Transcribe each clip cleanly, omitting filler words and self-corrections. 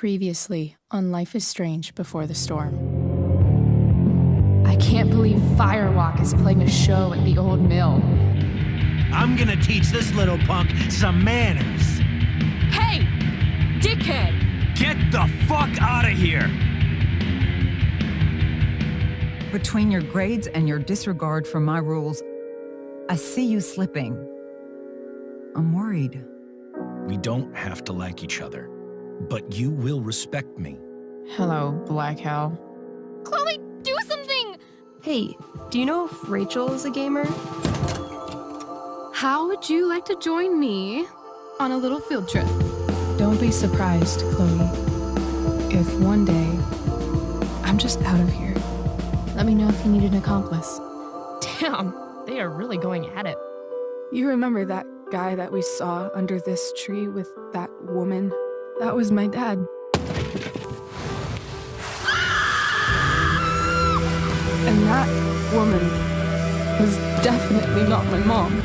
Previously on Life is Strange Before the Storm. I can't believe Firewalk is playing a show at the old mill. I'm gonna teach this little punk some manners. Hey! Dickhead! Get the fuck out of here! Between your grades and your disregard for my rules, I see you slipping. I'm worried. We don't have to like each other, but you will respect me. Hello, Black Hell. Chloe, do something! Hey, do you know if Rachel is a gamer? How would you like to join me on a little field trip? Don't be surprised, Chloe, if one day I'm just out of here. Let me know if you need an accomplice. Damn, they are really going at it. You remember that guy that we saw under this tree with that woman? That was my dad. And that woman was definitely not my mom.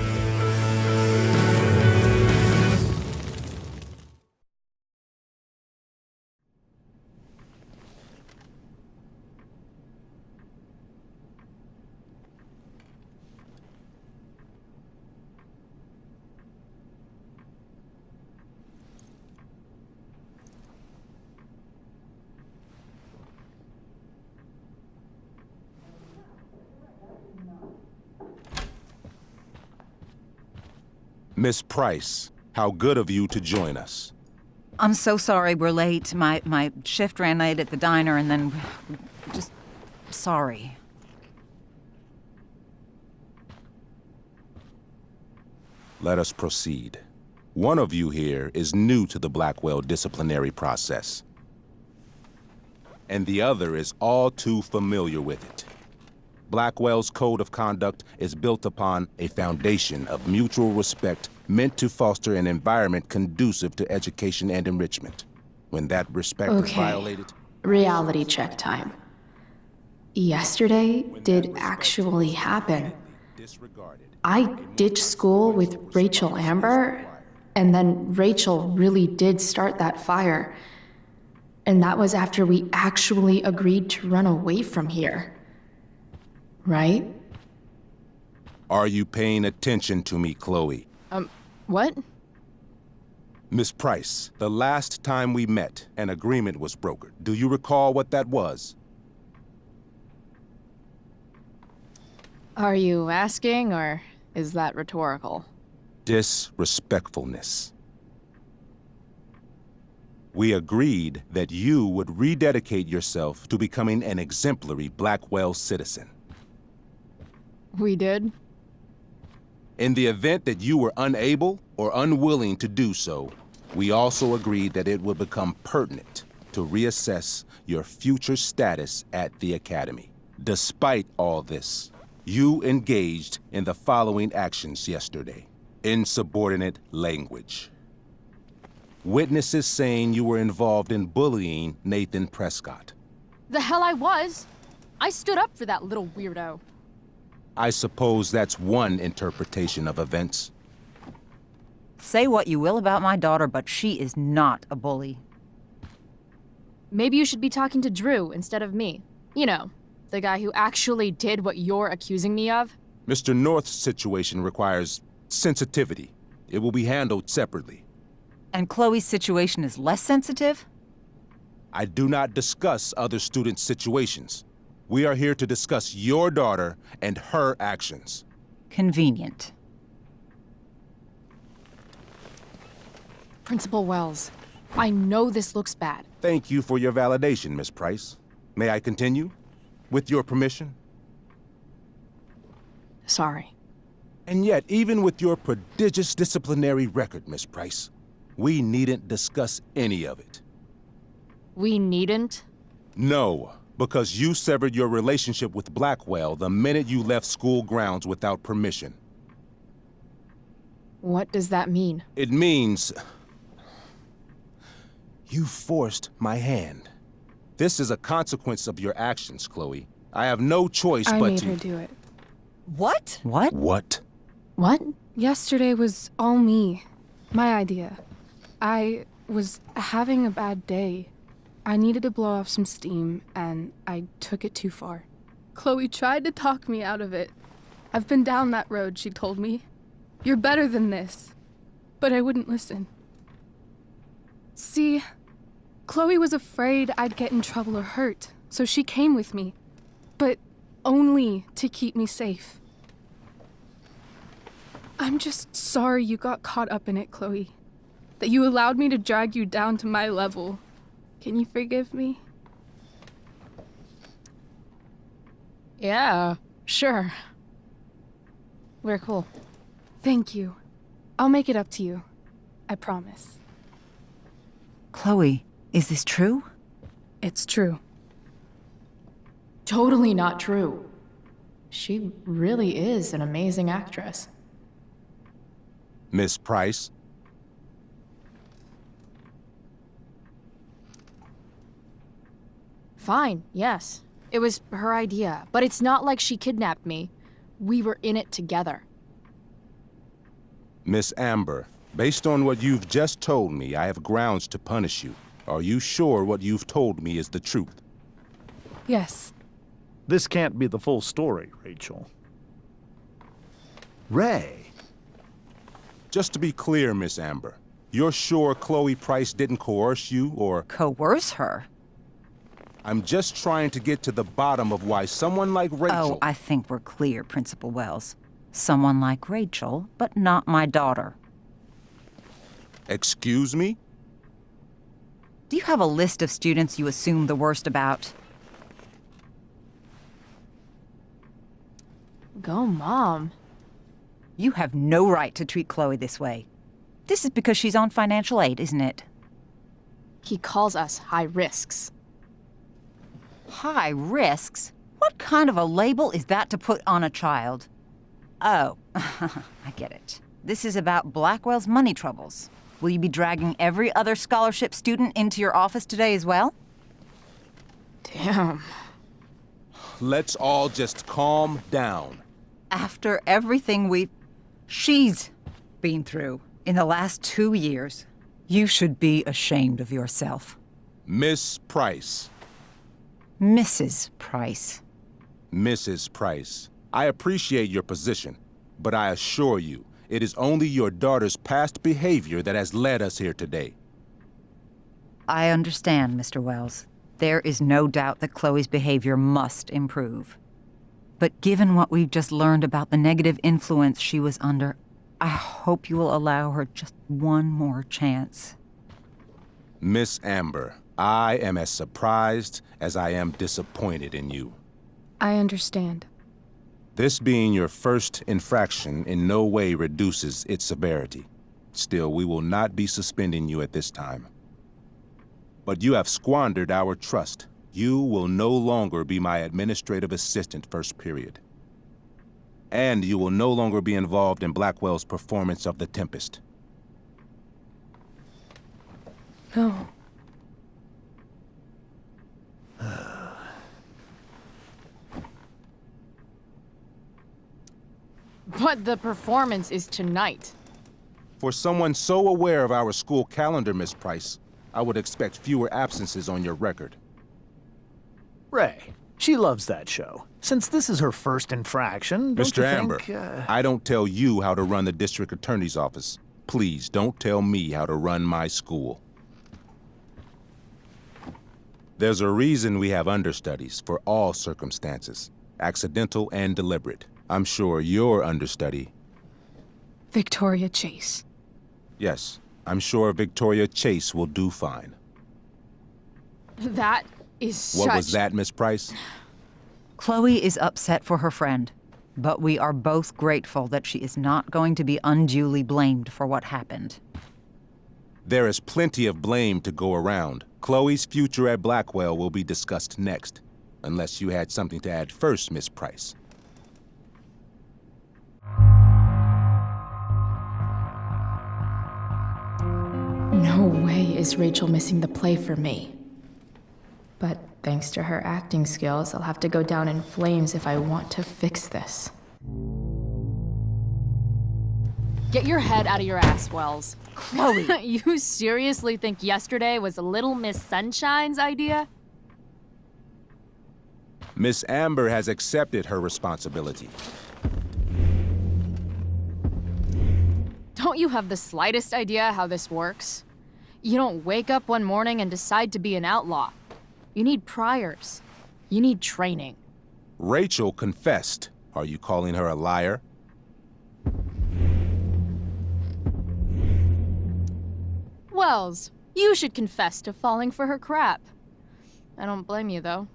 Miss Price, how good of you to join us. I'm so sorry we're late. My shift ran late at the diner and then... just... sorry. Let us proceed. One of you here is new to the Blackwell disciplinary process, and the other is all too familiar with it. Blackwell's code of conduct is built upon a foundation of mutual respect meant to foster an environment conducive to education and enrichment. When that respect is violated... Reality check time. Yesterday did actually happen. I ditched school with Rachel Amber, and then Rachel really did start that fire. And that was after we actually agreed to run away from here. Right? Are you paying attention to me, Chloe? What? Miss Price, the last time we met, an agreement was brokered. Do you recall what that was? Are you asking, or is that rhetorical? Disrespectfulness. We agreed that you would rededicate yourself to becoming an exemplary Blackwell citizen. We did? In the event that you were unable or unwilling to do so, we also agreed that it would become pertinent to reassess your future status at the Academy. Despite all this, you engaged in the following actions yesterday. Insubordinate language. Witnesses saying you were involved in bullying Nathan Prescott. The hell I was! I stood up for that little weirdo. I suppose that's one interpretation of events. Say what you will about my daughter, but she is not a bully. Maybe you should be talking to Drew instead of me. You know, the guy who actually did what you're accusing me of. Mr. North's situation requires sensitivity. It will be handled separately. And Chloe's situation is less sensitive? I do not discuss other students' situations. We are here to discuss your daughter and her actions. Convenient. Principal Wells, I know this looks bad. Thank you for your validation, Miss Price. May I continue? With your permission? Sorry. And yet, even with your prodigious disciplinary record, Miss Price, we needn't discuss any of it. We needn't? No, because you severed your relationship with Blackwell the minute you left school grounds without permission. What does that mean? It means... you forced my hand. This is a consequence of your actions, Chloe. I have no choice I but made to... her do it. What? What? What? What? Yesterday was all me. My idea. I was having a bad day. I needed to blow off some steam, and I took it too far. Chloe tried to talk me out of it. I've been down that road, she told me. You're better than this. But I wouldn't listen. See, Chloe was afraid I'd get in trouble or hurt, so she came with me. But only to keep me safe. I'm just sorry you got caught up in it, Chloe. That you allowed me to drag you down to my level. Can you forgive me? Yeah, sure. We're cool. Thank you. I'll make it up to you. I promise. Chloe, is this true? It's true. Totally not true. She really is an amazing actress. Miss Price? Fine, yes. It was her idea, but it's not like she kidnapped me. We were in it together. Miss Amber, based on what you've just told me, I have grounds to punish you. Are you sure what you've told me is the truth? Yes. This can't be the full story, Rachel. Ray. Just to be clear, Miss Amber, you're sure Chloe Price didn't coerce you, or... Coerce her? I'm just trying to get to the bottom of why someone like Rachel... Oh, I think we're clear, Principal Wells. Someone like Rachel, but not my daughter. Excuse me? Do you have a list of students you assume the worst about? Go, Mom. You have no right to treat Chloe this way. This is because she's on financial aid, isn't it? He calls us high risks. High risks? What kind of a label is that to put on a child? Oh, I get it. This is about Blackwell's money troubles. Will you be dragging every other scholarship student into your office today as well? Damn. Let's all just calm down. After everything she's been through in the last 2 years, you should be ashamed of yourself. Miss Price. Mrs. Price. Mrs. Price, I appreciate your position, but I assure you, it is only your daughter's past behavior that has led us here today. I understand, Mr. Wells. There is no doubt that Chloe's behavior must improve. But given what we've just learned about the negative influence she was under, I hope you will allow her just one more chance. Miss Amber, I am as surprised as I am disappointed in you. I understand. This being your first infraction in no way reduces its severity. Still, we will not be suspending you at this time. But you have squandered our trust. You will no longer be my administrative assistant first period. And you will no longer be involved in Blackwell's performance of The Tempest. No. But the performance is tonight. For someone so aware of our school calendar, Miss Price, I would expect fewer absences on your record. Ray. She loves that show. Since this is her first infraction, don't Mr. you Amber, think, I don't tell you how to run the district attorney's office. Please don't tell me how to run my school. There's a reason we have understudies for all circumstances, accidental and deliberate. I'm sure your understudy... Victoria Chase. Yes, I'm sure Victoria Chase will do fine. That is What was that, Miss Price? Chloe is upset for her friend, but we are both grateful that she is not going to be unduly blamed for what happened. There is plenty of blame to go around. Chloe's future at Blackwell will be discussed next. Unless you had something to add first, Miss Price. No way is Rachel missing the play for me. But thanks to her acting skills, I'll have to go down in flames if I want to fix this. Get your head out of your ass, Wells. Chloe! You seriously think yesterday was Little Miss Sunshine's idea? Miss Amber has accepted her responsibility. Don't you have the slightest idea how this works? You don't wake up one morning and decide to be an outlaw. You need priors. You need training. Rachel confessed. Are you calling her a liar? Wells, you should confess to falling for her crap. I don't blame you, though.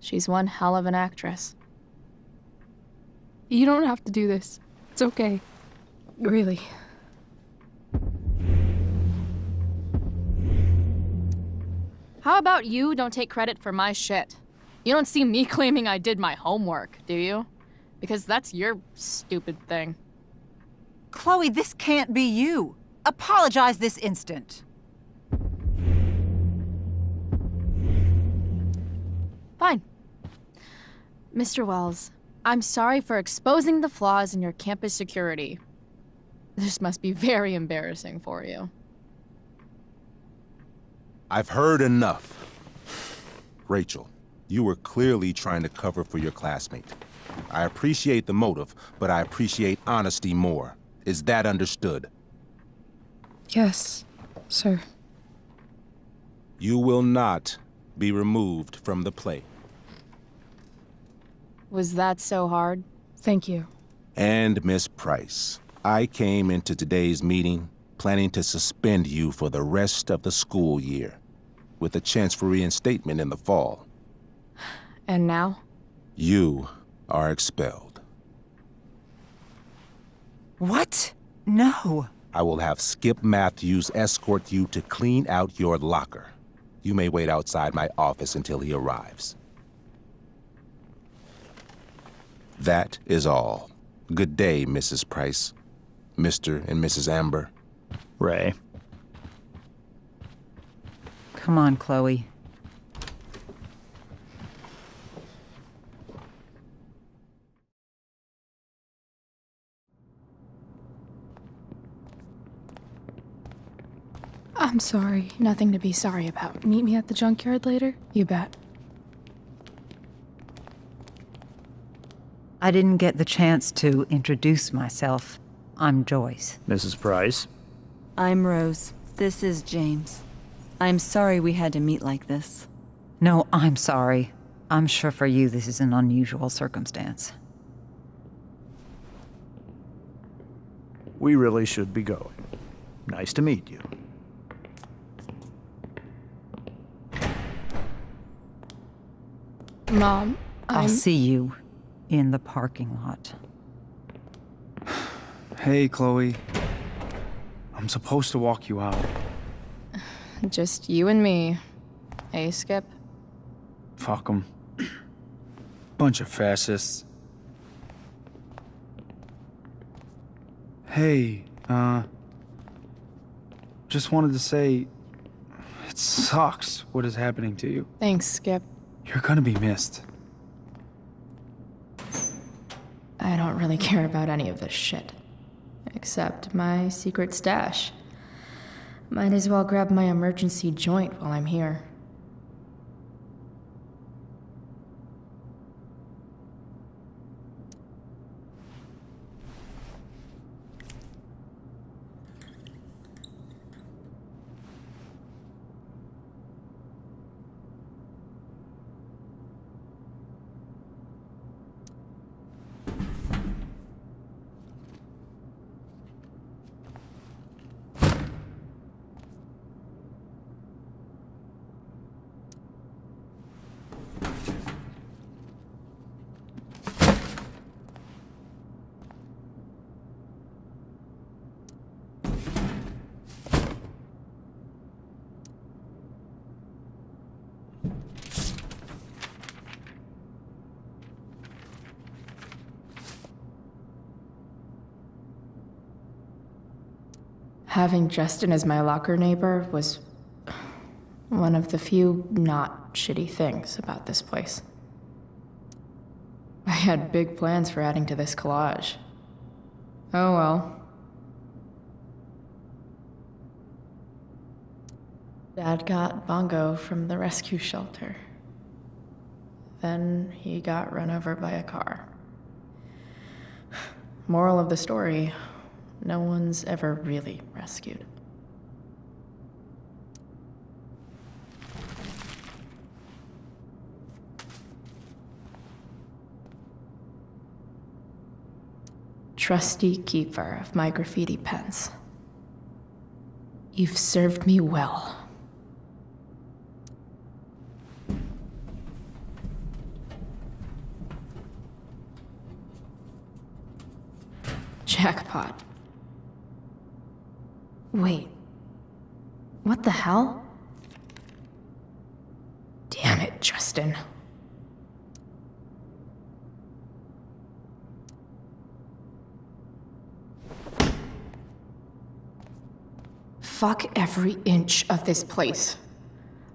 She's one hell of an actress. You don't have to do this. It's okay. Really. How about you don't take credit for my shit? You don't see me claiming I did my homework, do you? Because that's your stupid thing. Chloe, this can't be you. Apologize this instant. Fine. Mr. Wells, I'm sorry for exposing the flaws in your campus security. This must be very embarrassing for you. I've heard enough. Rachel, you were clearly trying to cover for your classmate. I appreciate the motive, but I appreciate honesty more. Is that understood? Yes, sir. You will not be removed from the play. Was that so hard? Thank you. And Miss Price, I came into today's meeting planning to suspend you for the rest of the school year, with a chance for reinstatement in the fall. And now? You are expelled. What? No. I will have Skip Matthews escort you to clean out your locker. You may wait outside my office until he arrives. That is all. Good day, Mrs. Price. Mr. and Mrs. Amber. Ray. Come on, Chloe. I'm sorry. Nothing to be sorry about. Meet me at the junkyard later? You bet. I didn't get the chance to introduce myself. I'm Joyce. Mrs. Price. I'm Rose. This is James. I'm sorry we had to meet like this. No, I'm sorry. I'm sure for you this is an unusual circumstance. We really should be going. Nice to meet you. Mom, I'll see you in the parking lot. Hey, Chloe. I'm supposed to walk you out. Just you and me. Hey, Skip? Fuck 'em. Bunch of fascists. Hey, just wanted to say, it sucks what is happening to you. Thanks, Skip. You're gonna be missed. I don't really care about any of this shit. Except my secret stash. Might as well grab my emergency joint while I'm here. Having Justin as my locker neighbor was one of the few not shitty things about this place. I had big plans for adding to this collage. Oh well. Dad got Bongo from the rescue shelter. Then he got run over by a car. Moral of the story, no one's ever really rescued. Trusty keeper of my graffiti pens. You've served me well. Jackpot. Wait. What the hell? Damn it, Justin. Fuck every inch of this place.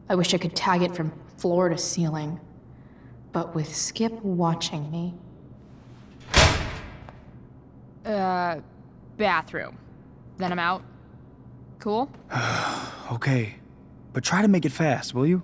I wish I could tag it from floor to ceiling. But with Skip watching me... Bathroom. Then I'm out. Cool? Okay, but try to make it fast, will you?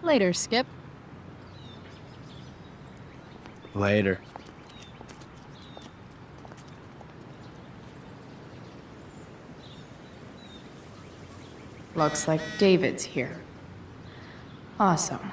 Later, Skip. Later. Looks like David's here. Awesome.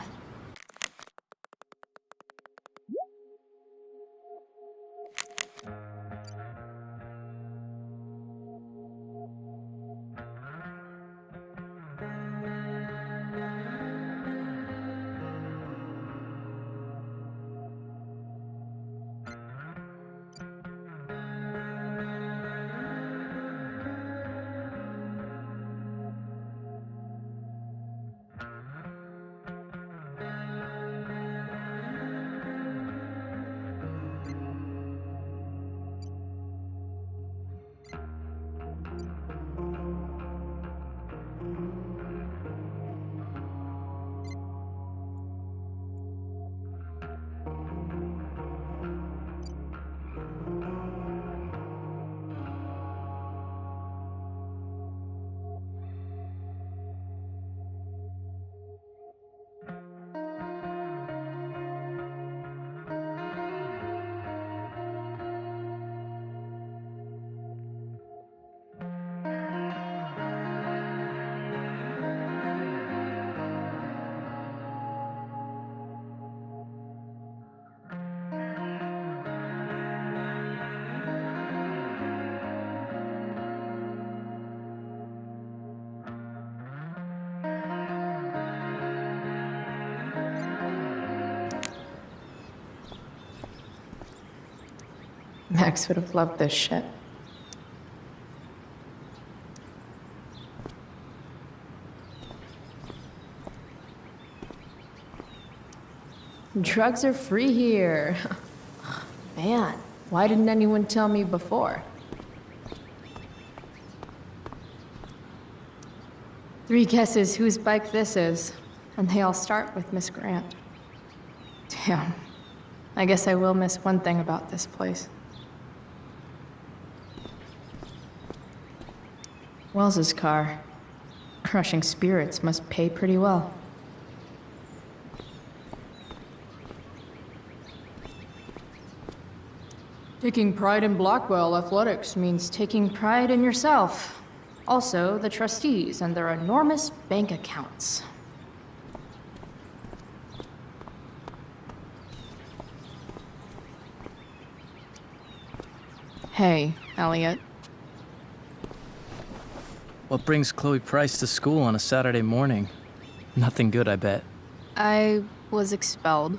Max would have loved this shit. Drugs are free here. Man, why didn't anyone tell me before? 3 guesses whose bike this is, and they all start with Miss Grant. Damn. I guess I will miss one thing about this place. Wells's car. Crushing spirits must pay pretty well. Taking pride in Blackwell athletics means taking pride in yourself. Also, the trustees and their enormous bank accounts. Hey, Elliot. What brings Chloe Price to school on a Saturday morning? Nothing good, I bet. I was expelled.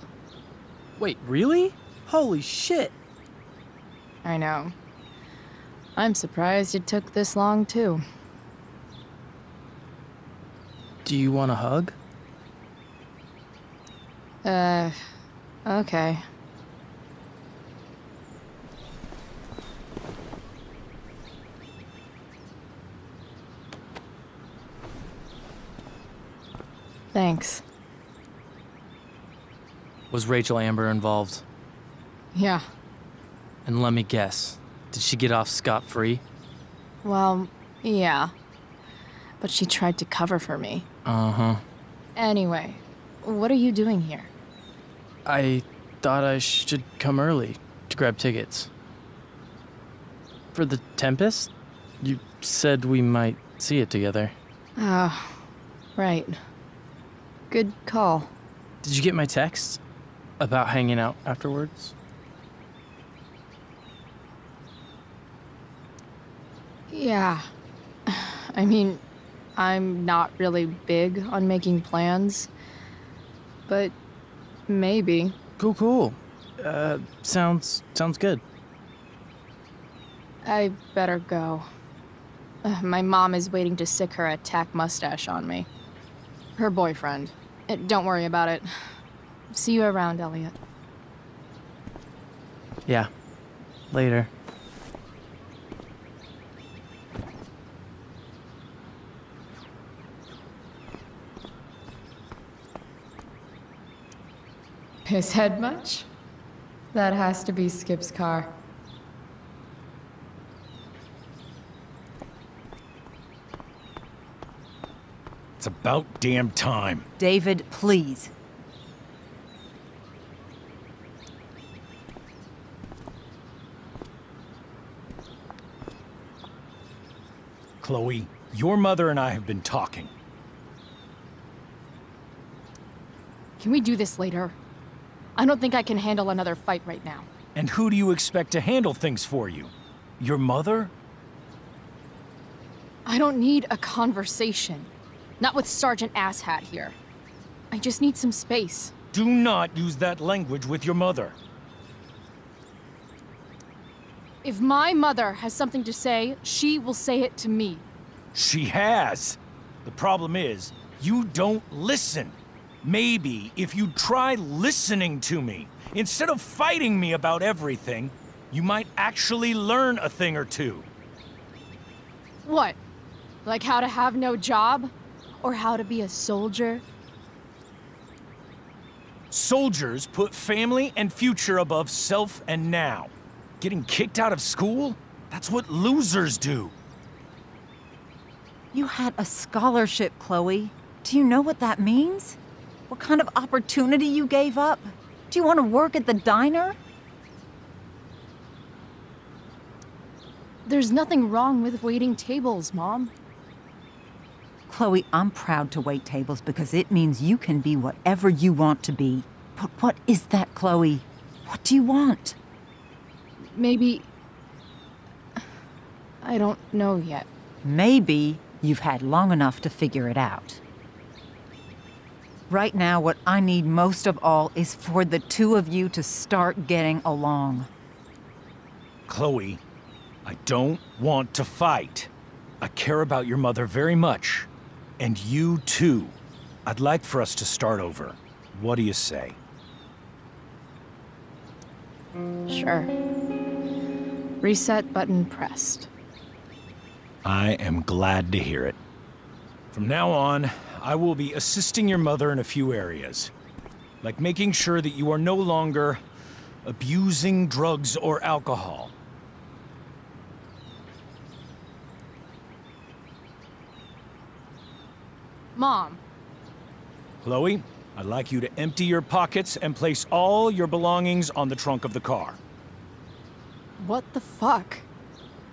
Wait, really? Holy shit! I know. I'm surprised it took this long, too. Do you want a hug? Okay. Thanks. Was Rachel Amber involved? Yeah. And let me guess, did she get off scot-free? Well, yeah. But she tried to cover for me. Uh-huh. Anyway, what are you doing here? I thought I should come early to grab tickets. For the Tempest? You said we might see it together. Oh, right. Good call. Did you get my text? About hanging out afterwards? Yeah. I mean, I'm not really big on making plans. But maybe. Cool. Sounds good. I better go. My mom is waiting to sick her attack mustache on me. Her boyfriend. Don't worry about it. See you around, Elliot. Yeah. Later. His head much? That has to be Skip's car. It's about damn time. David, please. Chloe, your mother and I have been talking. Can we do this later? I don't think I can handle another fight right now. And who do you expect to handle things for you? Your mother? I don't need a conversation. Not with Sergeant Asshat here. I just need some space. Do not use that language with your mother. If my mother has something to say, she will say it to me. She has. The problem is, you don't listen. Maybe if you try listening to me, instead of fighting me about everything, you might actually learn a thing or two. What? Like how to have no job? Or how to be a soldier? Soldiers put family and future above self and now. Getting kicked out of school? That's what losers do. You had a scholarship, Chloe. Do you know what that means? What kind of opportunity you gave up? Do you want to work at the diner? There's nothing wrong with waiting tables, Mom. Chloe, I'm proud to wait tables because it means you can be whatever you want to be. But what is that, Chloe? What do you want? Maybe... I don't know yet. Maybe you've had long enough to figure it out. Right now, what I need most of all is for the two of you to start getting along. Chloe, I don't want to fight. I care about your mother very much. And you too. I'd like for us to start over. What do you say? Sure. Reset button pressed. I am glad to hear it. From now on, I will be assisting your mother in a few areas. Like making sure that you are no longer abusing drugs or alcohol. Mom, Chloe, I'd like you to empty your pockets and place all your belongings on the trunk of the car. what the fuck?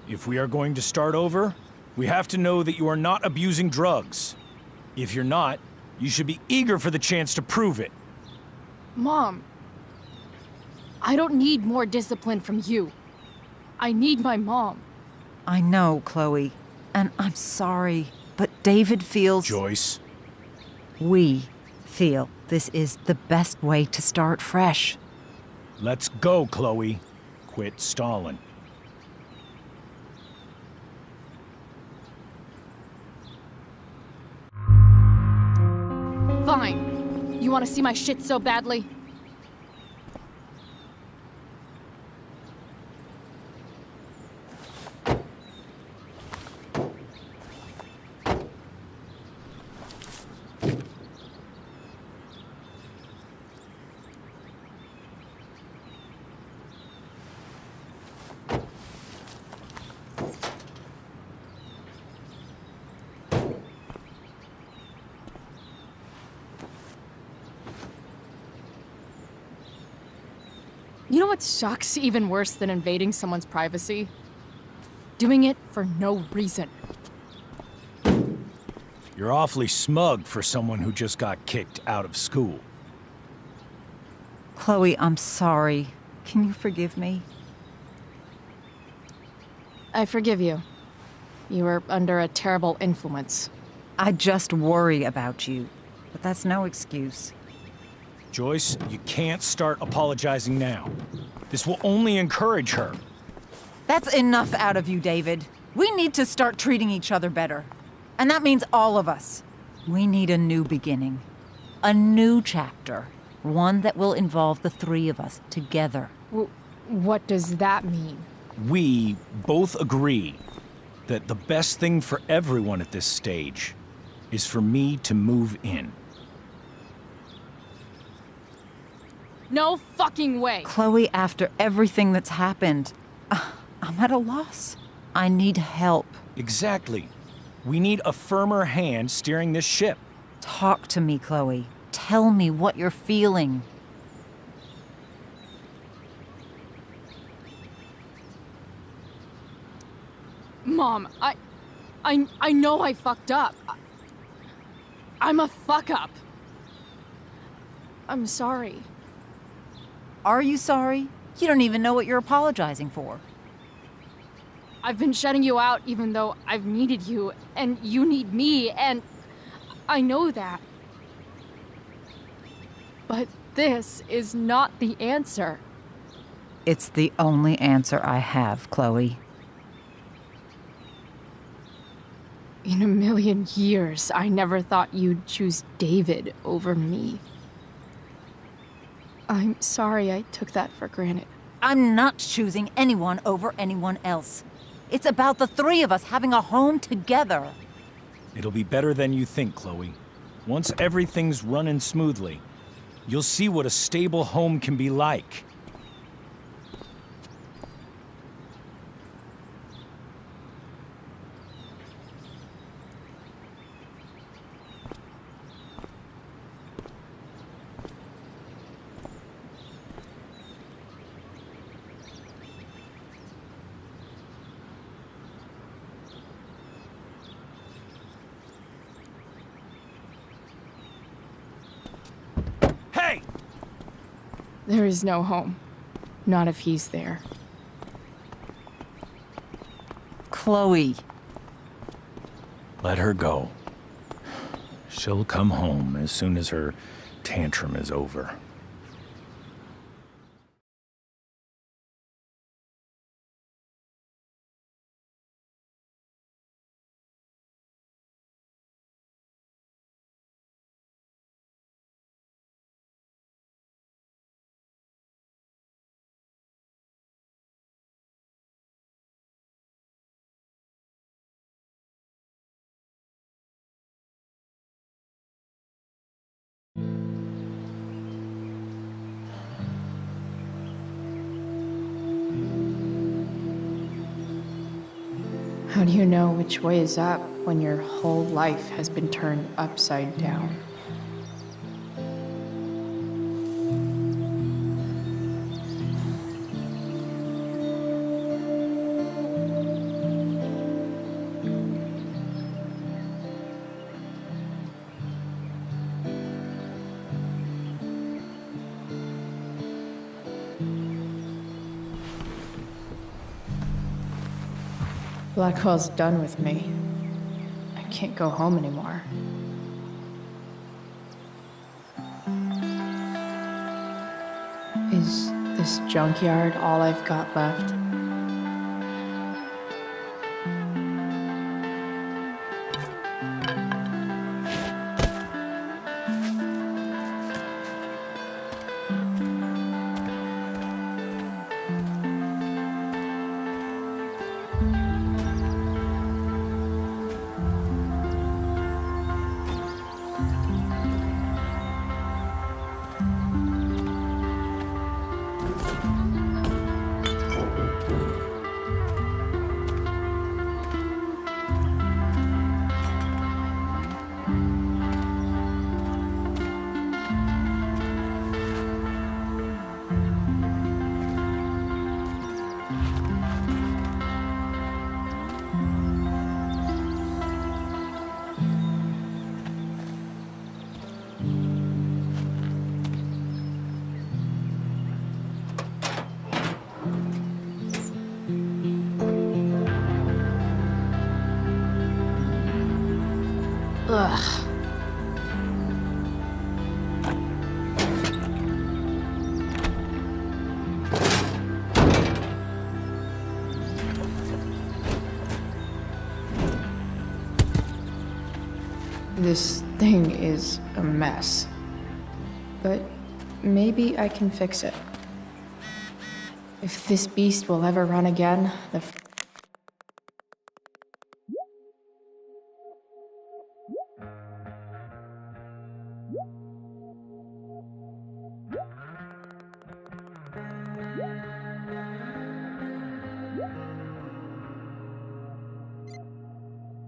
If we are going to start over, we have to know that you are not abusing drugs. If you're not, you should be eager for the chance to prove it. Mom, I don't need more discipline from you. I need my mom. I know, Chloe, and I'm sorry, but David feels... Joyce. We feel this is the best way to start fresh. Let's go, Chloe. Quit stalling. Fine. You want to see my shit so badly? You know what sucks even worse than invading someone's privacy? Doing it for no reason. You're awfully smug for someone who just got kicked out of school. Chloe, I'm sorry. Can you forgive me? I forgive you. You were under a terrible influence. I just worry about you, but that's no excuse. Joyce, you can't start apologizing now. This will only encourage her. That's enough out of you, David. We need to start treating each other better. And that means all of us. We need a new beginning. A new chapter. One that will involve the three of us together. What does that mean? We both agree that the best thing for everyone at this stage is for me to move in. No fucking way! Chloe, after everything that's happened, I'm at a loss. I need help. Exactly. We need a firmer hand steering this ship. Talk to me, Chloe. Tell me what you're feeling. Mom, I know I fucked up. I'm a fuck up. I'm sorry. Are you sorry? You don't even know what you're apologizing for. I've been shutting you out even though I've needed you, and you need me, and I know that. But this is not the answer. It's the only answer I have, Chloe. In a million years, I never thought you'd choose David over me. I'm sorry I took that for granted. I'm not choosing anyone over anyone else. It's about the three of us having a home together. It'll be better than you think, Chloe. Once everything's running smoothly, you'll see what a stable home can be like. Hey! There is no home. Not if he's there. Chloe. Let her go. She'll come home as soon as her tantrum is over. How do you know which way is up when your whole life has been turned upside down? Blackwell's done with me. I can't go home anymore. Is this junkyard all I've got left? Ugh. This thing is a mess. But maybe I can fix it. If this beast will ever run again, the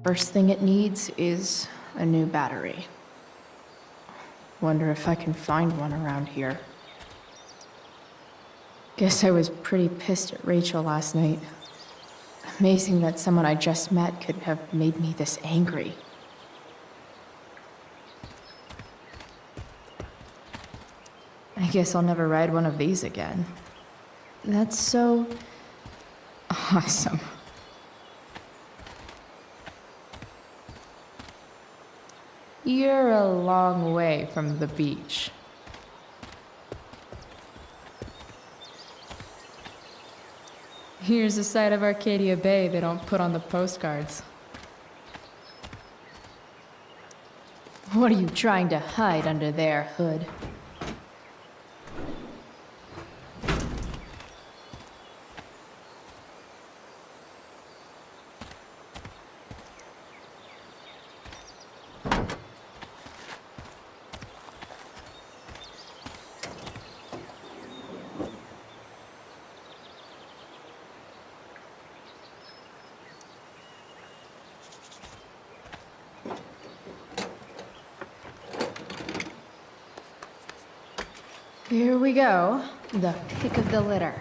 first thing it needs is a new battery. Wonder if I can find one around here. Guess I was pretty pissed at Rachel last night. Amazing that someone I just met could have made me this angry. I guess I'll never ride one of these again. That's so awesome. You're a long way from the beach. Here's a side of Arcadia Bay they don't put on the postcards. What are you trying to hide under there, Hood? Here we go, the pick of the litter.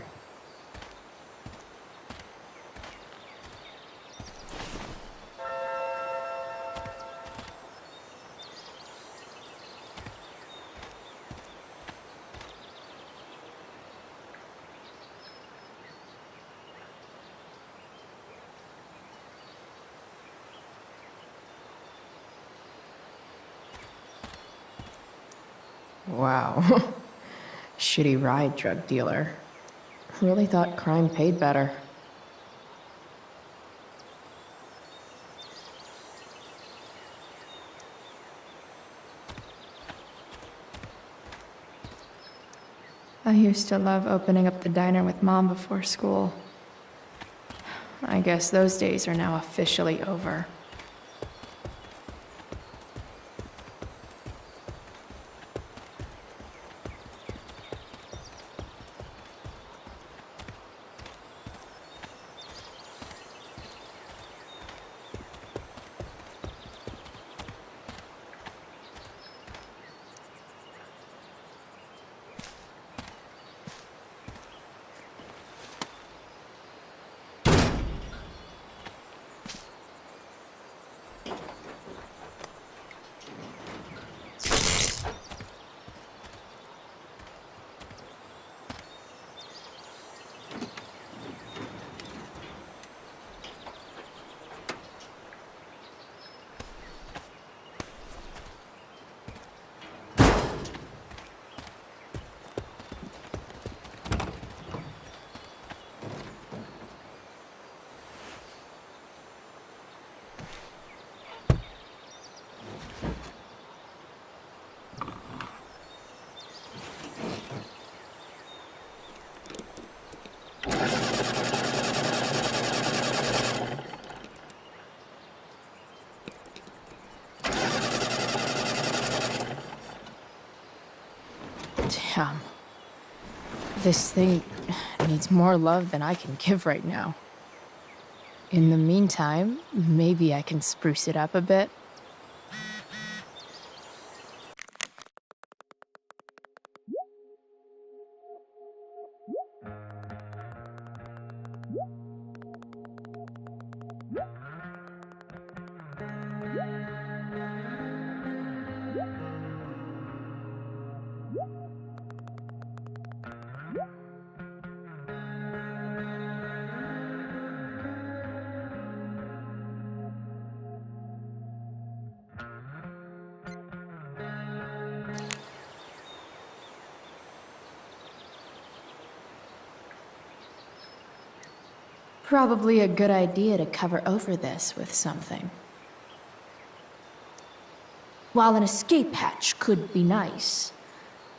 Wow. Shitty ride, drug dealer. Really thought crime paid better. I used to love opening up the diner with Mom before school. I guess those days are now officially over. Damn. This thing needs more love than I can give right now. In the meantime, maybe I can spruce it up a bit. Probably a good idea to cover over this with something. While an escape hatch could be nice,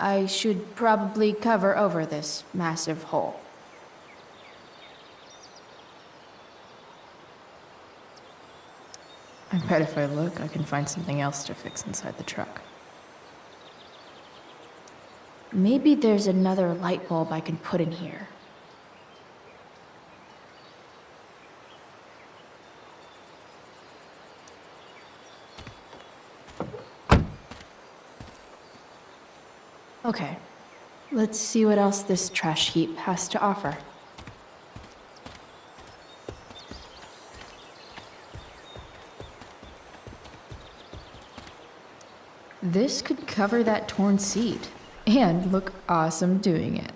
I should probably cover over this massive hole. I bet if I look, I can find something else to fix inside the truck. Maybe there's another light bulb I can put in here. Okay, let's see what else this trash heap has to offer. This could cover that torn seat, and look awesome doing it.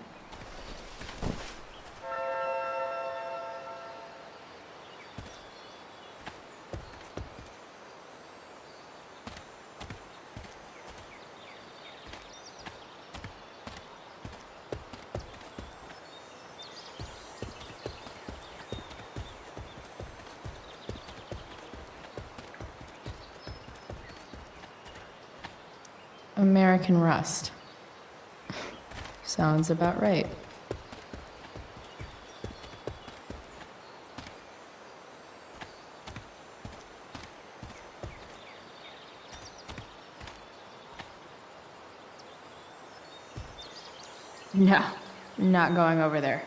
American Rust. Sounds about right. No, not going over there.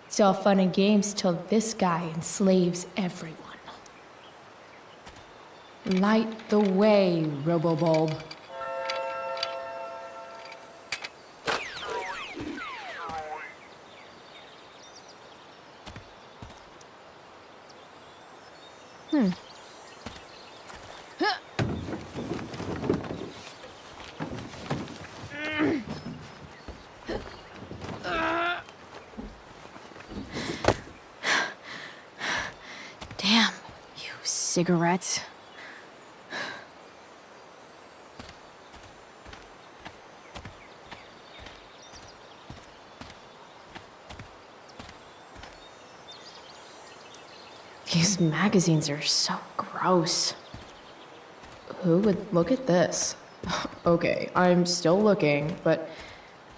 It's all fun and games till this guy enslaves everyone. Light the way, Robobulb. Damn, you cigarettes. These magazines are so gross. Who would look at this? Okay, I'm still looking, but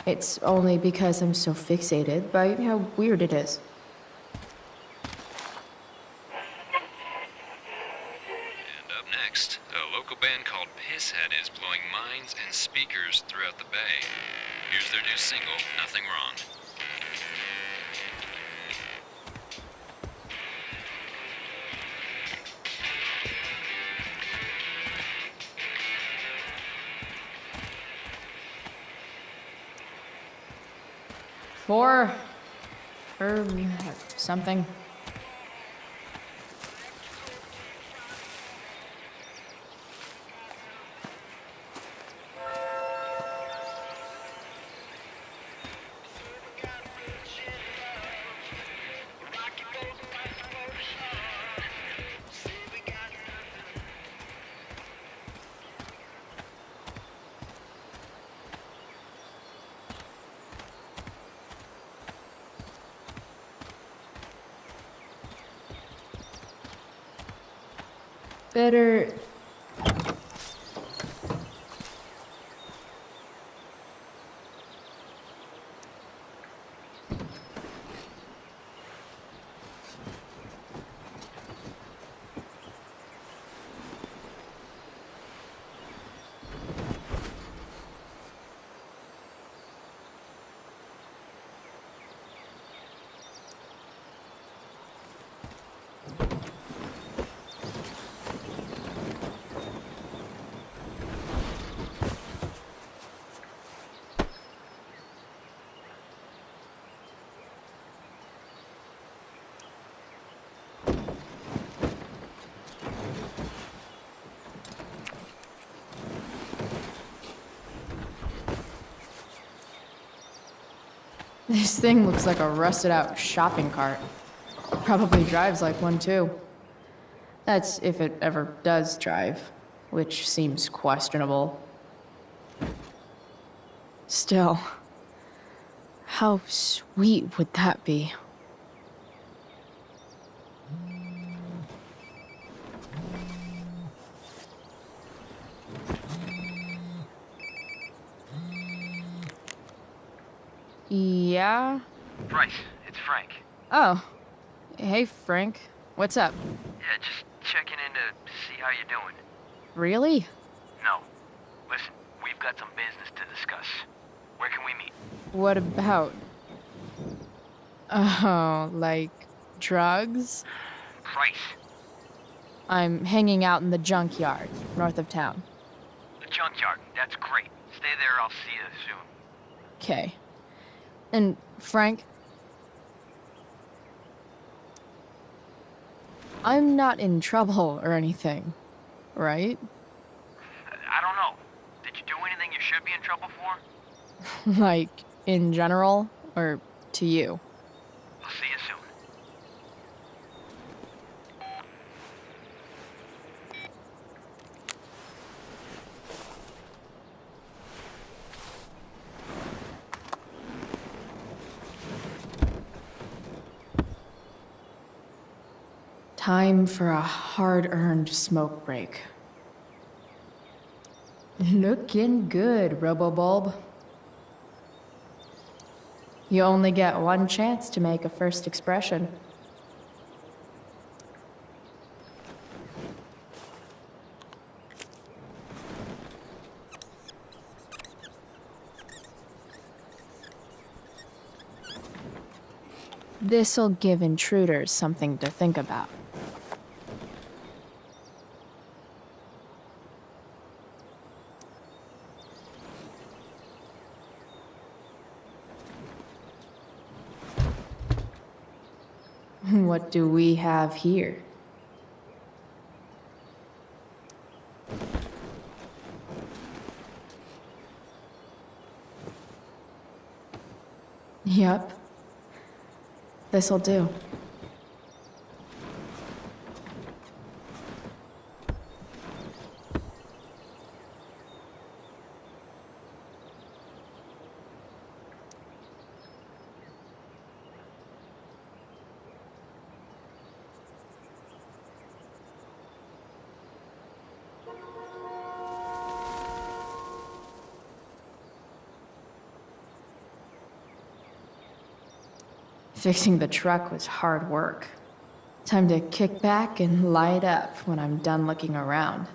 it's only because I'm so fixated by how weird it is. And up next, a local band called Pisshead is blowing minds and speakers throughout the bay. Here's their new single, Nothing Wrong. Or something. Better... This thing looks like a rusted out shopping cart. Probably drives like one too. That's if it ever does drive, which seems questionable. Still, how sweet would that be? Yeah? Bryce, it's Frank. Oh. Hey, Frank. What's up? Yeah, just checking in to see how you're doing. Really? No. Listen, we've got some business to discuss. Where can we meet? What about? Oh, like drugs? Bryce. I'm hanging out in the junkyard, north of town. The junkyard. That's great. Stay there, I'll see you soon. Okay. And Frank, I'm not in trouble or anything, right? I don't know. Did you do anything you should be in trouble for? Like, in general, or to you? I'll see you soon. Time for a hard-earned smoke break. Looking good, Robobulb. You only get one chance to make a first expression. This'll give intruders something to think about. What do we have here? Yep. This'll do. Fixing the truck was hard work. Time to kick back and light up when I'm done looking around.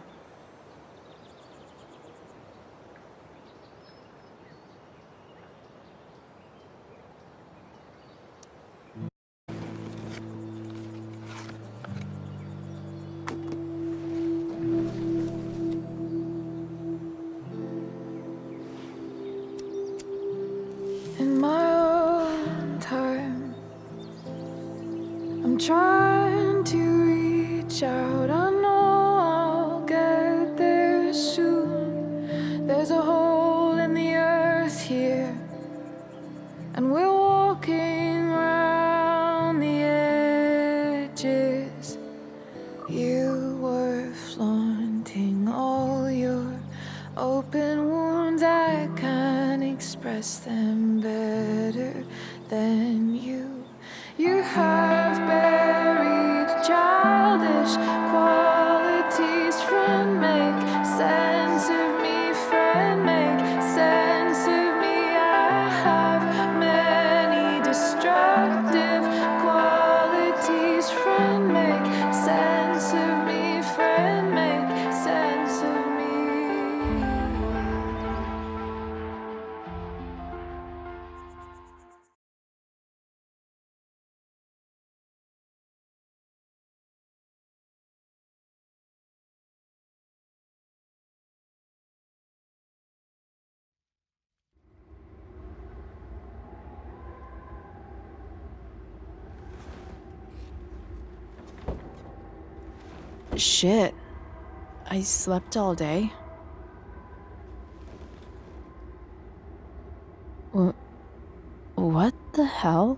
In my own time, I'm trying to reach out. I know I'll get there soon. There's a hole in the earth here, and we're walking around the edges. You were flaunting all your open wounds. I can't express them better than you. You have buried childish qualities. Friend, make sense of me. Friend, make sense of me. I have many destructive qualities. Friend, make sense of me. Friend, make sense of me. Shit. I slept all day. What hell?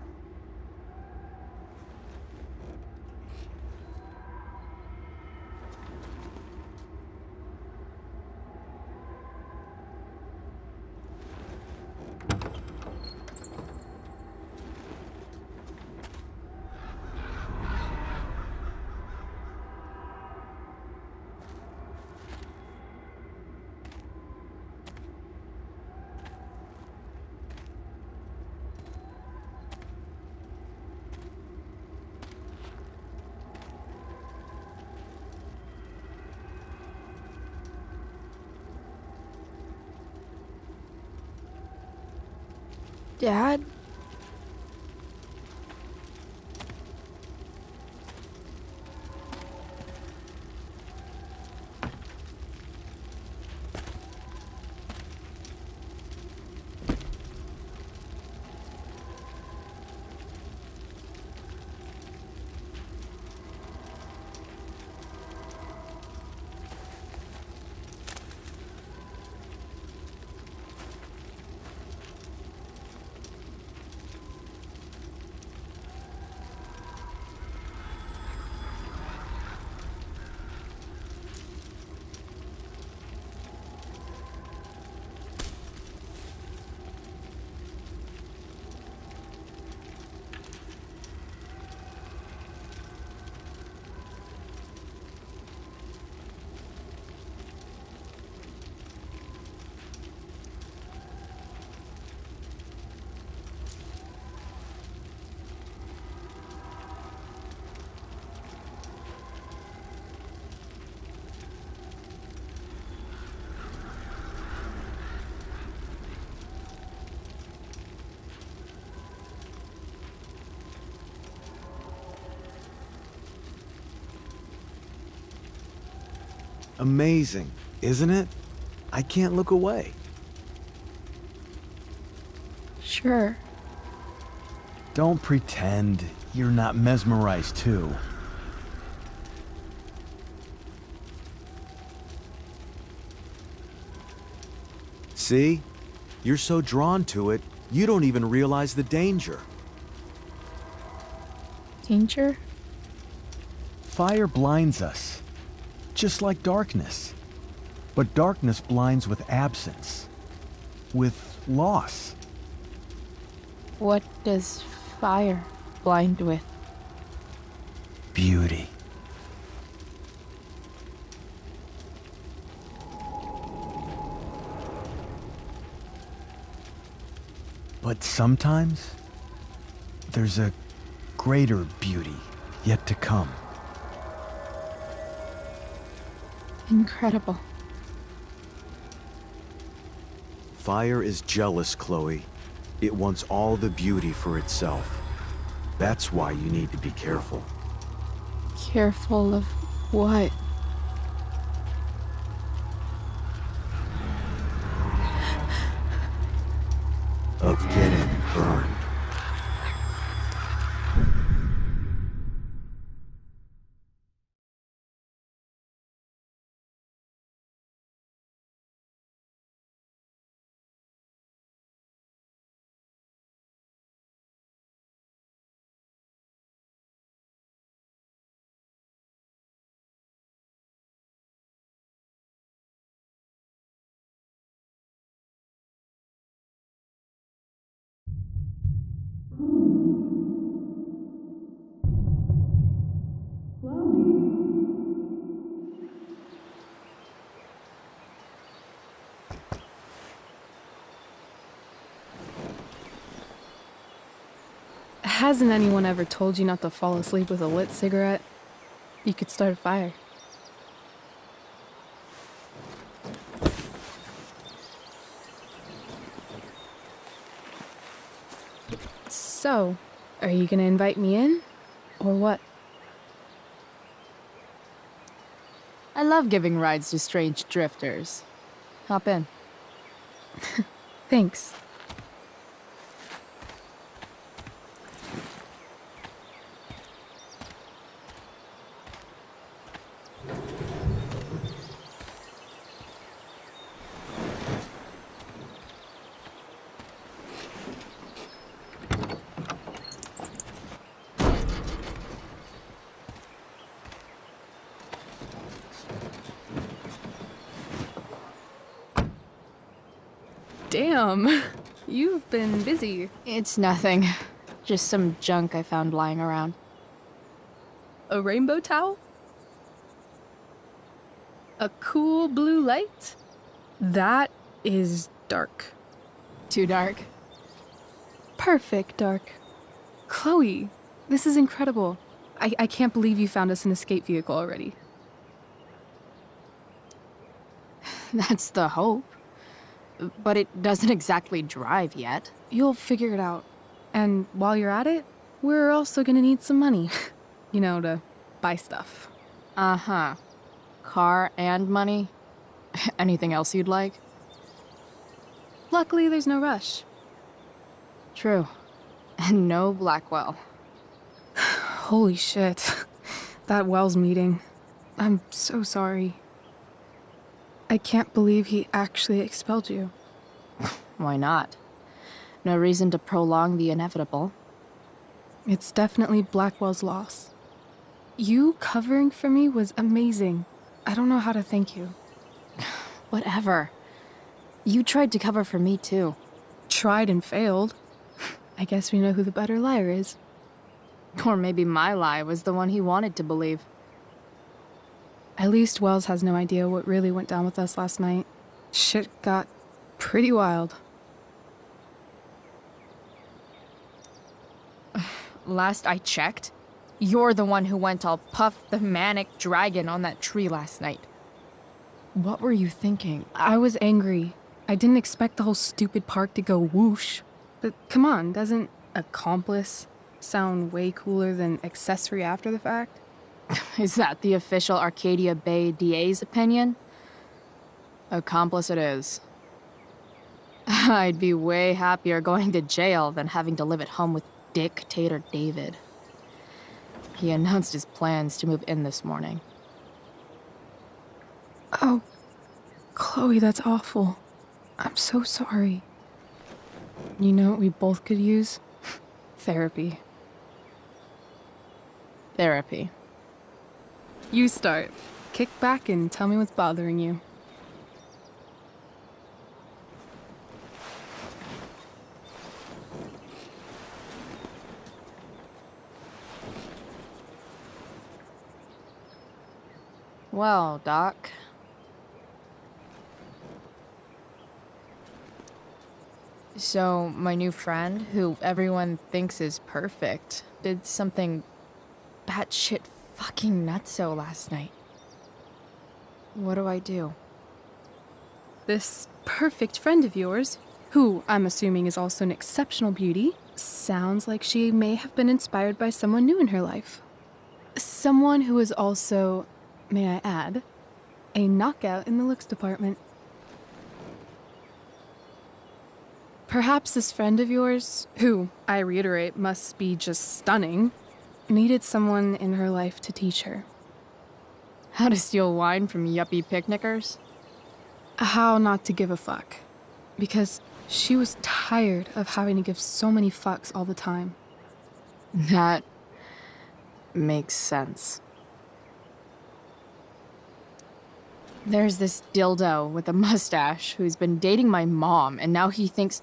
Dad? Amazing, isn't it? I can't look away. Sure. Don't pretend you're not mesmerized too. See? You're so drawn to it, you don't even realize the danger. Danger? Fire blinds us, just like darkness. But darkness blinds with absence, with loss. What does fire blind with? Beauty. But sometimes, there's a greater beauty yet to come. Incredible. Fire is jealous, Chloe. It wants all the beauty for itself. That's why you need to be careful. Careful of what? Of getting burned. Hasn't anyone ever told you not to fall asleep with a lit cigarette? You could start a fire. So, are you gonna invite me in? Or what? I love giving rides to strange drifters. Hop in. Thanks. Damn. You've been busy. It's nothing. Just some junk I found lying around. A rainbow towel? A cool blue light? That is dark. Too dark? Perfect dark. Chloe, this is incredible. I can't believe you found us an escape vehicle already. That's the hope. But it doesn't exactly drive yet. You'll figure it out. And while you're at it, we're also gonna need some money. You know, to buy stuff. Uh-huh. Car and money? Anything else you'd like? Luckily, there's no rush. True. And no Blackwell. Holy shit. That Wells meeting. I'm so sorry. I can't believe he actually expelled you. Why not? No reason to prolong the inevitable. It's definitely Blackwell's loss. You covering for me was amazing. I don't know how to thank you. Whatever. You tried to cover for me too. Tried and failed. I guess we know who the better liar is. Or maybe my lie was the one he wanted to believe. At least Wells has no idea what really went down with us last night. Shit got pretty wild. Last I checked, you're the one who went all Puff the Manic Dragon on that tree last night. What were you thinking? I was angry. I didn't expect the whole stupid park to go whoosh. But come on, doesn't accomplice sound way cooler than accessory after the fact? Is that the official Arcadia Bay DA's opinion? Accomplice it is. I'd be way happier going to jail than having to live at home with Dictator David. He announced his plans to move in this morning. Oh, Chloe, that's awful. I'm so sorry. You know what we both could use? Therapy. Therapy. You start. Kick back and tell me what's bothering you. Well, Doc. So, my new friend, who everyone thinks is perfect, did something batshit fucking nutso last night. What do I do? This perfect friend of yours, who I'm assuming is also an exceptional beauty, sounds like she may have been inspired by someone new in her life. Someone who is also, may I add, a knockout in the looks department. Perhaps this friend of yours, who, I reiterate, must be just stunning, needed someone in her life to teach her. How to steal wine from yuppie picnickers? How not to give a fuck. Because she was tired of having to give so many fucks all the time. That makes sense. There's this dildo with a mustache who's been dating my mom, and now he thinks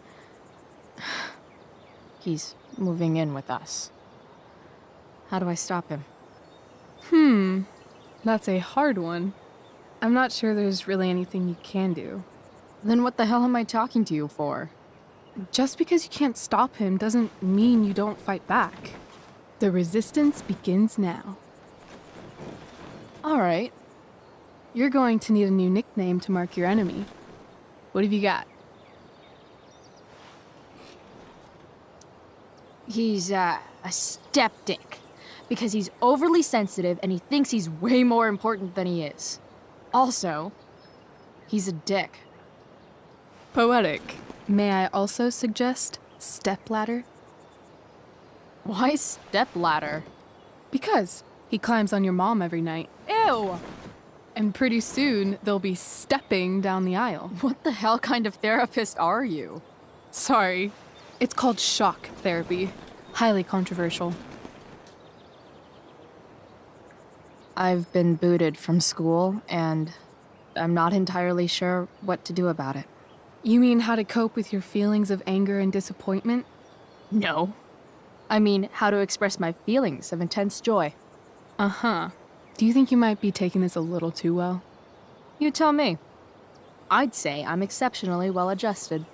he's moving in with us. How do I stop him? That's a hard one. I'm not sure there's really anything you can do. Then what the hell am I talking to you for? Just because you can't stop him doesn't mean you don't fight back. The resistance begins now. All right. You're going to need a new nickname to mark your enemy. What have you got? He's a skeptic. Because he's overly sensitive and he thinks he's way more important than he is. Also, he's a dick. Poetic. May I also suggest stepladder? Why stepladder? Because he climbs on your mom every night. Ew! And pretty soon, they'll be stepping down the aisle. What the hell kind of therapist are you? Sorry. It's called shock therapy. Highly controversial. I've been booted from school, and I'm not entirely sure what to do about it. You mean how to cope with your feelings of anger and disappointment? No. I mean, how to express my feelings of intense joy. Uh-huh. Do you think you might be taking this a little too well? You tell me. I'd say I'm exceptionally well adjusted.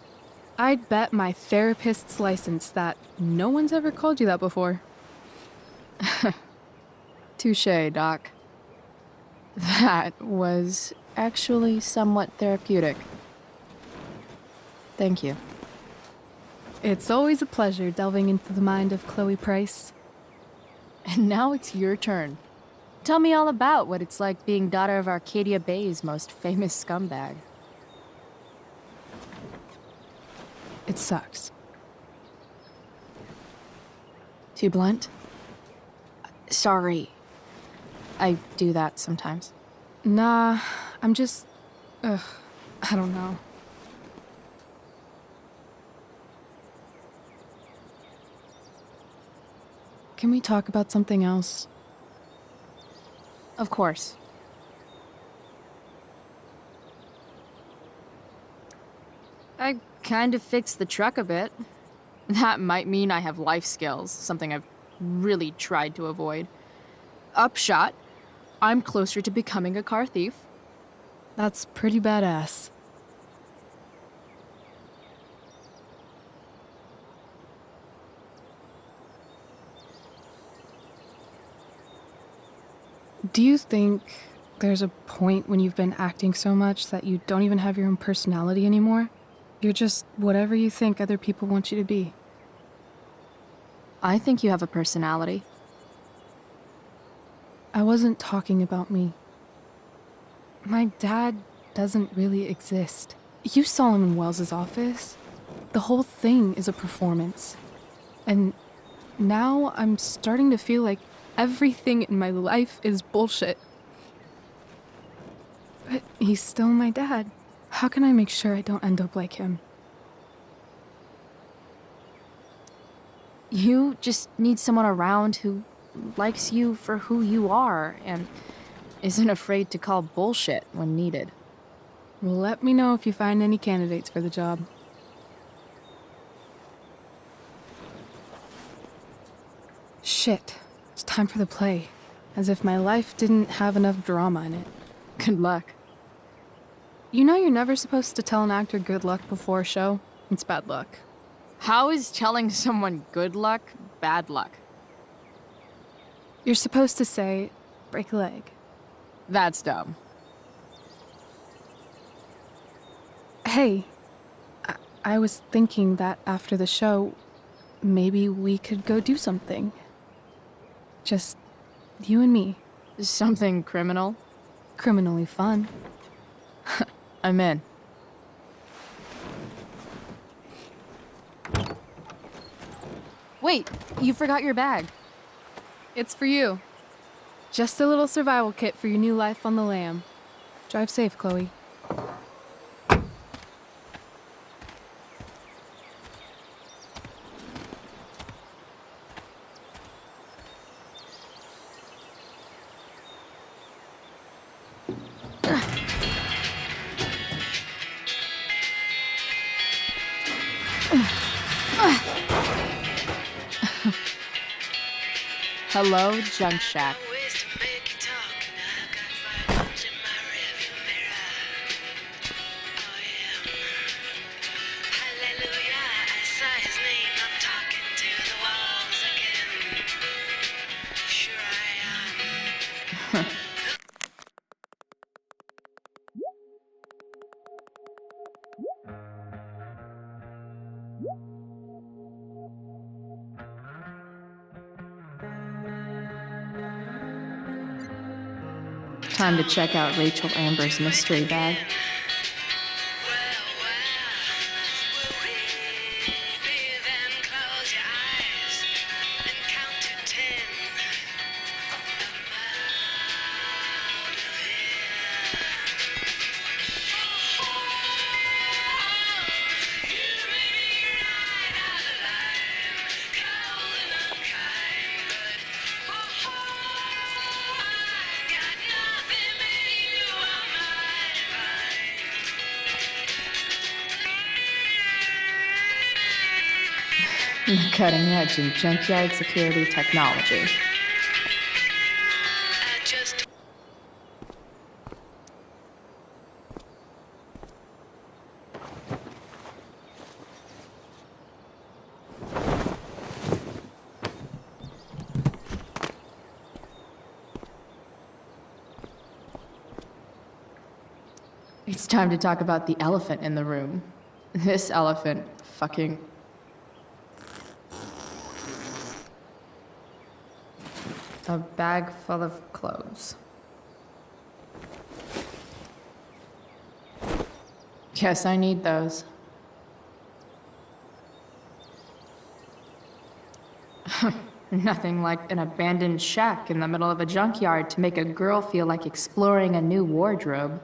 I'd bet my therapist's license that no one's ever called you that before. Touché, Doc. That was actually somewhat therapeutic. Thank you. It's always a pleasure delving into the mind of Chloe Price. And now it's your turn. Tell me all about what it's like being daughter of Arcadia Bay's most famous scumbag. It sucks. Too blunt? Sorry. I do that sometimes. Nah, I'm just... I don't know. Can we talk about something else? Of course. I kind of fixed the truck a bit. That might mean I have life skills, something I've really tried to avoid. Upshot, I'm closer to becoming a car thief. That's pretty badass. Do you think there's a point when you've been acting so much that you don't even have your own personality anymore? You're just whatever you think other people want you to be. I think you have a personality. I wasn't talking about me. My dad doesn't really exist. You saw him in Wells's office. The whole thing is a performance. And now I'm starting to feel like everything in my life is bullshit. But he's still my dad. How can I make sure I don't end up like him? You just need someone around who likes you for who you are and isn't afraid to call bullshit when needed. Well, let me know if you find any candidates for the job. Shit. It's time for the play. As if my life didn't have enough drama in it. Good luck. You know you're never supposed to tell an actor good luck before a show? It's bad luck. How is telling someone good luck bad luck? You're supposed to say, break a leg. That's dumb. Hey, I was thinking that after the show, maybe we could go do something. Just you and me. Something criminal? Criminally fun. I'm in. Wait, you forgot your bag. It's for you. Just a little survival kit for your new life on the lam. Drive safe, Chloe. Hello, Junk Shack. Time to check out Rachel Amber's mystery bag. The cutting edge in junkyard security technology. It's time to talk about the elephant in the room. This elephant fucking... A bag full of clothes. Guess I need those. Nothing like an abandoned shack in the middle of a junkyard to make a girl feel like exploring a new wardrobe.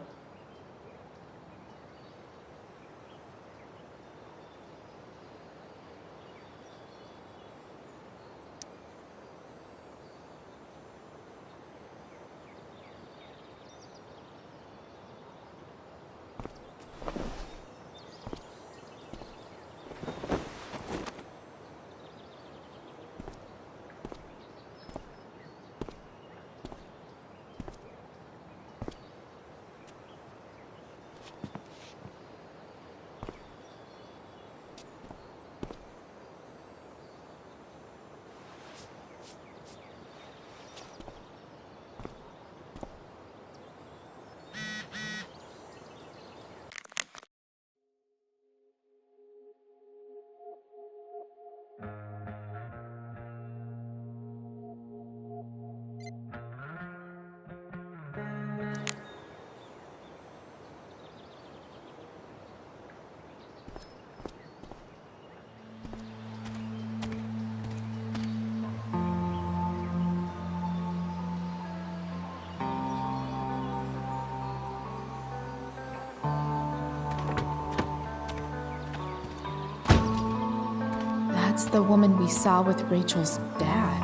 That's the woman we saw with Rachel's dad.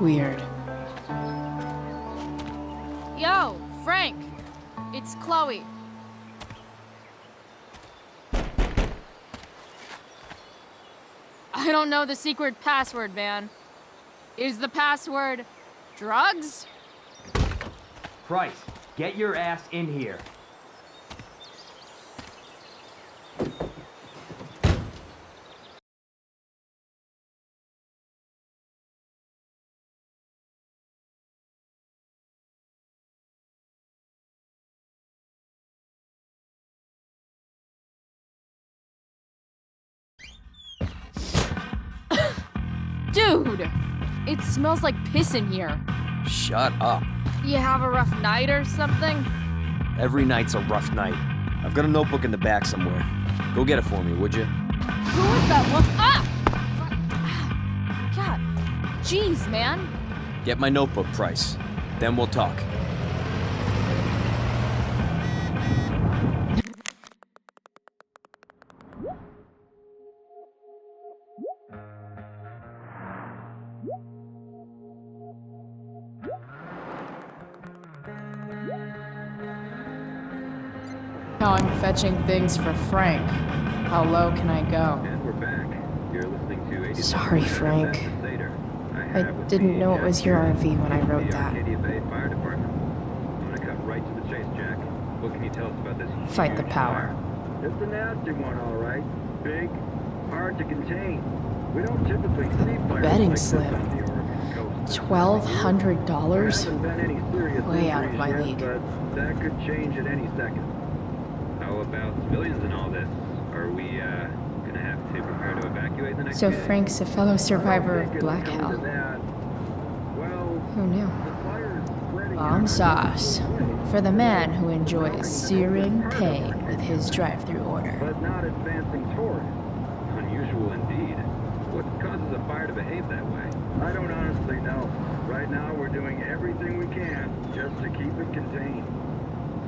Weird. Yo, Frank! It's Chloe. I don't know the secret password, man. Is the password drugs? Price, get your ass in here. Dude! It smells like piss in here. Shut up. You have a rough night or something? Every night's a rough night. I've got a notebook in the back somewhere. Go get it for me, would you? Who was that one? Ah! God. Jeez, man. Get my notebook, Price. Then we'll talk. Now I'm fetching things for Frank. How low can I go? And we're back. You're listening to 87 Sorry, Frank. I didn't know it was your RV when I wrote that. Arcadia Bay Fire Department. I'm gonna cut right to the chase, Jack. What can you tell us about this? Fight the power. It's a nasty one, all right. Big, hard to contain. We don't typically see fires Betting like this slip. on the Oregon coast. $1,200? There haven't been any serious Way out of injuries my yet, league. But that could change at any second. How about civilians in all this? Are we gonna have to prepare to evacuate the next So day? Frank's a fellow survivor of Black Come Hell. to that. Well, Who knew? the fire is spreading Bomb out. sauce. For the man who enjoys searing pain with his drive-through order. But not advancing toward it. Unusual indeed. What causes a fire to behave that way? I don't honestly know. Right now we're doing everything we can just to keep it contained.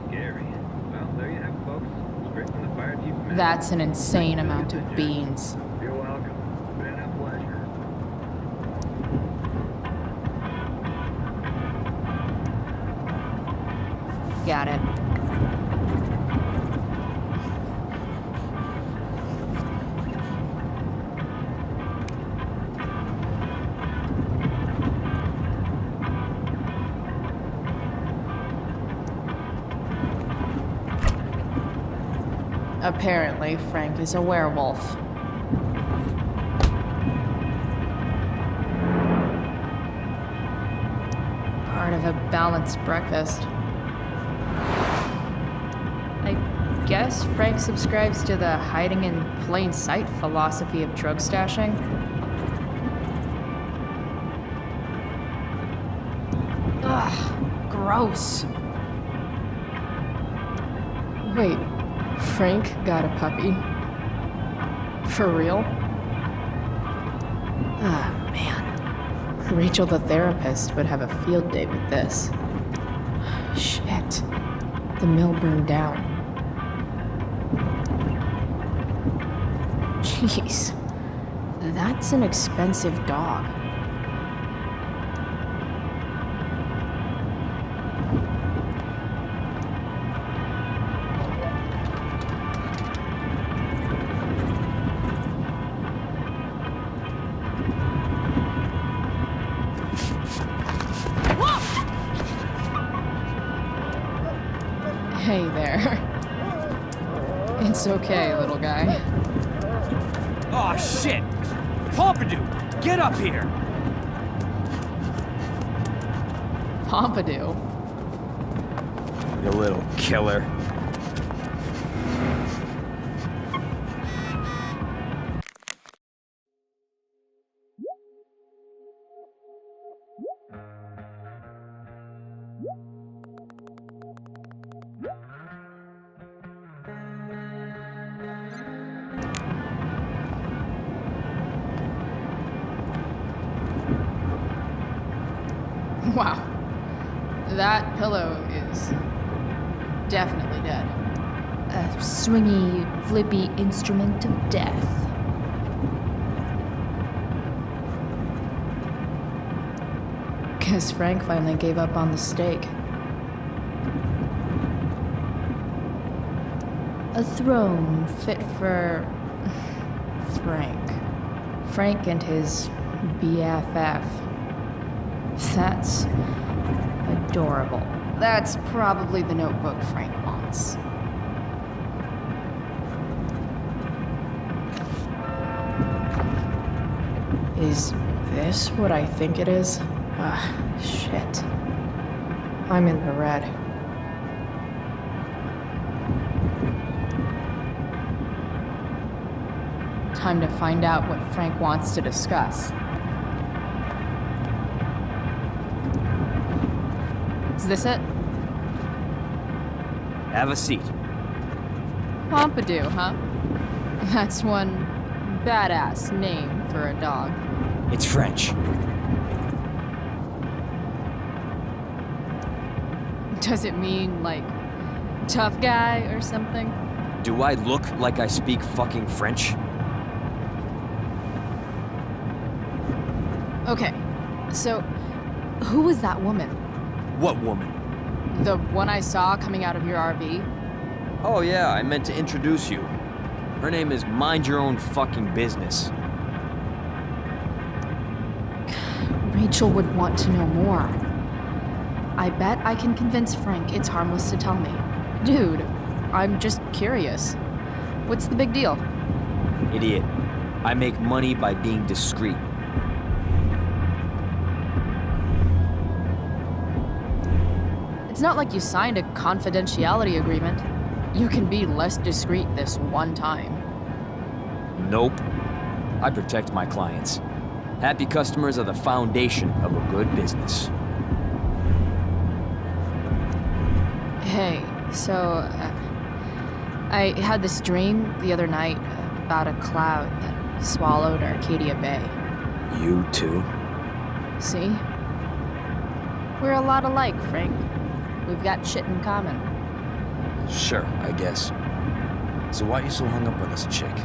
Scary. Well, there you have it, folks. Straight from the fire chief's mouth. That's an insane amount of beans. You're welcome. Been a pleasure. Got it. Apparently, Frank is a werewolf. Part of a balanced breakfast. I guess Frank subscribes to the hiding in plain sight philosophy of drug stashing. Ugh, gross. Wait, Frank got a puppy? For real? Ah, man. Rachel the therapist would have a field day with this. Shit. The mill burned down. Jeez. That's an expensive dog. Hey there. It's okay, little guy. Oh shit! Pompidou, get up here! Pompidou? You little killer. Wow. That pillow is definitely dead. A swingy, flippy instrument of death. Guess Frank finally gave up on the steak. A throne fit for Frank. Frank and his BFF. That's adorable. That's probably the notebook Frank wants. Is this what I think it is? Ah, shit. I'm in the red. Time to find out what Frank wants to discuss. Is this it? Have a seat. Pompidou, huh? That's one badass name for a dog. It's French. Does it mean, like, tough guy or something? Do I look like I speak fucking French? Okay, so who was that woman? What woman? The one I saw coming out of your RV? Oh yeah, I meant to introduce you. Her name is Mind Your Own Fucking Business. Rachel would want to know more. I bet I can convince Frank it's harmless to tell me. Dude, I'm just curious. What's the big deal? Idiot. I make money by being discreet. It's not like you signed a confidentiality agreement. You can be less discreet this one time. Nope. I protect my clients. Happy customers are the foundation of a good business. Hey, so I had this dream the other night about a cloud that swallowed Arcadia Bay. You too? See? We're a lot alike, Frank. We've got shit in common. Sure, I guess. So why are you so hung up on this chick?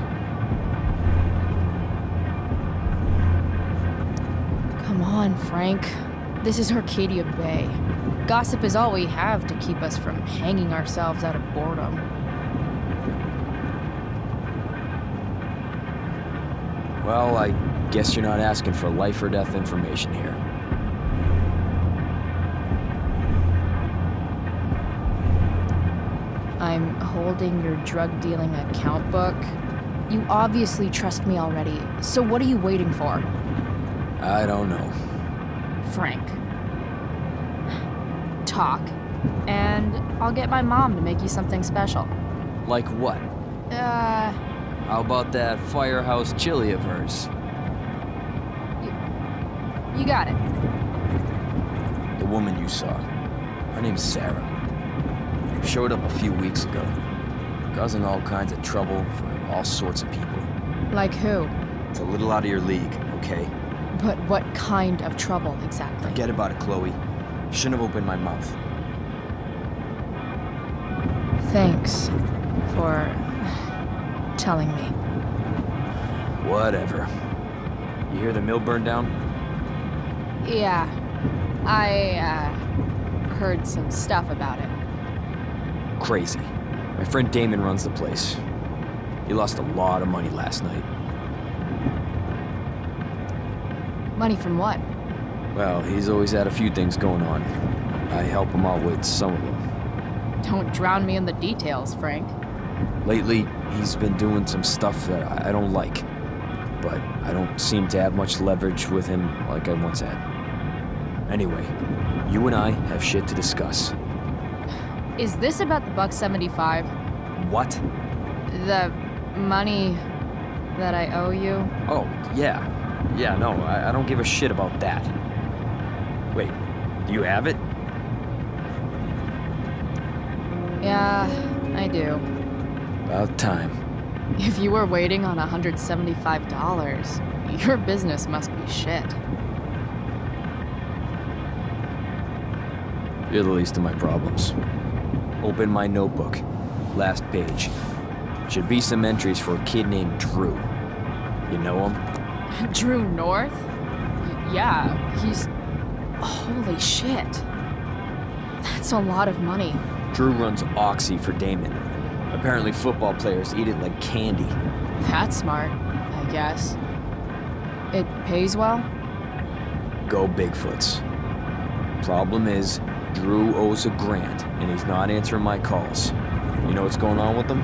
Come on, Frank. This is Arcadia Bay. Gossip is all we have to keep us from hanging ourselves out of boredom. Well, I guess you're not asking for life or death information here. I I'm holding your drug dealing account book. You obviously trust me already, so what are you waiting for? I don't know. Frank. Talk, and I'll get my mom to make you something special. Like what? How about that firehouse chili of hers? You got it. The woman you saw. Her name's Sarah. Showed up a few weeks ago. Causing all kinds of trouble for all sorts of people. Like who? It's a little out of your league, okay? But what kind of trouble exactly? Forget about it, Chloe. Shouldn't have opened my mouth. Thanks for telling me. Whatever. You hear the mill burned down? Yeah, I heard some stuff about it. Crazy. My friend Damon runs the place. He lost a lot of money last night. Money from what? Well, he's always had a few things going on. I help him out with some of them. Don't drown me in the details, Frank. Lately, he's been doing some stuff that I don't like. But I don't seem to have much leverage with him like I once had. Anyway, you and I have shit to discuss. Is this about the $175? What? The money that I owe you? Oh, yeah. Yeah, no, I don't give a shit about that. Wait, do you have it? Yeah, I do. About time. If you were waiting on $175, your business must be shit. You're the least of my problems. Open my notebook. Last page. Should be some entries for a kid named Drew. You know him? Drew North? Yeah, he's... Holy shit. That's a lot of money. Drew runs Oxy for Damon. Apparently football players eat it like candy. That's smart, I guess. It pays well? Go Bigfoots. Problem is, Drew owes a grant, and he's not answering my calls. You know what's going on with him?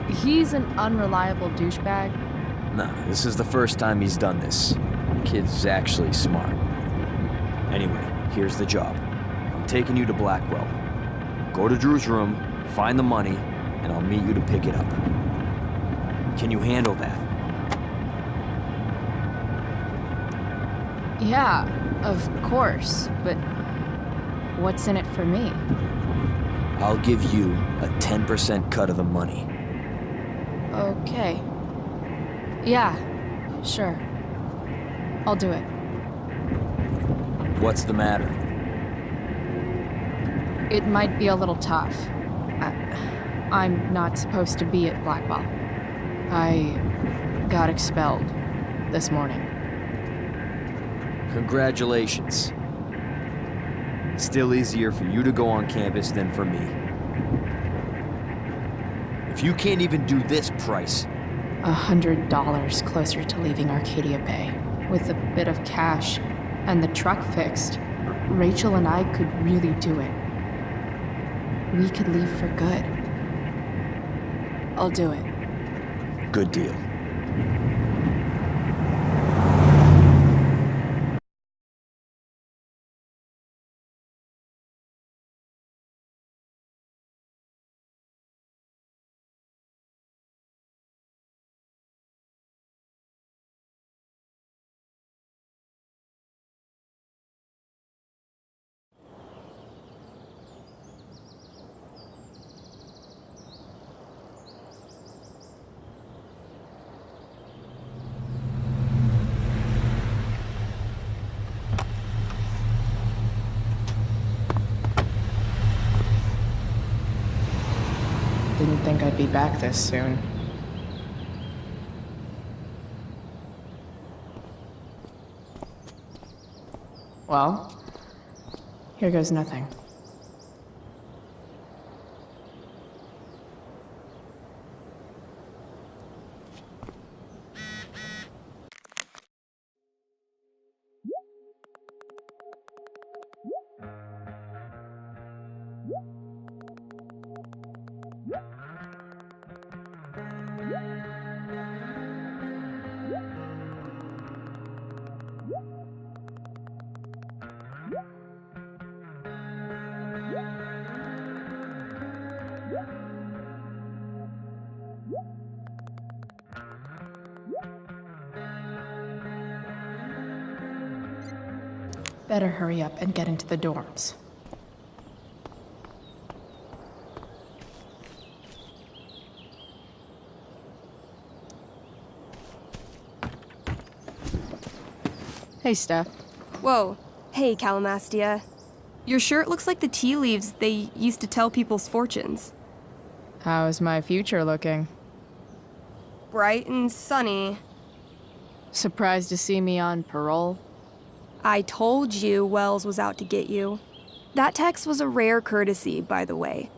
He's an unreliable douchebag. Nah, this is the first time he's done this. Kid's actually smart. Anyway, here's the job. I'm taking you to Blackwell. Go to Drew's room, find the money, and I'll meet you to pick it up. Can you handle that? Yeah, of course, but what's in it for me? I'll give you a 10% cut of the money. Okay. Yeah, sure. I'll do it. What's the matter? It might be a little tough. I'm not supposed to be at Blackwell. I got expelled this morning. Congratulations. Still easier for you to go on campus than for me. If you can't even do this price... $100 closer to leaving Arcadia Bay. With a bit of cash and the truck fixed, Rachel and I could really do it. We could leave for good. I'll do it. Good deal. Didn't think I'd be back this soon. Well, here goes nothing. Better hurry up and get into the dorms. Hey, Steph. Whoa. Hey, Calamastia. Your shirt looks like the tea leaves they used to tell people's fortunes. How's my future looking? Bright and sunny. Surprised to see me on parole? I told you Wells was out to get you. That text was a rare courtesy, by the way.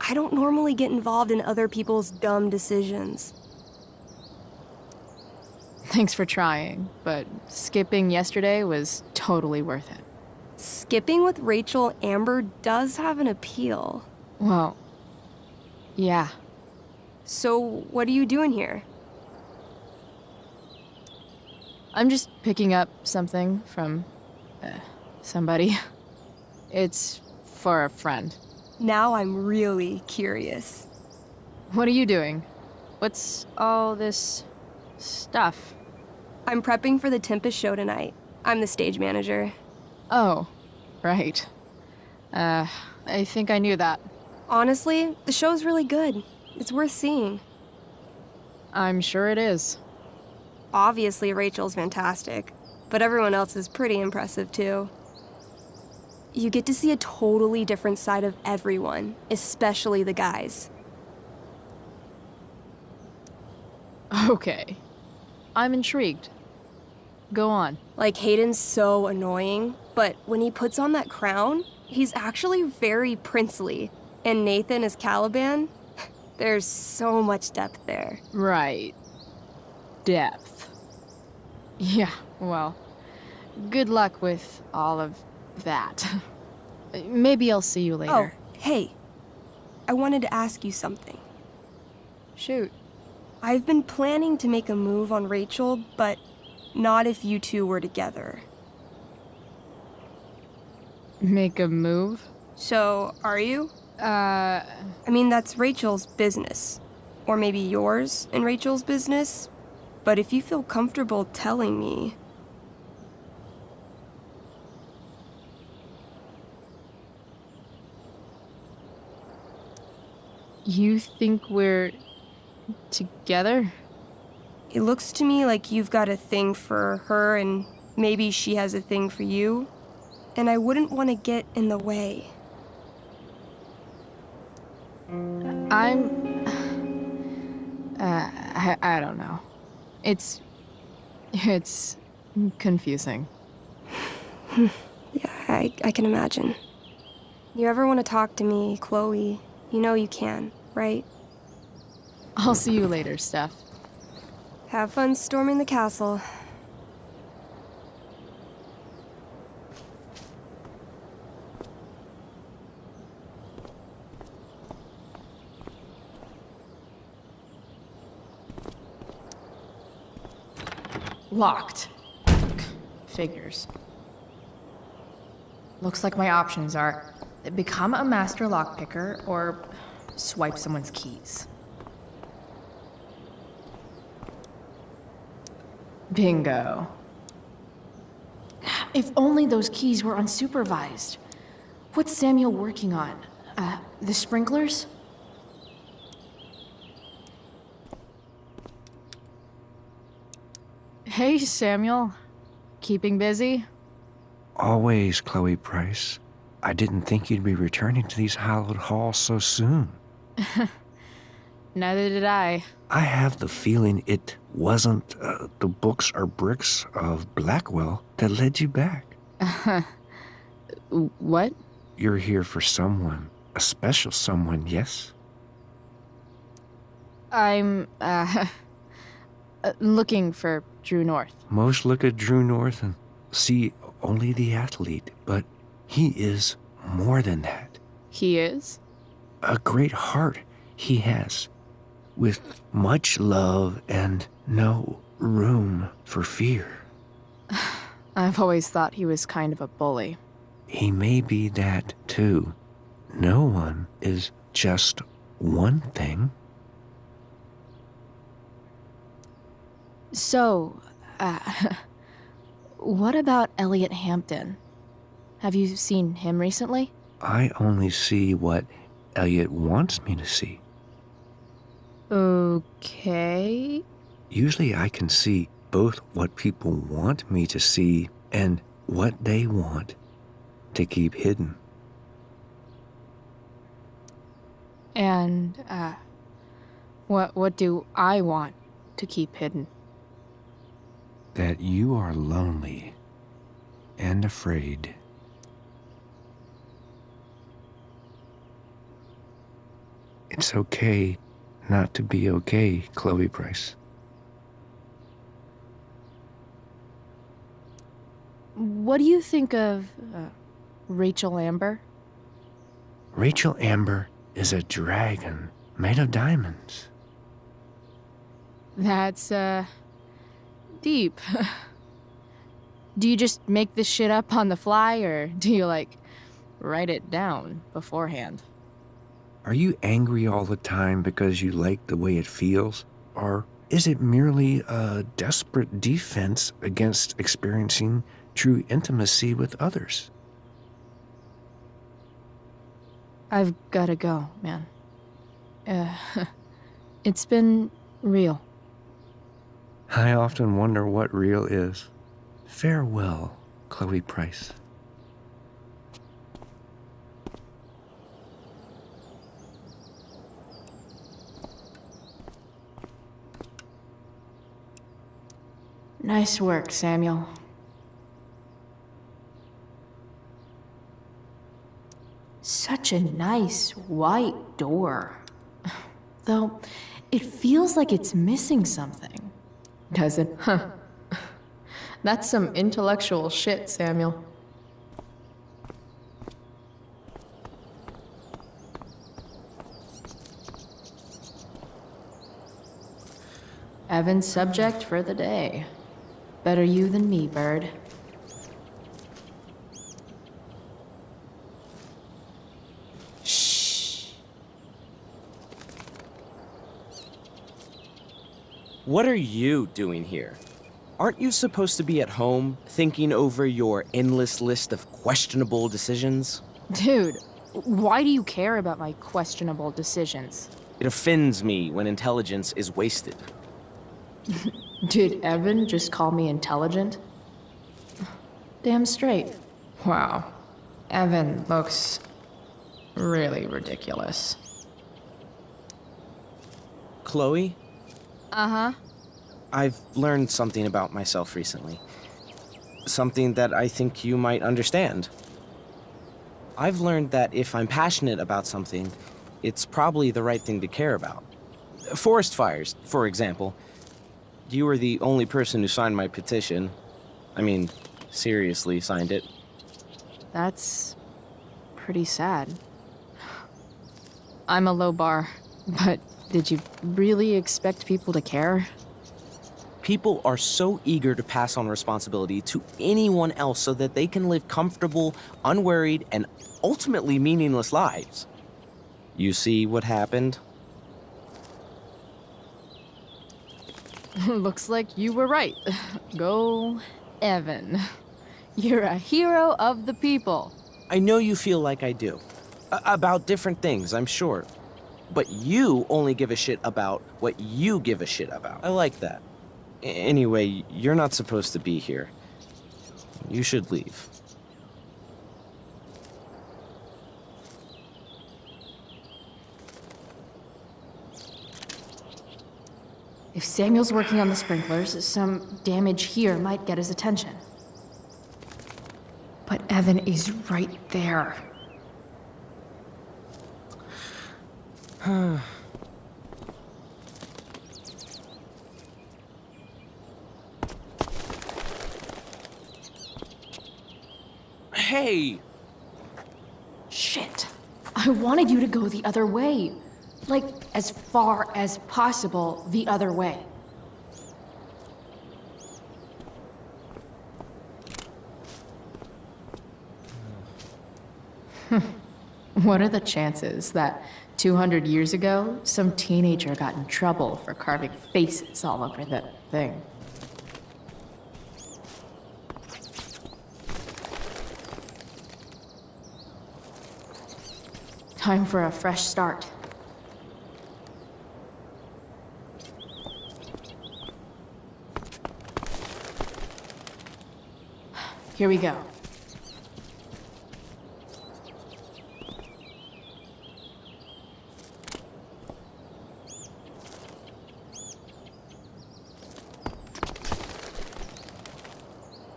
I don't normally get involved in other people's dumb decisions. Thanks for trying, but skipping yesterday was totally worth it. Skipping with Rachel Amber does have an appeal. Well, yeah. So, what are you doing here? I'm just picking up something from somebody. It's for a friend. Now I'm really curious. What are you doing? What's all this stuff? I'm prepping for the Tempest show tonight. I'm the stage manager. Oh, right. I think I knew that. Honestly, the show's really good. It's worth seeing. I'm sure it is. Obviously, Rachel's fantastic, but everyone else is pretty impressive too. You get to see a totally different side of everyone, especially the guys. Okay. I'm intrigued. Go on. Like, Hayden's so annoying, but when he puts on that crown, he's actually very princely. And Nathan is Caliban. There's so much depth there. Right. Depth. Yeah, well, good luck with all of that. Maybe I'll see you later. Oh, hey. I wanted to ask you something. Shoot. I've been planning to make a move on Rachel, but not if you two were together. Make a move? So, are you? I mean, that's Rachel's business. Or maybe yours and Rachel's business. But if you feel comfortable telling me... You think we're together? It looks to me like you've got a thing for her and maybe she has a thing for you. And I wouldn't want to get in the way. I don't know. It's confusing. Yeah, I can imagine. You ever want to talk to me, Chloe, you know you can, right? I'll see you later, Steph. Have fun storming the castle. Locked. Figures. Looks like my options are become a master lockpicker or swipe someone's keys. Bingo. If only those keys were unsupervised. What's Samuel working on? The sprinklers? Hey, Samuel. Keeping busy? Always, Chloe Price. I didn't think you'd be returning to these hallowed halls so soon. Neither did I. I have the feeling it wasn't the books or bricks of Blackwell that led you back. What? You're here for someone. A special someone, yes? I'm, looking for Drew North. Most look at Drew North and see only the athlete, but he is more than that. He is? A great heart he has, with much love and no room for fear. I've always thought he was kind of a bully. He may be that, too. No one is just one thing. So, what about Elliot Hampton? Have you seen him recently? I only see what Elliot wants me to see. Okay. Usually I can see both what people want me to see and what they want to keep hidden. And, what do I want to keep hidden? That you are lonely and afraid. It's okay not to be okay, Chloe Price. What do you think of, Rachel Amber? Rachel Amber is a dragon made of diamonds. That's, deep. Do you just make this shit up on the fly, or do you, like, write it down beforehand? Are you angry all the time because you like the way it feels? Or is it merely a desperate defense against experiencing true intimacy with others? I've gotta go, man. It's been real. I often wonder what real is. Farewell, Chloe Price. Nice work, Samuel. Such a nice white door. Though, it feels like it's missing something. Does it? Huh. That's some intellectual shit, Samuel. Evan's subject for the day. Better you than me, Bird. What are you doing here? Aren't you supposed to be at home, thinking over your endless list of questionable decisions? Dude, why do you care about my questionable decisions? It offends me when intelligence is wasted. Did Evan just call me intelligent? Damn straight. Wow. Evan looks really ridiculous. Chloe? Uh-huh. I've learned something about myself recently. Something that I think you might understand. I've learned that if I'm passionate about something, it's probably the right thing to care about. Forest fires, for example. You were the only person who signed my petition. I mean, seriously signed it. That's pretty sad. I'm a low bar, but did you really expect people to care? People are so eager to pass on responsibility to anyone else so that they can live comfortable, unworried, and ultimately meaningless lives. You see what happened? Looks like you were right. Go, Evan. You're a hero of the people. I know you feel like I do. About different things, I'm sure. But you only give a shit about what you give a shit about. I like that. Anyway, you're not supposed to be here. You should leave. If Samuel's working on the sprinklers, some damage here might get his attention. But Evan is right there. Hey! Shit. I wanted you to go the other way. Like, as far as possible the other way. What are the chances that 200 years ago, some teenager got in trouble for carving faces all over that thing? Time for a fresh start. Here we go.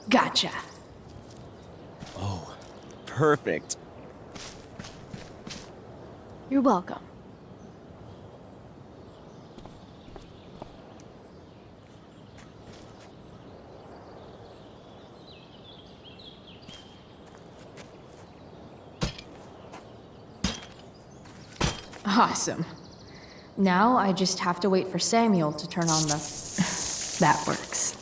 Gotcha. Oh, perfect. You're welcome. Awesome. Now I just have to wait for Samuel to turn on the... That works.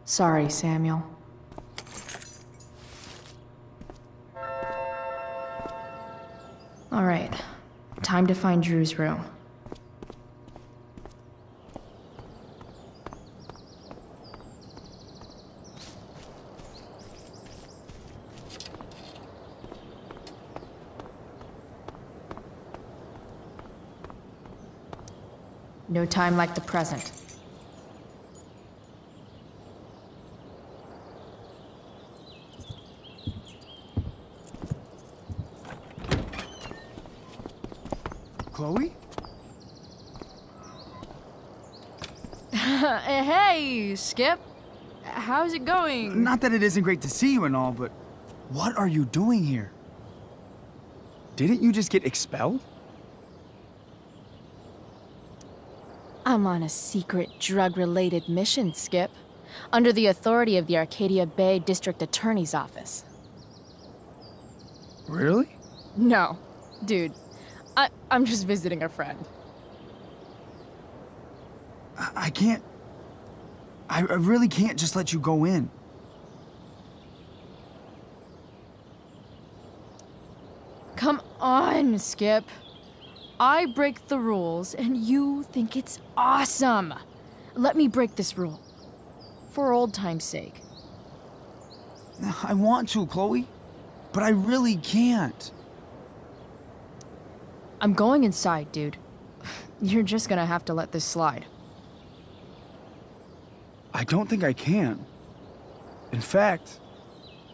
Sorry, Samuel. All right, time to find Drew's room. No time like the present. Chloe? Hey, Skip. How's it going? Not that it isn't great to see you and all, but what are you doing here? Didn't you just get expelled? I'm on a secret drug-related mission, Skip, under the authority of the Arcadia Bay District Attorney's Office. Really? No, dude. I'm just visiting a friend. I can't... I really can't just let you go in. Come on, Skip. I break the rules, and you think it's awesome. Let me break this rule. For old time's sake. I want to, Chloe, but I really can't. I'm going inside, dude. You're just gonna have to let this slide. I don't think I can. In fact,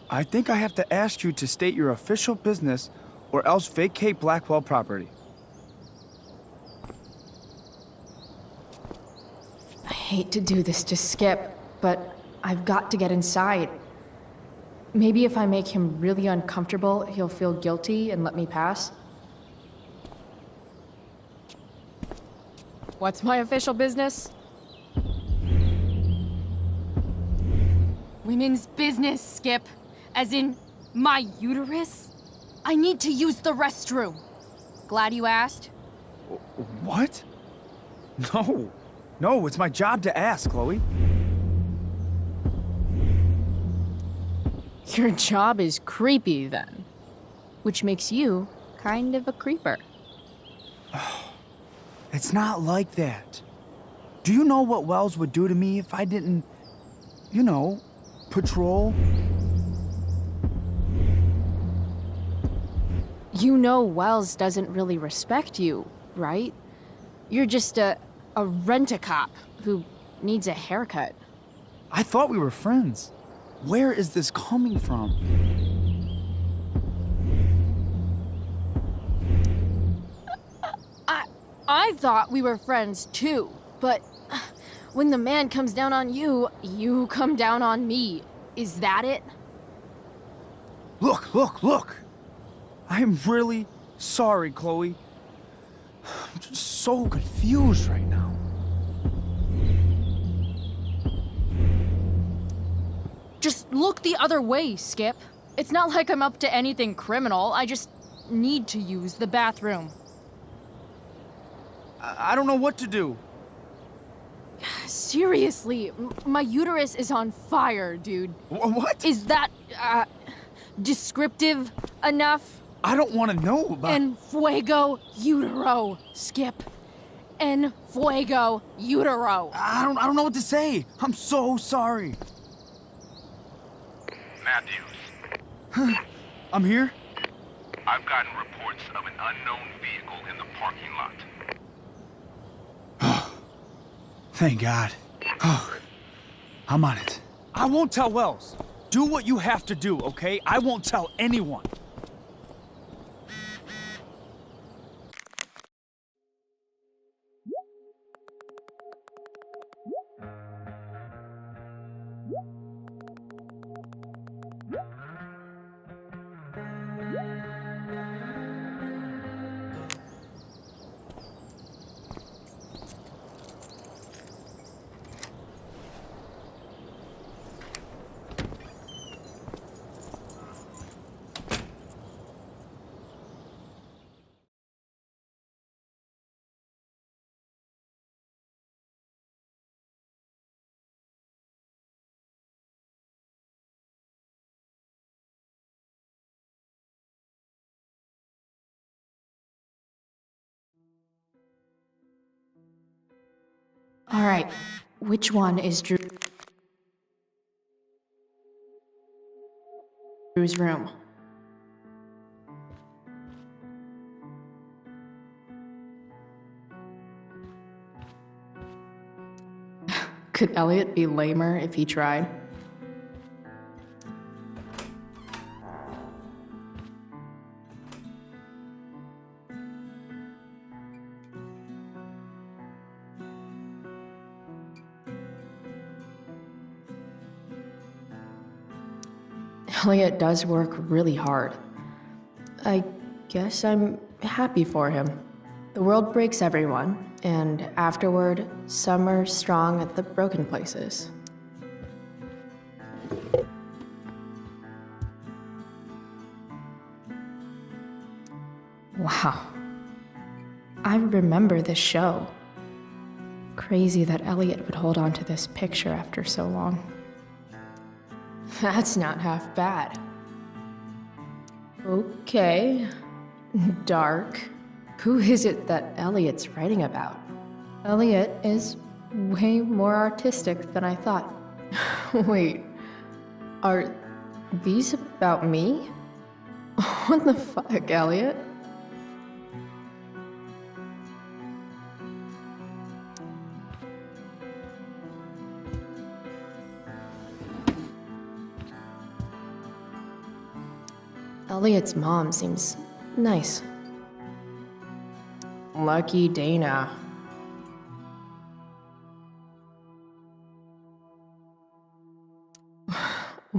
I think I have to ask you to state your official business or else vacate Blackwell property. I hate to do this to Skip, but I've got to get inside. Maybe if I make him really uncomfortable, he'll feel guilty and let me pass. What's my official business? Women's business, Skip. As in, my uterus? I need to use the restroom. Glad you asked. What? No. No, it's my job to ask, Chloe. Your job is creepy, then. Which makes you kind of a creeper. It's not like that. Do you know what Wells would do to me if I didn't, you know, patrol? You know Wells doesn't really respect you, right? You're just a rent-a-cop who needs a haircut. I thought we were friends. Where is this coming from? I thought we were friends too, but when the man comes down on you, you come down on me. Is that it? Look! I'm really sorry, Chloe. I'm just so confused right now. Just look the other way, Skip. It's not like I'm up to anything criminal. I just need to use the bathroom. I don't know what to do. Seriously, my uterus is on fire, dude. What? Is that, descriptive enough? I don't want to know about... En fuego utero, Skip. En fuego utero. I don't know what to say. I'm so sorry. Matthews. I'm here? I've gotten reports of an unknown vehicle in the parking lot. Thank God. Oh, I'm on it. I won't tell Wells. Do what you have to do, okay? I won't tell anyone. All right, which one is Drew's room? Could Elliot be lamer if he tried? Elliot does work really hard. I guess I'm happy for him. The world breaks everyone, and afterward, some are strong at the broken places. Wow. I remember this show. Crazy that Elliot would hold on to this picture after so long. That's not half bad. Okay. Dark. Who is it that Elliot's writing about? Elliot is way more artistic than I thought. Wait, are these about me? What the fuck, Elliot? Elliot's mom seems nice. Lucky Dana.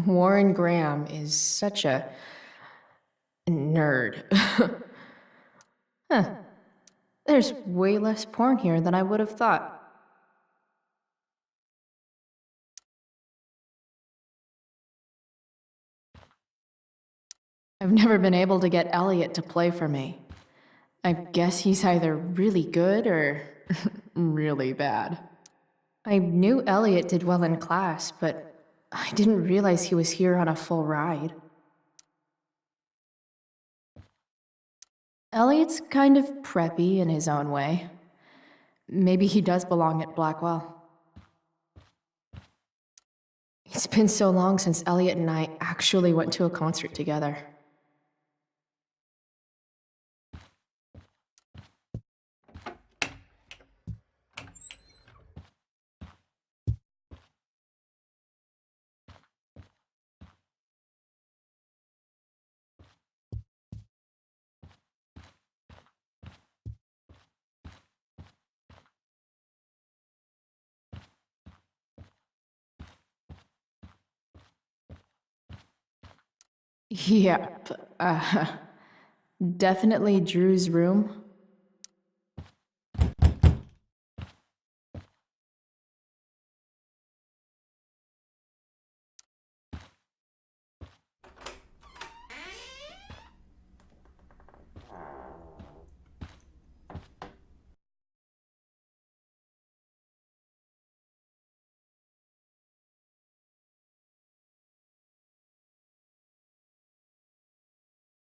Warren Graham is such a nerd. Huh. There's way less porn here than I would have thought. I've never been able to get Elliot to play for me. I guess he's either really good or really bad. I knew Elliot did well in class, but I didn't realize he was here on a full ride. Elliot's kind of preppy in his own way. Maybe he does belong at Blackwell. It's been so long since Elliot and I actually went to a concert together. Yep. Definitely Drew's room.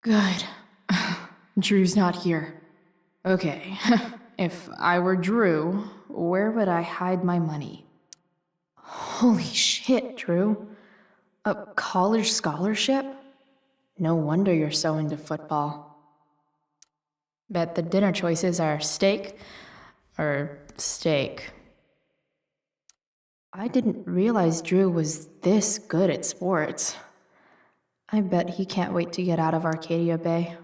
Good. Drew's not here. Okay. If I were Drew, where would I hide my money? Holy shit, Drew. A college scholarship? No wonder you're so into football. Bet the dinner choices are steak or steak. I didn't realize Drew was this good at sports. I bet he can't wait to get out of Arcadia Bay.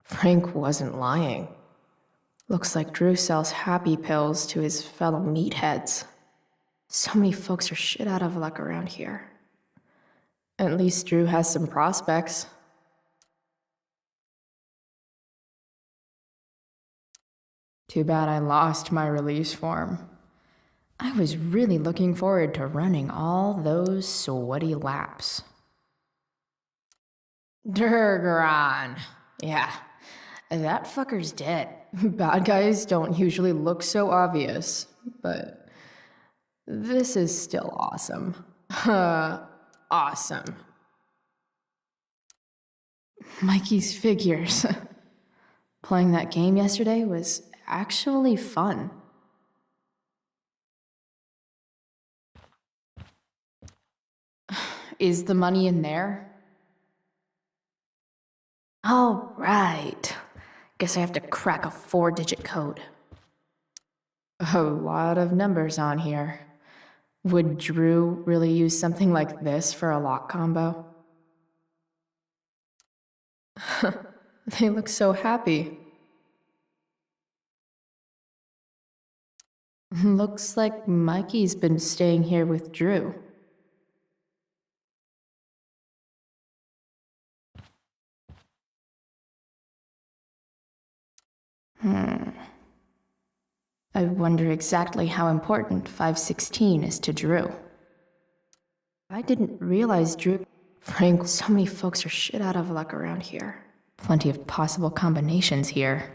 Frank wasn't lying. Looks like Drew sells happy pills to his fellow meatheads. So many folks are shit out of luck around here. At least Drew has some prospects. Too bad I lost my release form. I was really looking forward to running all those sweaty laps. Durgaron. Yeah, that fucker's dead. Bad guys don't usually look so obvious, but this is still awesome. Awesome. Mikey's figures. Playing that game yesterday was actually fun. Is the money in there? All right. Guess I have to crack a 4-digit code. A lot of numbers on here. Would Drew really use something like this for a lock combo? They look so happy. Looks like Mikey's been staying here with Drew. I wonder exactly how important 516 is to Drew. I didn't realize Drew... Frank, so many folks are shit out of luck around here. Plenty of possible combinations here.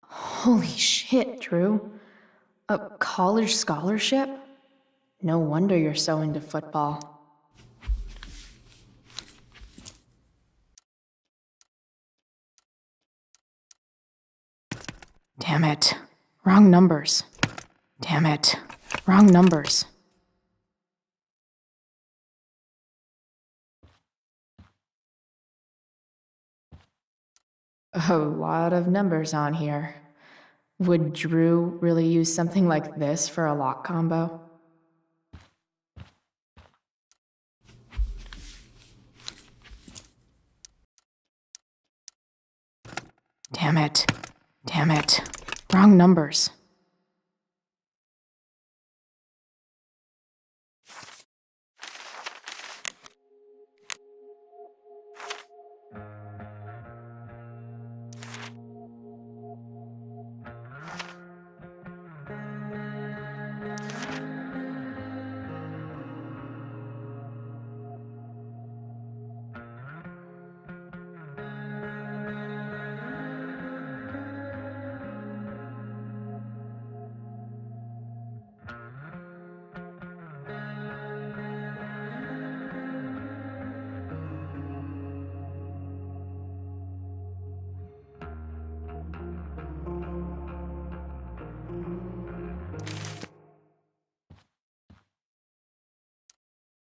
Holy shit, Drew. A college scholarship? No wonder you're so into football. Damn it. Wrong numbers. Damn it. Wrong numbers. A lot of numbers on here. Would Drew really use something like this for a lock combo? Damn it. Damn it. Wrong numbers.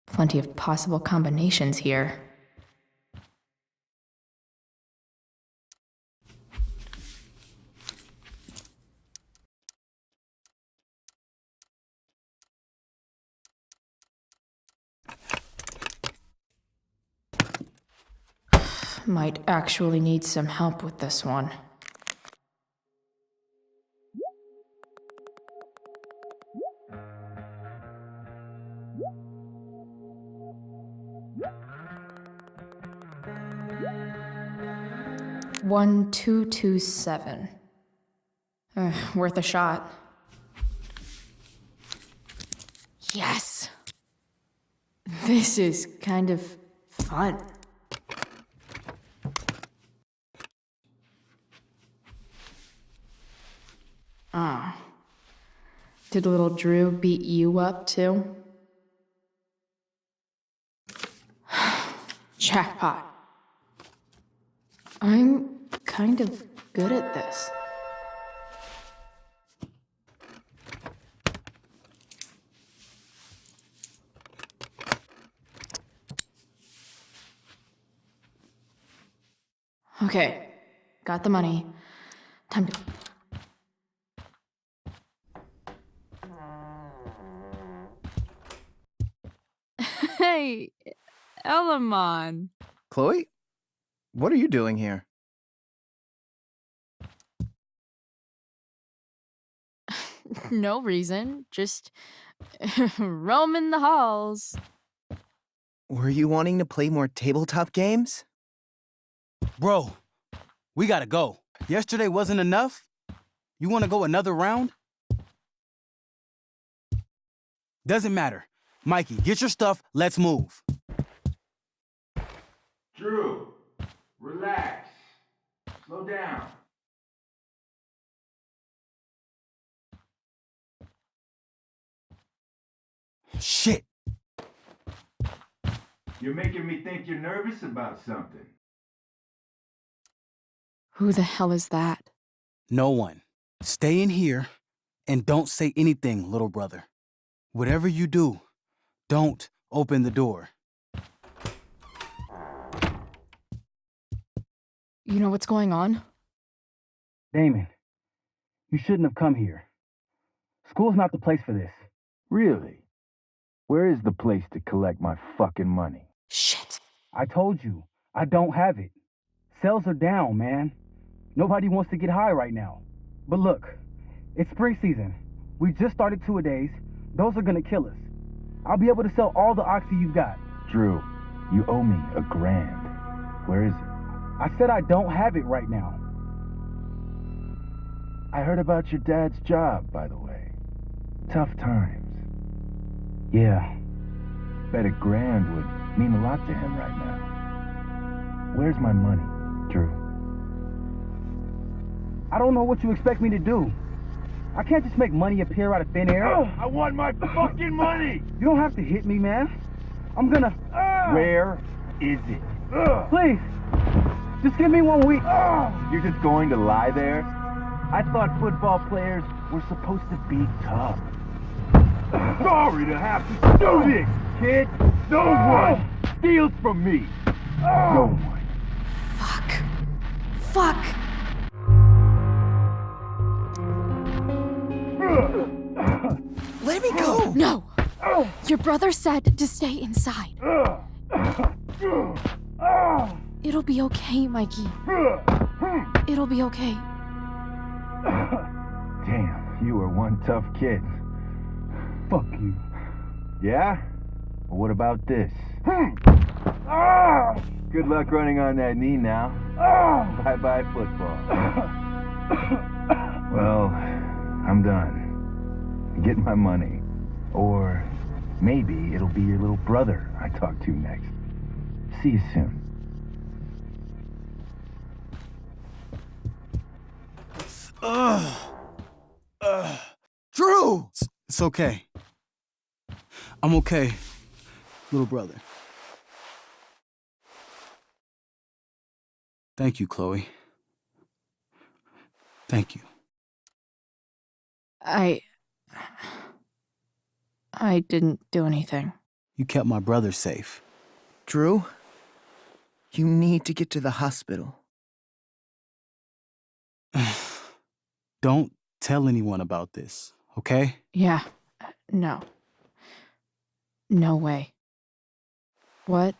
Plenty of possible combinations here. Might actually need some help with this one. 1227. Worth a shot. Yes! This is kind of fun. Ah. Did little Drew beat you up too? Jackpot. I'm kind of good at this. Okay, got the money. Time to... Hey, Elamon. Chloe? What are you doing here? No reason, just roaming the halls. Were you wanting to play more tabletop games? Bro, we gotta go. Yesterday wasn't enough? You wanna go another round? Doesn't matter. Mikey, get your stuff, let's move. Drew, relax. Slow down. Shit. You're making me think you're nervous about something. Who the hell is that? No one. Stay in here and don't say anything, little brother. Whatever you do, don't open the door. You know what's going on? Damon, you shouldn't have come here. School's not the place for this. Really? Where is the place to collect my fucking money? Shit. I told you, I don't have it. Sales are down, man. Nobody wants to get high right now. But look, it's spring season. We just started two-a-days. Those are gonna kill us. I'll be able to sell all the oxy you've got. Drew, you owe me $1,000. Where is it? I said I don't have it right now. I heard about your dad's job, by the way. Tough times. Yeah. Bet $1,000 would mean a lot to him right now. Where's my money, Drew? I don't know what you expect me to do. I can't just make money appear out of thin air. I want my fucking money! You don't have to hit me, man. I'm gonna... Where is it? Please, just give me 1 week. You're just going to lie there? I thought football players were supposed to be tough. Sorry to have to do this, kid. No one steals from me. No one. Fuck. Let me go! No! Your brother said to stay inside. It'll be okay, Mikey. It'll be okay. Damn, you are one tough kid. Fuck you. Yeah? Well, what about this? Good luck running on that knee now. Bye-bye football. Well, I'm done. Get my money. Or maybe it'll be your little brother I talk to next. See you soon. Drew! It's okay. I'm okay, little brother. Thank you, Chloe. Thank you. I didn't do anything. You kept my brother safe. Drew, you need to get to the hospital. Don't tell anyone about this, okay? Yeah. No. No way. What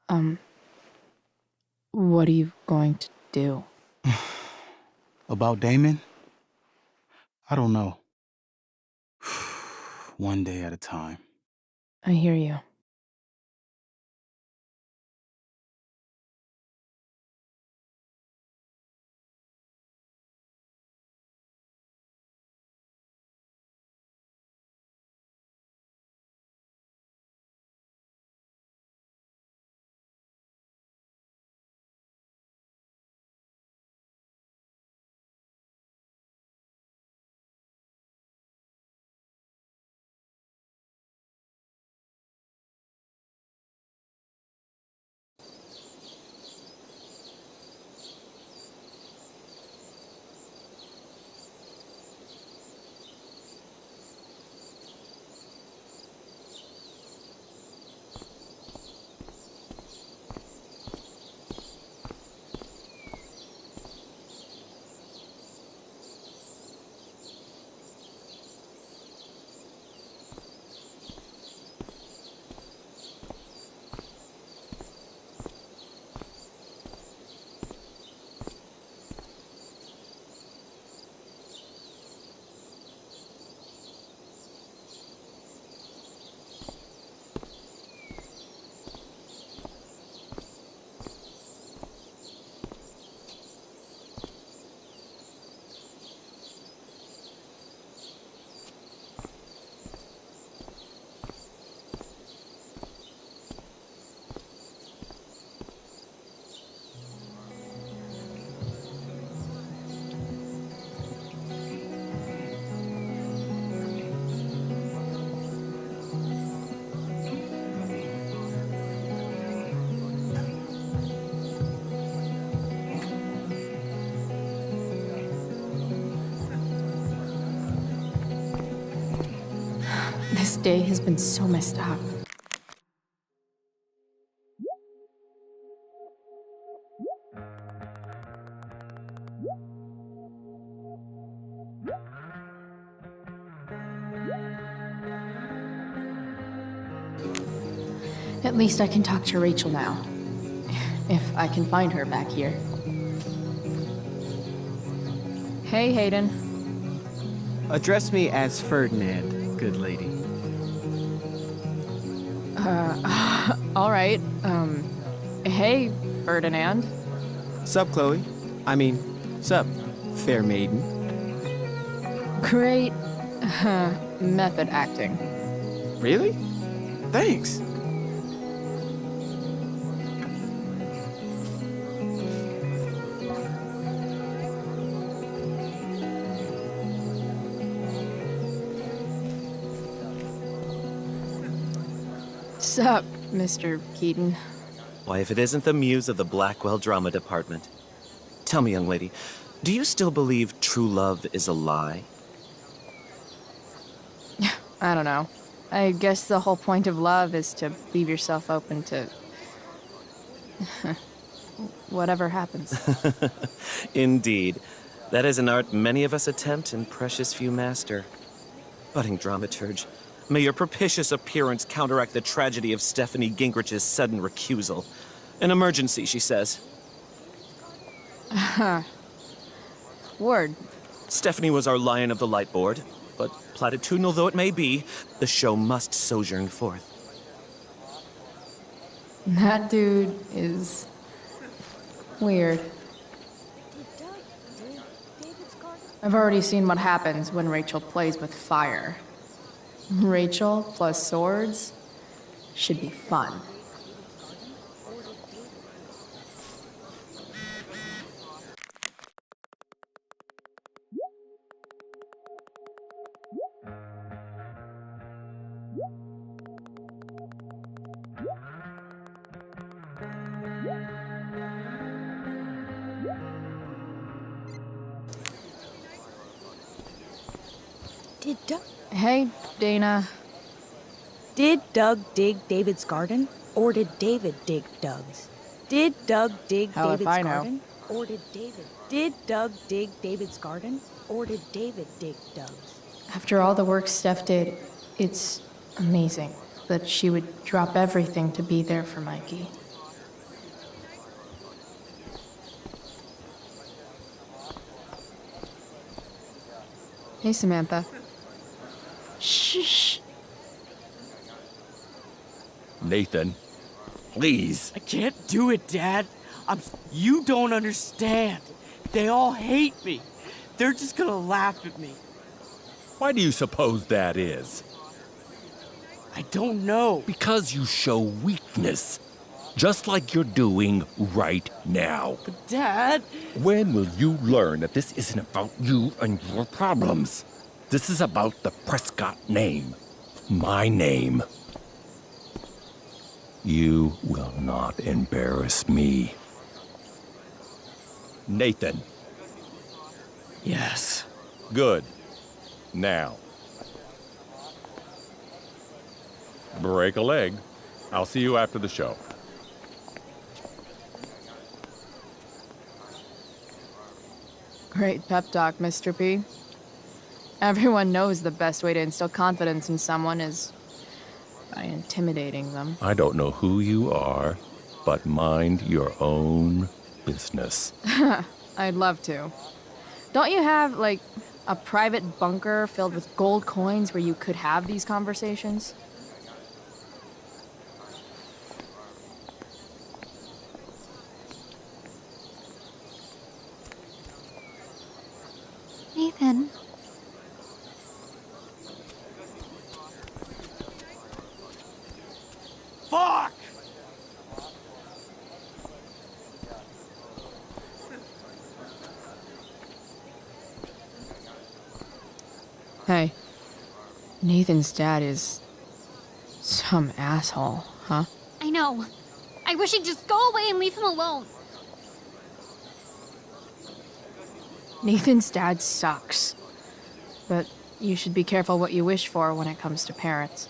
are you going to do? About Damon? I don't know. One day at a time. I hear you. This day has been so messed up. At least I can talk to Rachel now. If I can find her back here. Hey, Hayden. Address me as Ferdinand, good lady. All right. Hey, Ferdinand. Sup, Chloe? I mean, sup, fair maiden. Great method acting. Really? Thanks. Sup, Mr. Keaton? Why, if it isn't the muse of the Blackwell Drama Department. Tell me, young lady, do you still believe true love is a lie? I don't know. I guess the whole point of love is to leave yourself open to... whatever happens. Indeed. That is an art many of us attempt and precious few master. Budding dramaturge, may your propitious appearance counteract the tragedy of Stephanie Gingrich's sudden recusal. An emergency, she says. Word. Stephanie was our lion of the light board, but platitudinal though it may be, the show must sojourn forth. That dude is... weird. I've already seen what happens when Rachel plays with fire. Rachel plus swords should be fun. Did Doug... Hey, Dana. Did Doug dig David's garden? Or did David dig Doug's? Did Doug dig Hell if David's I know. garden? Or did David... Did Doug dig David's garden? Or did David dig Doug's? After all the work Steph did, it's amazing that she would drop everything to be there for Mikey. Hey, Samantha. Shh. Nathan, please. I can't do it, Dad. You don't understand. They all hate me. They're just gonna laugh at me. Why do you suppose that is? I don't know. Because you show weakness. Just like you're doing right now. But Dad... When will you learn that this isn't about you and your problems? This is about the Prescott name. My name. You will not embarrass me. Nathan. Yes. Good. Now. Break a leg. I'll see you after the show. Great pep talk, Mr. P. Everyone knows the best way to instill confidence in someone is by intimidating them. I don't know who you are, but mind your own business. I'd love to. Don't you have, like, a private bunker filled with gold coins where you could have these conversations? Nathan. Fuck! Hey, Nathan's dad is some asshole, huh? I know. I wish he'd just go away and leave him alone. Nathan's dad sucks. But You should be careful what you wish for when it comes to parents.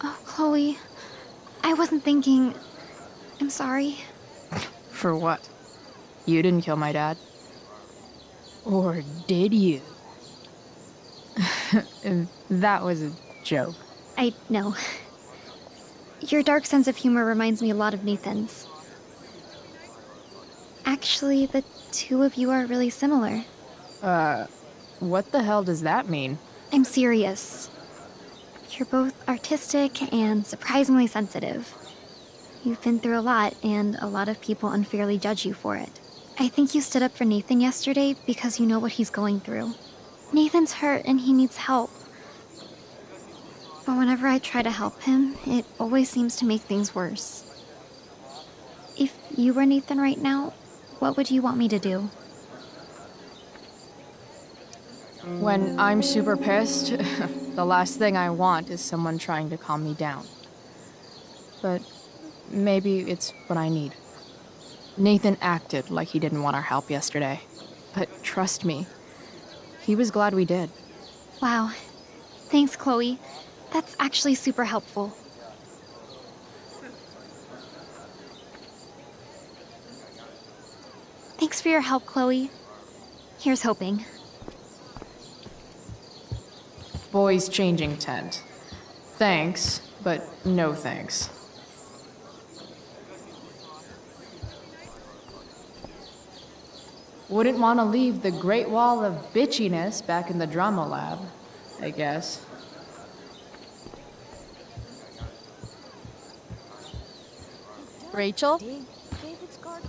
Oh, Chloe. I wasn't thinking. I'm sorry. For what? You didn't kill my dad. Or did you? That was a joke. I know. Your dark sense of humor reminds me a lot of Nathan's. Actually, the two of you are really similar. What the hell does that mean? I'm serious. You're both artistic and surprisingly sensitive. You've been through a lot, and a lot of people unfairly judge you for it. I think you stood up for Nathan yesterday because you know what he's going through. Nathan's hurt and he needs help. But whenever I try to help him, it always seems to make things worse. If you were Nathan right now, what would you want me to do? When I'm super pissed, the last thing I want is someone trying to calm me down. But maybe it's what I need. Nathan acted like he didn't want our help yesterday. But trust me, he was glad we did. Wow. Thanks, Chloe. That's actually super helpful. Thanks for your help, Chloe. Here's hoping. Boys changing tent. Thanks, but no thanks. Wouldn't want to leave the Great Wall of bitchiness back in the drama lab, I guess. Rachel? David's garden.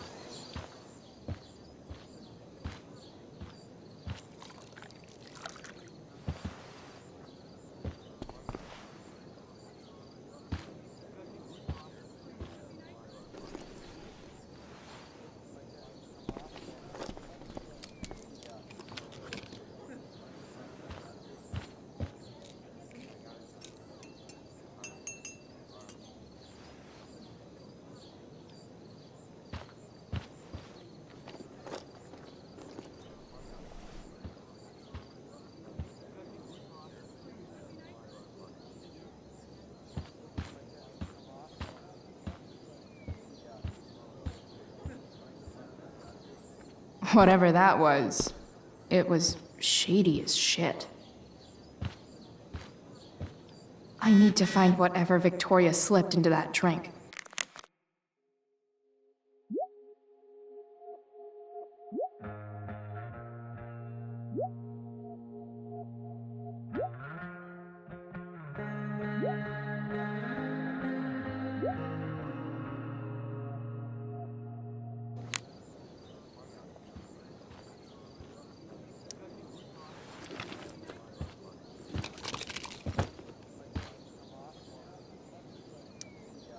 Whatever that was, it was shady as shit. I need to find whatever Victoria slipped into that drink.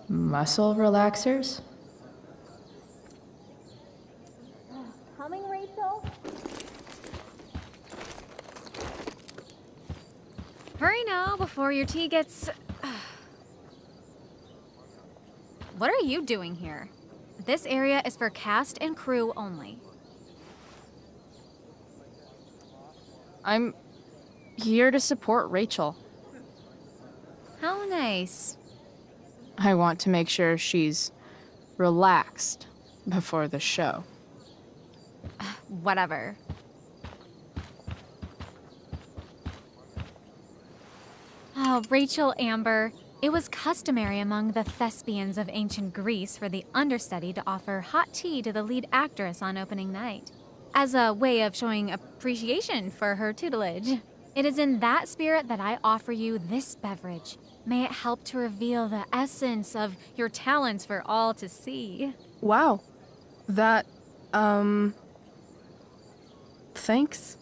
Muscle relaxers? Coming, Rachel? Hurry now before your tea gets... What are you doing here? This area is for cast and crew only. I'm here to support Rachel. How nice. I want to make sure she's relaxed before the show. Whatever. Oh, Rachel Amber. It was customary among the thespians of ancient Greece for the understudy to offer hot tea to the lead actress on opening night, as a way of showing appreciation for her tutelage. It is in that spirit that I offer you this beverage. May it help to reveal the essence of your talents for all to see. Wow. That, thanks.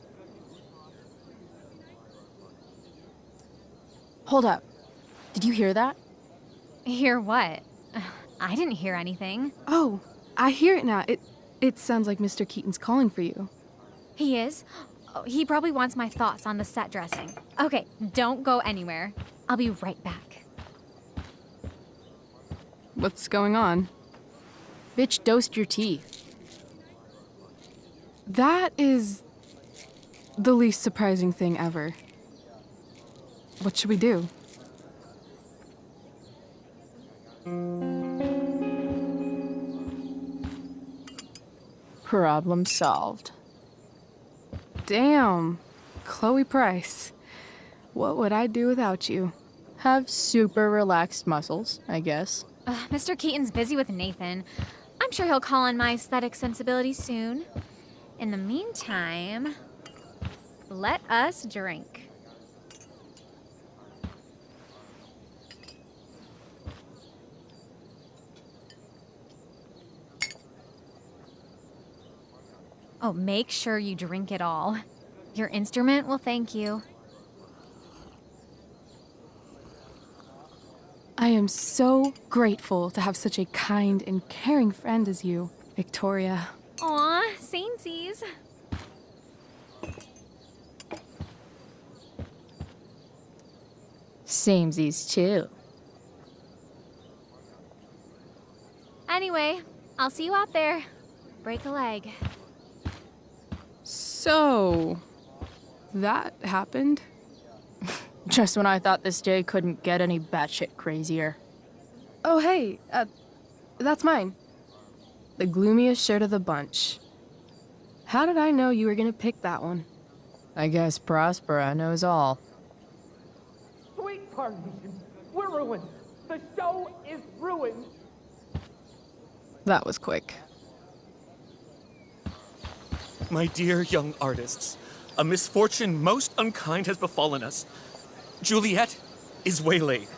Hold up. Did you hear that? Hear what? I didn't hear anything. Oh, I hear it now. It sounds like Mr. Keaton's calling for you. He is? Oh, he probably wants my thoughts on the set dressing. Okay, don't go anywhere. I'll be right back. What's going on? Bitch dosed your tea. That is the least surprising thing ever. What should we do? Problem solved. Damn. Chloe Price. What would I do without you? Have super relaxed muscles, I guess. Mr. Keaton's busy with Nathan. I'm sure he'll call on my aesthetic sensibility soon. In the meantime, let us drink. Oh, make sure you drink it all. Your instrument will thank you. I am so grateful to have such a kind and caring friend as you, Victoria. Aw, samesies. Samesies too. Anyway, I'll see you out there. Break a leg. So, that happened? Just when I thought this day couldn't get any batshit crazier. Oh, hey, that's mine. The gloomiest shirt of the bunch. How did I know you were gonna pick that one? I guess Prospera knows all. Sweet Carnation, we're ruined. The show is ruined. That was quick. My dear young artists, a misfortune most unkind has befallen us. Juliet is waylaid.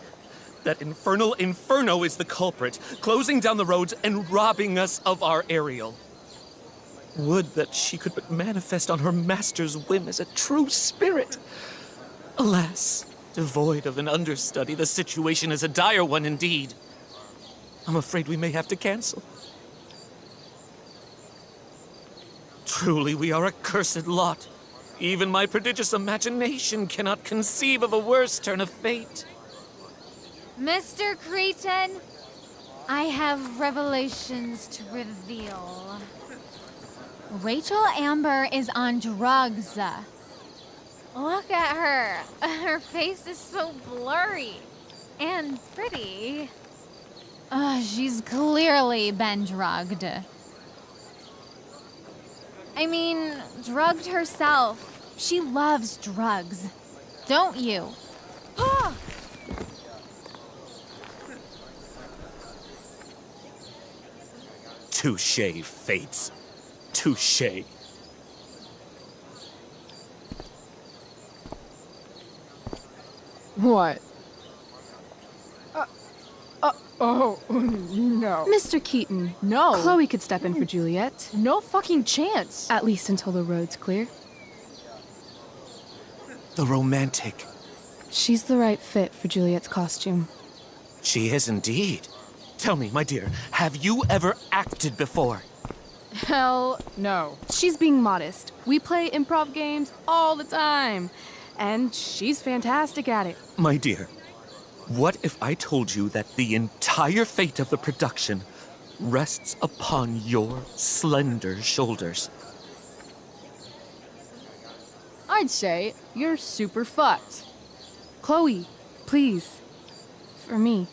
That infernal Inferno is the culprit, closing down the roads and robbing us of our Ariel. Would that she could but manifest on her master's whim as a true spirit. Alas, devoid of an understudy, the situation is a dire one indeed. I'm afraid we may have to cancel. Truly, we are a cursed lot. Even my prodigious imagination cannot conceive of a worse turn of fate. Mr. Cretan, I have revelations to reveal. Rachel Amber is on drugs. Look at her. Her face is so blurry and pretty. She's clearly been drugged. I mean, drugged herself. She loves drugs. Don't you? Touché, Fates. Touché. What? Oh, no. Mr. Keaton. No. Chloe could step in for Juliet. No fucking chance. At least until the road's clear. The romantic. She's the right fit for Juliet's costume. She is indeed. Tell me, my dear, have you ever acted before? Hell no. She's being modest. We play improv games all the time. And she's fantastic at it. My dear, what if I told you that the entire fate of the production rests upon your slender shoulders? I'd say you're super fucked. Chloe, please. For me.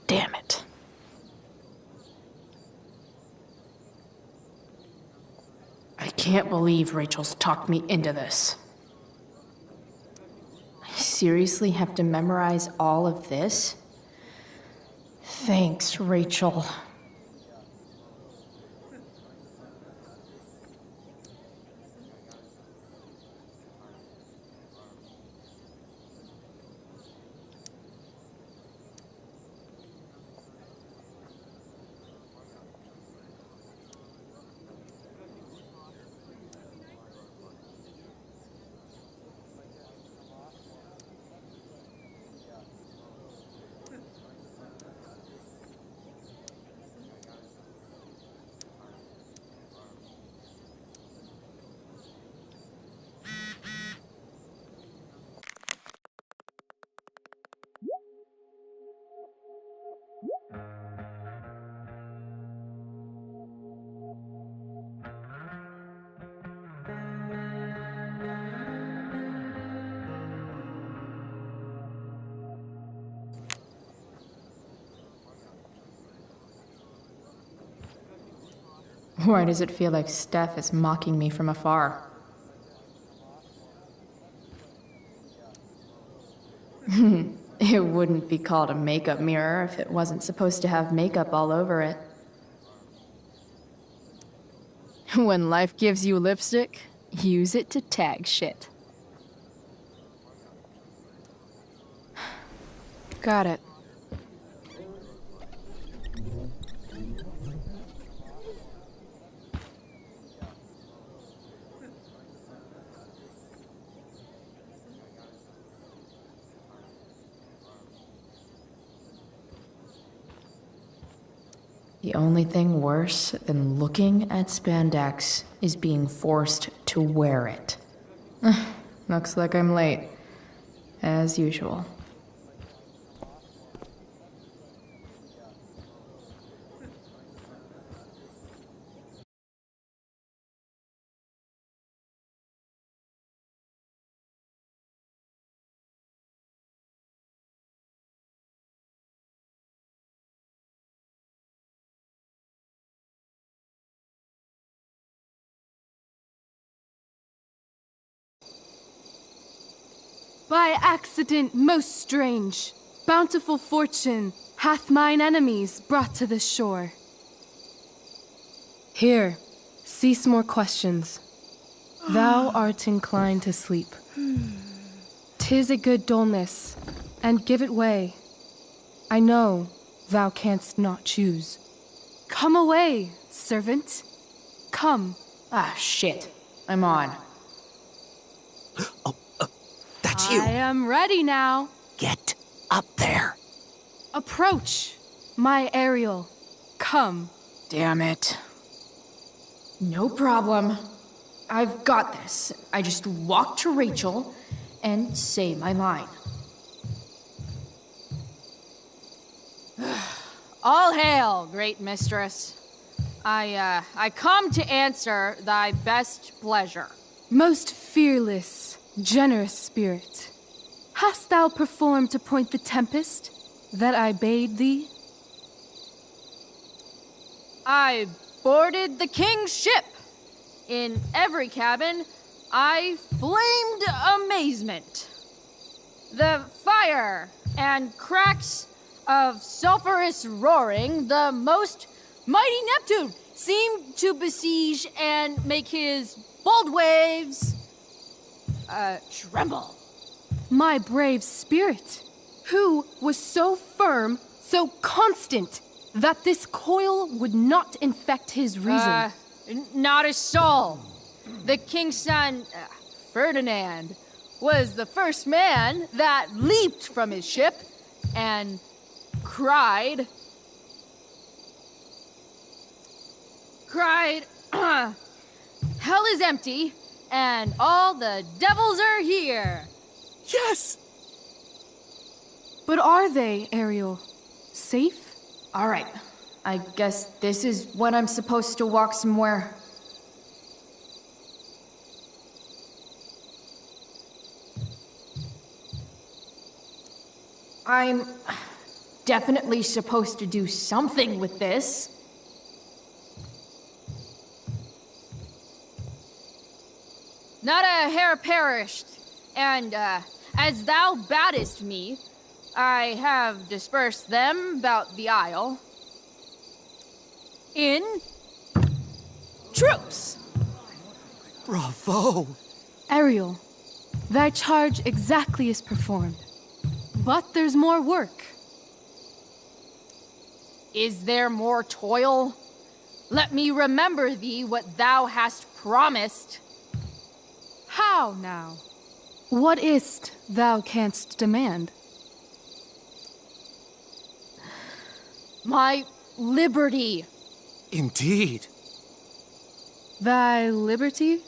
Damn it. I can't believe Rachel's talked me into this. I seriously have to memorize all of this? Thanks, Rachel. Why does it feel like Steph is mocking me from afar? It wouldn't be called a makeup mirror if it wasn't supposed to have makeup all over it. When life gives you lipstick, use it to tag shit. Got it. The only thing worse than looking at spandex is being forced to wear it. Looks like I'm late, as usual. By accident most strange, bountiful fortune hath mine enemies brought to this shore. Here, cease more questions. Thou art inclined to sleep. 'Tis a good dullness, and give it way. I know thou canst not choose. Come away, servant. Come. Ah, shit. I'm on. That's you. I am ready now. Get up there. Approach, my Ariel. Come. Damn it. No problem. I've got this. I just walk to Rachel and say my line. All hail, great mistress. I come to answer thy best pleasure. Most fearless, generous spirit, hast thou performed to point the tempest that I bade thee? I boarded the king's ship. In every cabin, I flamed amazement. The fire and cracks of sulphurous roaring, the most mighty Neptune seemed to besiege and make his bold waves tremble. My brave spirit, who was so firm, so constant, that this coil would not infect his reason. Not a soul. The king's son, Ferdinand, was the first man that leaped from his ship and cried, hell is empty and all the devils are here. Yes! But are they, Ariel? Safe? All right. I guess this is when I'm supposed to walk somewhere. I'm definitely supposed to do something with this. Not a hair perished, and as thou badest me, I have dispersed them about the isle in troops. Bravo! Ariel, thy charge exactly is performed. But there's more work. Is there more toil? Let me remember thee what thou hast promised. How now? What is't thou canst demand? My liberty. Indeed. Thy liberty?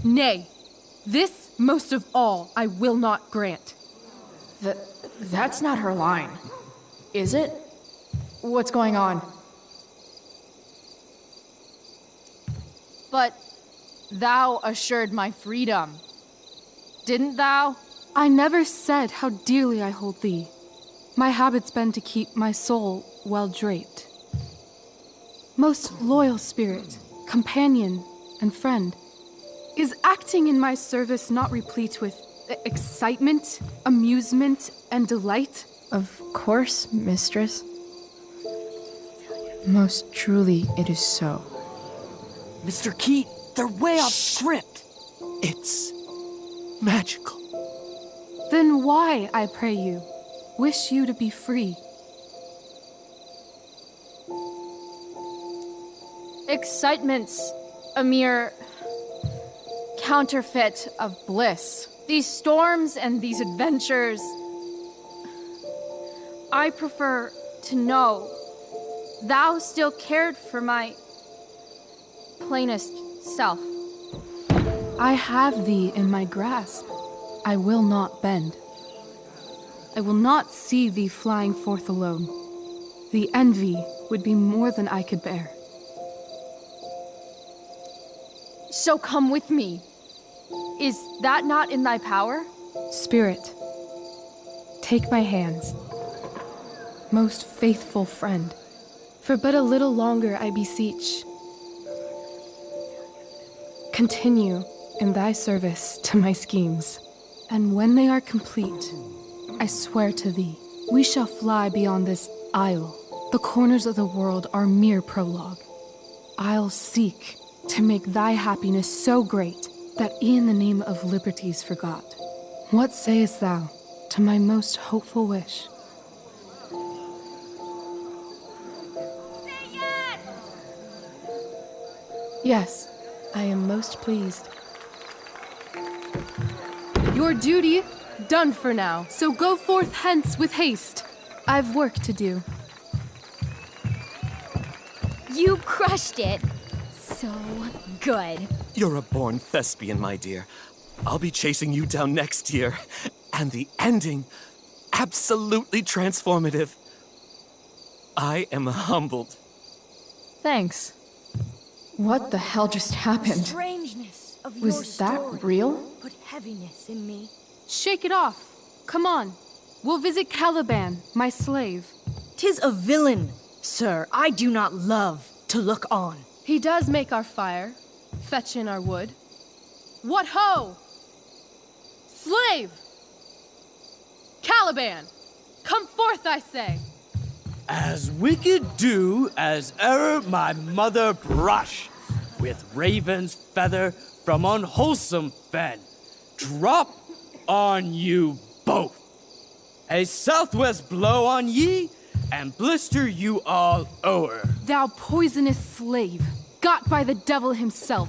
Nay, this most of all I will not grant. That's not her line, is it? What's going on? But thou assured my freedom, didn't thou? I never said how dearly I hold thee. My habit's been to keep my soul well draped. most loyal spirit, companion, and friend. Is acting in my service not replete with excitement, amusement, and delight? Of course, mistress. Most truly, it is so. Mr. Keat, they're way off script. It's magical. Then why, I pray you, wish you to be free? Excitement's a mere counterfeit of bliss. These storms and these adventures. I prefer to know thou still cared for my plainest self. I have thee in my grasp. I will not bend. I will not see thee flying forth alone. The envy would be more than I could bear. So come with me. Is that not in thy power? Spirit, take my hands. Most faithful friend, for but a little longer I beseech. Continue in thy service to my schemes, and when they are complete, I swear to thee, we shall fly beyond this isle. The corners of the world are mere prologue. I'll seek to make thy happiness so great that e'en the name of liberty's forgot. What sayest thou to my most hopeful wish? Yes, I am most pleased. Your duty done for now, so go forth hence with haste. I've work to do. You crushed it. So good. You're a born thespian, my dear. I'll be chasing you down next year. And the ending, absolutely transformative. I am humbled. Thanks. What the hell just happened? Strangeness of your Was that story real? Put heaviness in me. Shake it off. Come on. We'll visit Caliban, my slave. 'Tis a villain, sir, I do not love to look on. He does make our fire, fetch in our wood. What ho! Slave! Caliban! Come forth, I say! As wicked do as e'er my mother brush, with raven's feather from unwholesome fen, drop on you both. A southwest blow on ye, and blister you all o'er. Thou poisonous slave, got by the devil himself,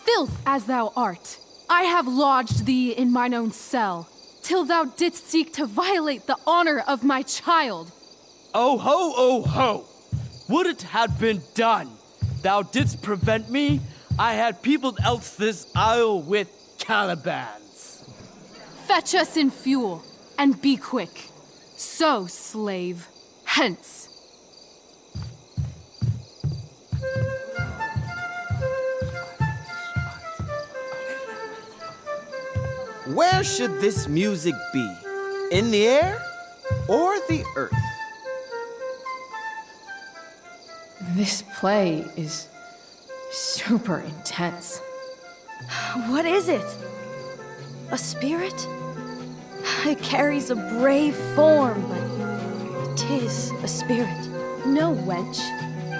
filth as thou art, I have lodged thee in mine own cell, till thou didst seek to violate the honor of my child. Oh ho, oh ho! Would it had been done! Thou didst prevent me, I had peopled else this isle with Calibans. Fetch us in fuel, and be quick. So, slave, hence. Where should this music be? In the air or the earth? This play is super intense. What is it? A spirit? It carries a brave form, but 'tis a spirit. No, wench.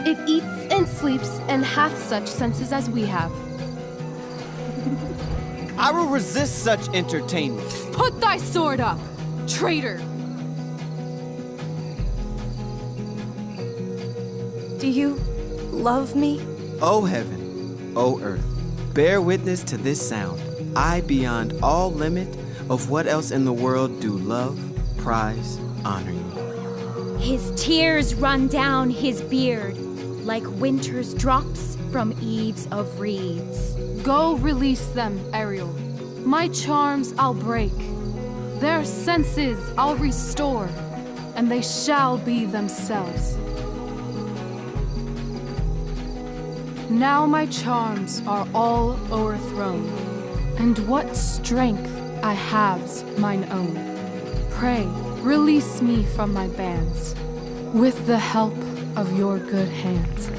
It eats and sleeps and hath such senses as we have. I will resist such entertainment. Put thy sword up, traitor! Do you love me? O heaven, O earth, bear witness to this sound. I, beyond all limit of what else in the world, do love, prize, honor you. His tears run down his beard like winter's drops from eaves of reeds. Go release them, Ariel. My charms I'll break. Their senses I'll restore, and they shall be themselves. Now my charms are all o'erthrown, and what strength I have's mine own. Pray, release me from my bands, with the help of your good hands.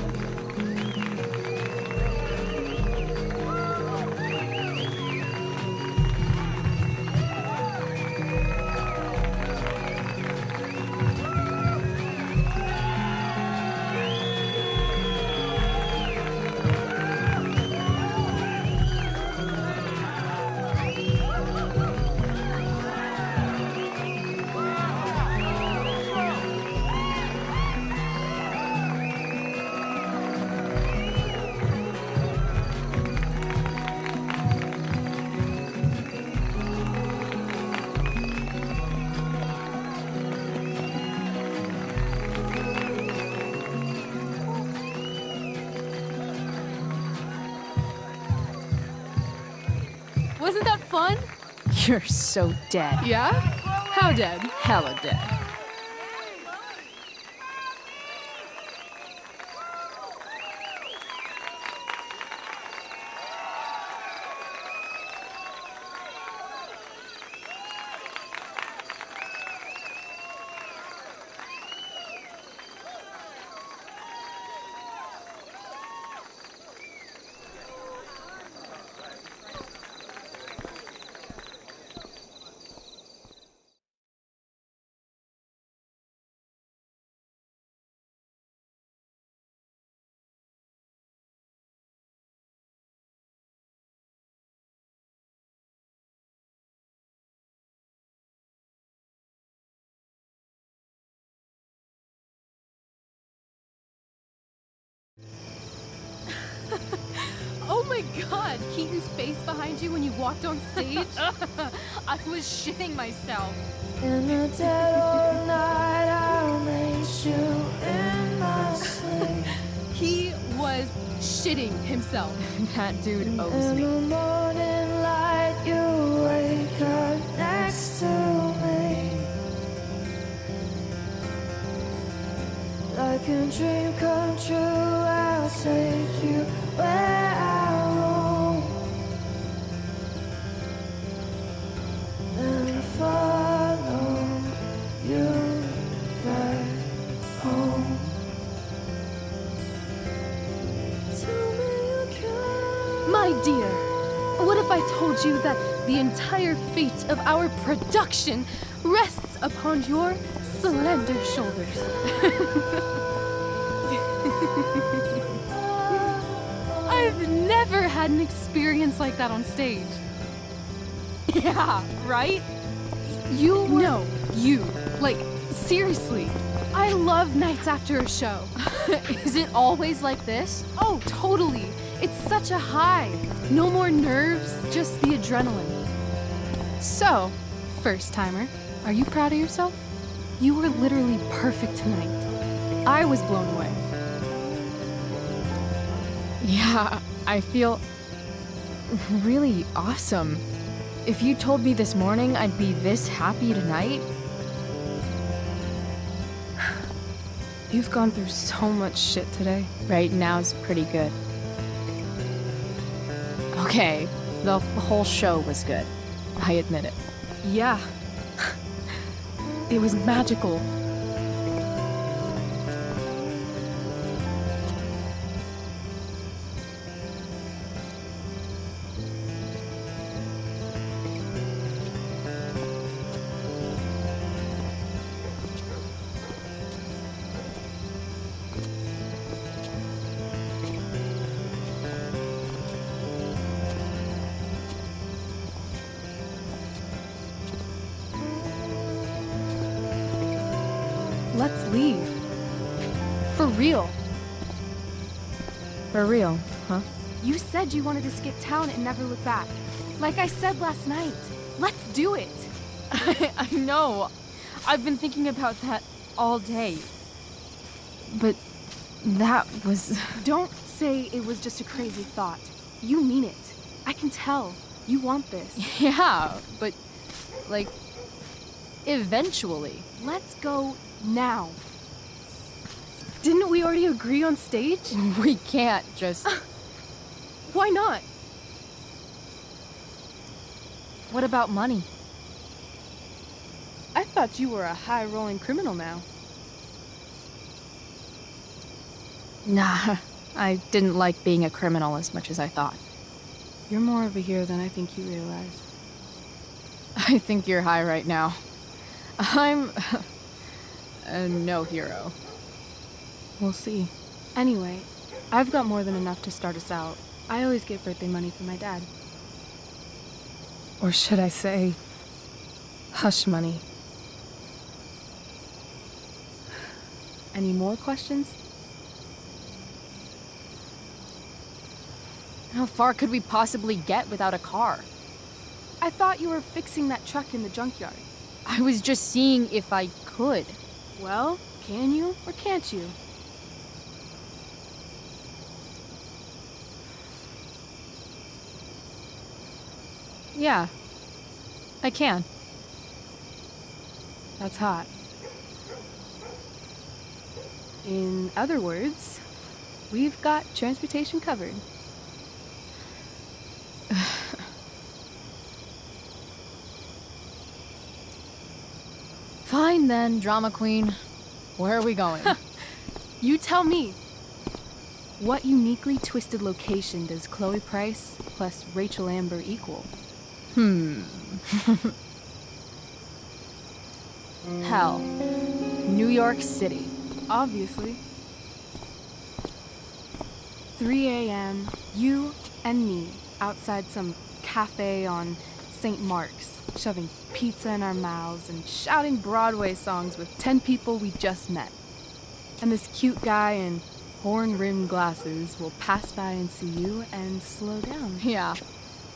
Wasn't that fun? You're so dead. Yeah? How dead? Hella dead. Oh my god, Keaton's face behind you when you walked on stage? I was shitting myself. In the dead of night, I'll make you in my sleep. He was shitting himself. That dude owes In me. the morning light, you wake up next to me. Like a dream come true, I'll take you where I roam. Then follow you back home. Tell me you can. My dear, what if I told you that the entire fate of our production rests upon your slender shoulders? I've never had an experience like that on stage. Yeah, right? You were... No, you. Like, seriously. I love nights after a show. Is it always like this? Oh, totally. It's such a high. No more nerves, just the adrenaline. So, first timer, are you proud of yourself? You were literally perfect tonight. I was blown away. Yeah, I feel really awesome. If you told me this morning I'd be this happy tonight. You've gone through so much shit today. Right now is pretty good. Okay, the whole show was good. I admit it. Yeah. It was magical. Let's leave. For real. For real, huh? You said you wanted to skip town and never look back. Like I said last night. Let's do it. I know. I've been thinking about that all day. But that was... Don't say it was just a crazy thought. You mean it. I can tell. You want this. Yeah, but, like, eventually. Let's go now. Didn't we already agree on stage? We can't just... Why not? What about money? I thought you were a high-rolling criminal now. Nah, I didn't like being a criminal as much as I thought. You're more of a hero than I think you realize. I think you're high right now. I'm... no hero. We'll see. Anyway, I've got more than enough to start us out. I always get birthday money from my dad. Or should I say, hush money. Any more questions? How far could we possibly get without a car? I thought you were fixing that truck in the junkyard. I was just seeing if I could. Well, can you or can't you? Yeah, I can. That's hot. In other words, we've got transportation covered. Fine then, drama queen. Where are we going? You tell me. What uniquely twisted location does Chloe Price plus Rachel Amber equal? Hell. New York City. Obviously. 3 a.m., you and me outside some cafe on St. Mark's, shoving pizza in our mouths and shouting Broadway songs with 10 people we just met. And this cute guy in horn-rimmed glasses will pass by and see you and slow down. Yeah.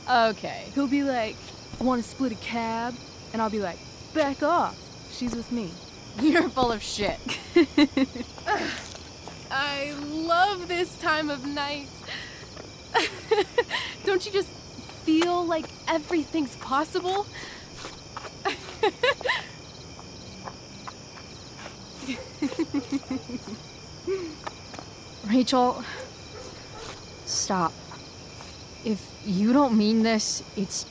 Okay. He'll be like, I want to split a cab. And I'll be like, back off. She's with me. You're full of shit. I love this time of night. Don't you just feel like everything's possible? Rachel, stop. If you don't mean this, it's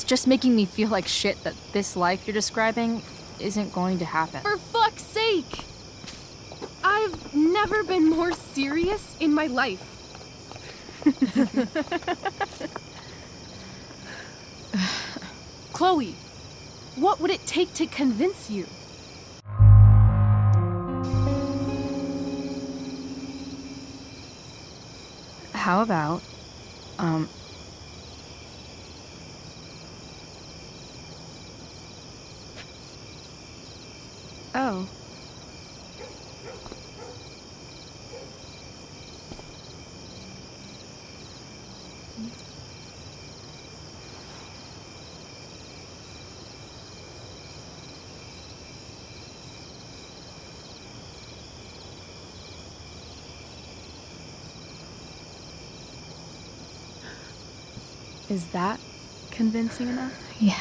just making me feel like shit that this life you're describing isn't going to happen. For fuck's sake! I've never been more serious in my life. Chloe, what would it take to convince you? How about, Oh. Is that convincing enough? Yeah.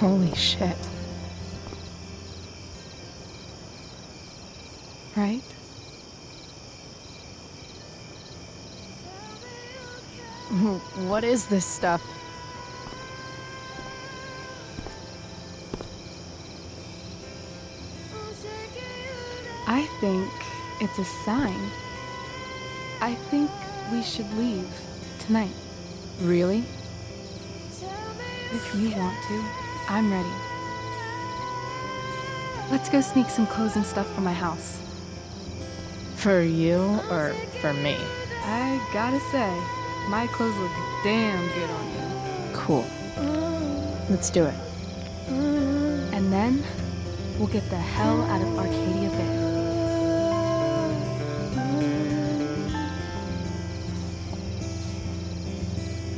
Holy shit. Right? What is this stuff? I think it's a sign. I think we should leave tonight. Really? If you want to, I'm ready. Let's go sneak some clothes and stuff from my house. For you or for me? I gotta say, my clothes look damn good on you. Cool. Let's do it. And then, we'll get the hell out of Arcadia Bay.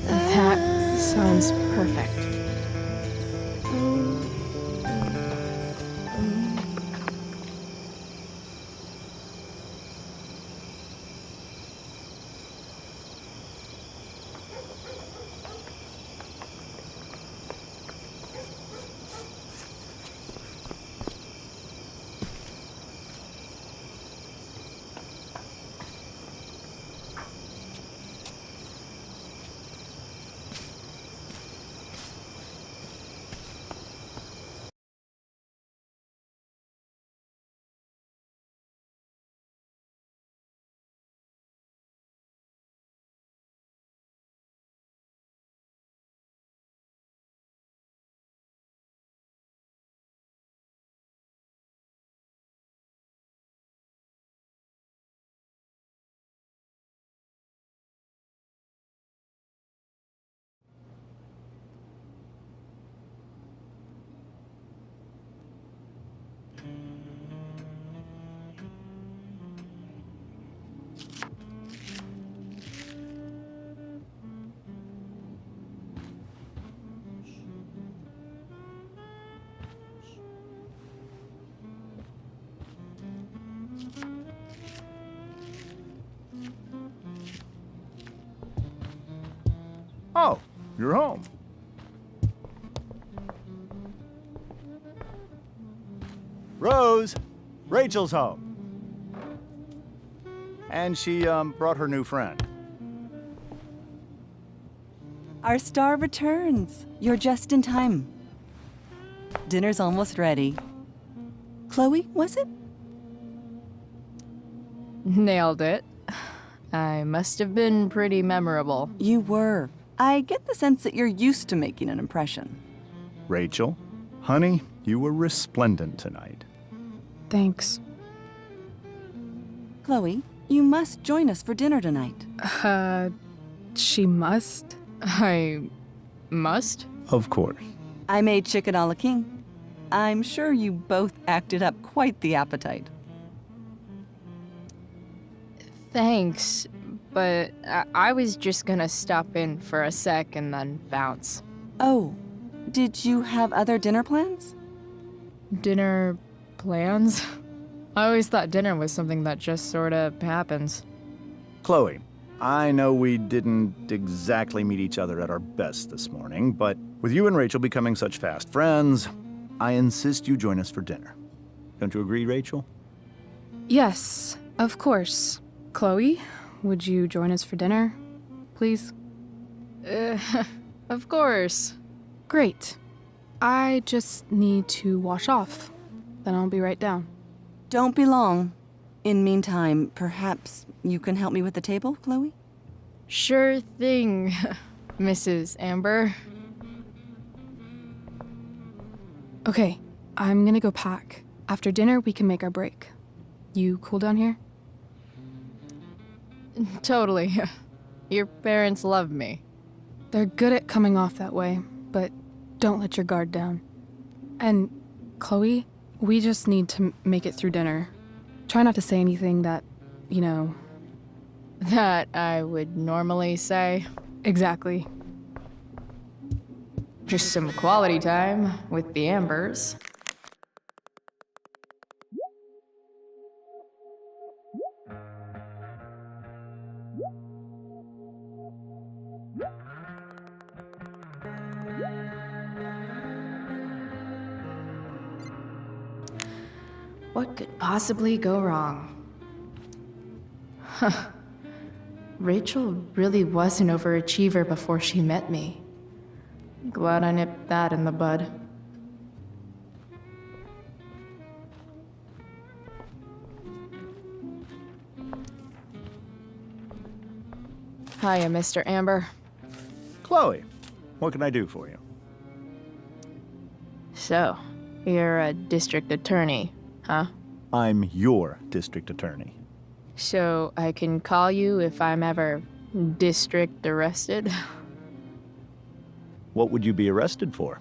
That sounds perfect. you're home. Rose, Rachel's home. And she brought her new friend. Our star returns. You're just in time. Dinner's almost ready. Chloe, was it? Nailed it. I must have been pretty memorable. You were. I get the sense that you're used to making an impression. Rachel, honey, you were resplendent tonight. Thanks. Chloe, you must join us for dinner tonight. She must? I must? Of course. I made chicken a la king. I'm sure you both acted up quite the appetite. Thanks, but I was just gonna stop in for a sec and then bounce. Oh, did you have other dinner plans? Dinner plans? I always thought dinner was something that just sorta happens. Chloe, I know we didn't exactly meet each other at our best this morning, but with you and Rachel becoming such fast friends, I insist you join us for dinner. Don't you agree, Rachel? Yes, of course. Chloe, would you join us for dinner, please? Of course. Great. I just need to wash off. Then I'll be right down. Don't be long. In meantime, perhaps you can help me with the table, Chloe? Sure thing, Mrs. Amber. Okay, I'm gonna go pack. After dinner, we can make our break. You cool down here? Totally. Your parents love me. They're good at coming off that way, but don't let your guard down. And, Chloe, we just need to make it through dinner. Try not to say anything that, you know... That I would normally say. Exactly. Just some quality time with the Ambers. What could possibly go wrong? Huh. Rachel really was an overachiever before she met me. Glad I nipped that in the bud. Hiya, Mr. Amber. Chloe, what can I do for you? So, you're a district attorney, huh? I'm your district attorney. So I can call you if I'm ever district arrested? What would you be arrested for?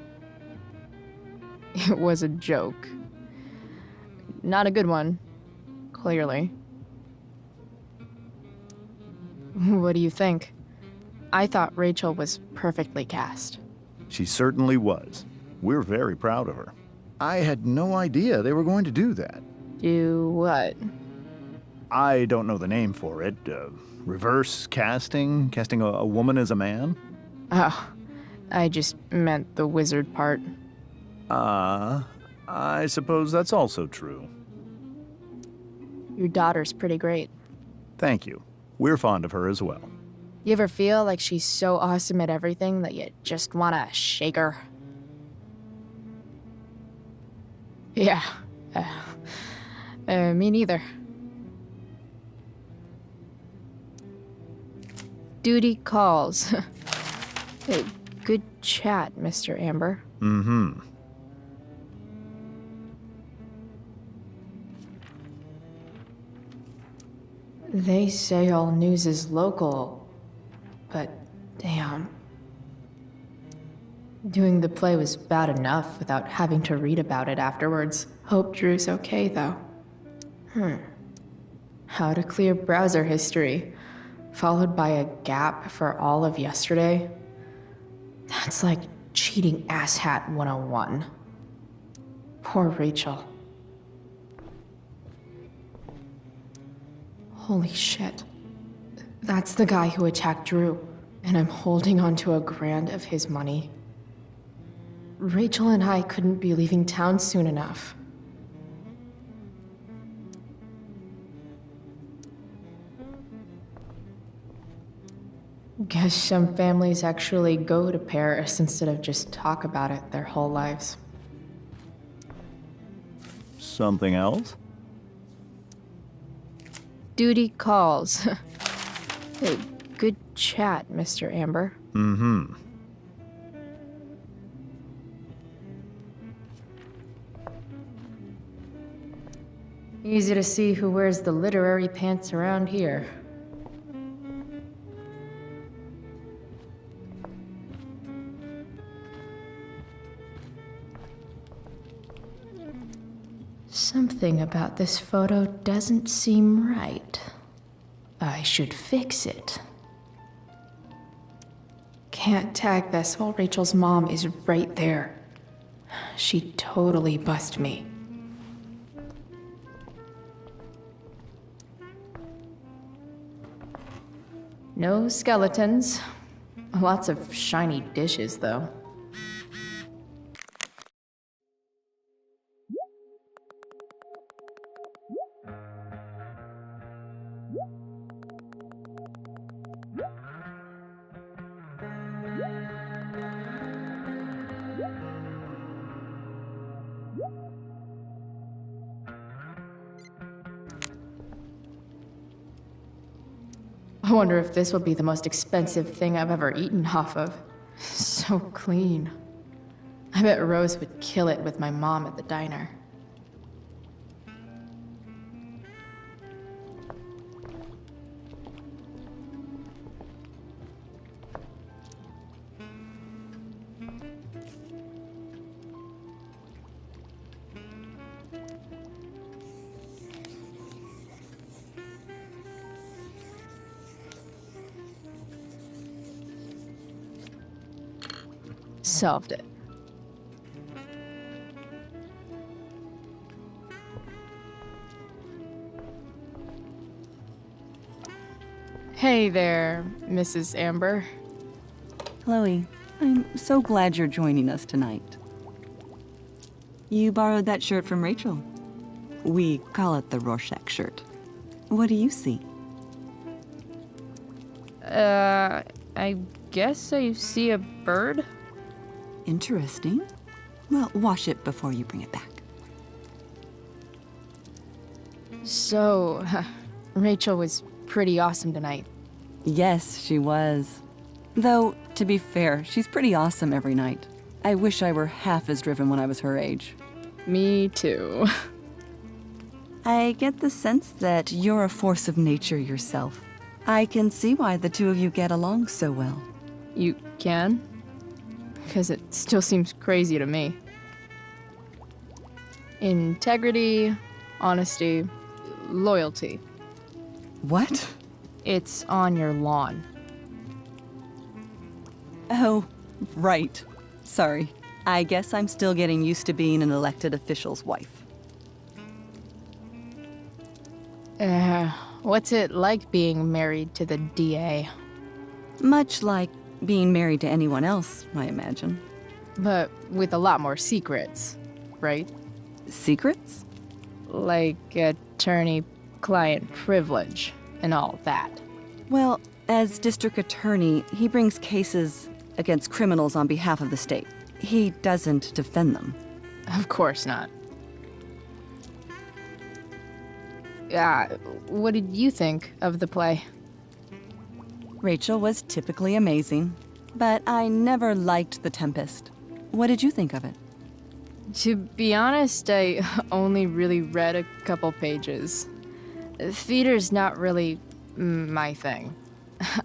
It was a joke. Not a good one, clearly. What do you think? I thought Rachel was perfectly cast. She certainly was. We're very proud of her. I had no idea they were going to do that. Do what? I don't know the name for it. Reverse casting? Casting a woman as a man? Oh, I just meant the wizard part. I suppose that's also true. Your daughter's pretty great. Thank you. We're fond of her as well. You ever feel like she's so awesome at everything that you just wanna shake her? Yeah. Me neither. Duty calls. Hey, good chat, Mr. Amber. Mm-hmm. They say all news is local, but damn. Doing the play was bad enough without having to read about it afterwards. Hope Drew's okay, though. How to clear browser history, followed by a gap for all of yesterday? That's like cheating asshat 101. Poor Rachel. Holy shit. That's the guy who attacked Drew. And I'm holding on to $1,000 of his money. Rachel and I couldn't be leaving town soon enough. Guess some families actually go to Paris instead of just talk about it their whole lives. Something else? Duty calls. Hey, good chat, Mr. Amber. Mm-hmm. Easy to see who wears the literary pants around here. Something about this photo doesn't seem right. I should fix it. Can't tag this while Rachel's mom is right there. She'd totally bust me. No skeletons. Lots of shiny dishes, though. I wonder if this will be the most expensive thing I've ever eaten off of. So clean. I bet Rose would kill it with my mom at the diner. Solved it. Hey there, Mrs. Amber. Chloe, I'm so glad you're joining us tonight. You borrowed that shirt from Rachel. We call it the Rorschach shirt. What do you see? I guess I see a bird? Interesting. Well, wash it before you bring it back. So, Rachel was pretty awesome tonight. Yes, she was. Though, to be fair, she's pretty awesome every night. I wish I were half as driven when I was her age. Me too. I get the sense that you're a force of nature yourself. I can see why the two of you get along so well. You can? Because it still seems crazy to me. Integrity, honesty, loyalty. What? It's on your lawn. Oh, right. Sorry. I guess I'm still getting used to being an elected official's wife. What's it like being married to the DA? Much like being married to anyone else, I imagine. But with a lot more secrets, right? Secrets? Like attorney-client privilege and all that. Well, as district attorney, he brings cases against criminals on behalf of the state. He doesn't defend them. Of course not. What did you think of the play? Rachel was typically amazing, but I never liked The Tempest. What did you think of it? To be honest, I only really read a couple pages. Theater's not really my thing.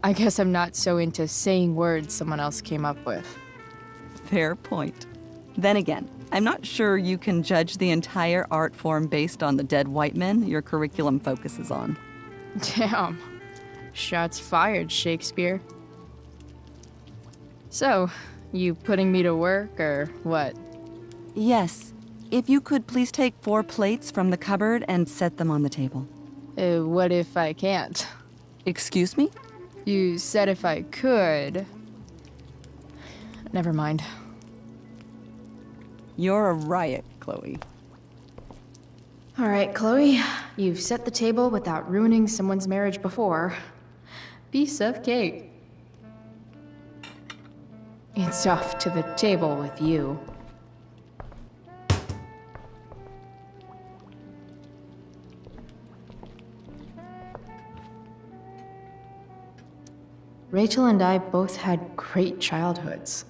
I guess I'm not so into saying words someone else came up with. Fair point. Then again, I'm not sure you can judge the entire art form based on the dead white men your curriculum focuses on. Damn. Shots fired, Shakespeare. So, you putting me to work, or what? Yes. If you could please take 4 plates from the cupboard and set them on the table. What if I can't? Excuse me? You said if I could. Never mind. You're a riot, Chloe. All right, Chloe. You've set the table without ruining someone's marriage before. Piece of cake. It's off to the table with you. Rachel and I both had great childhoods.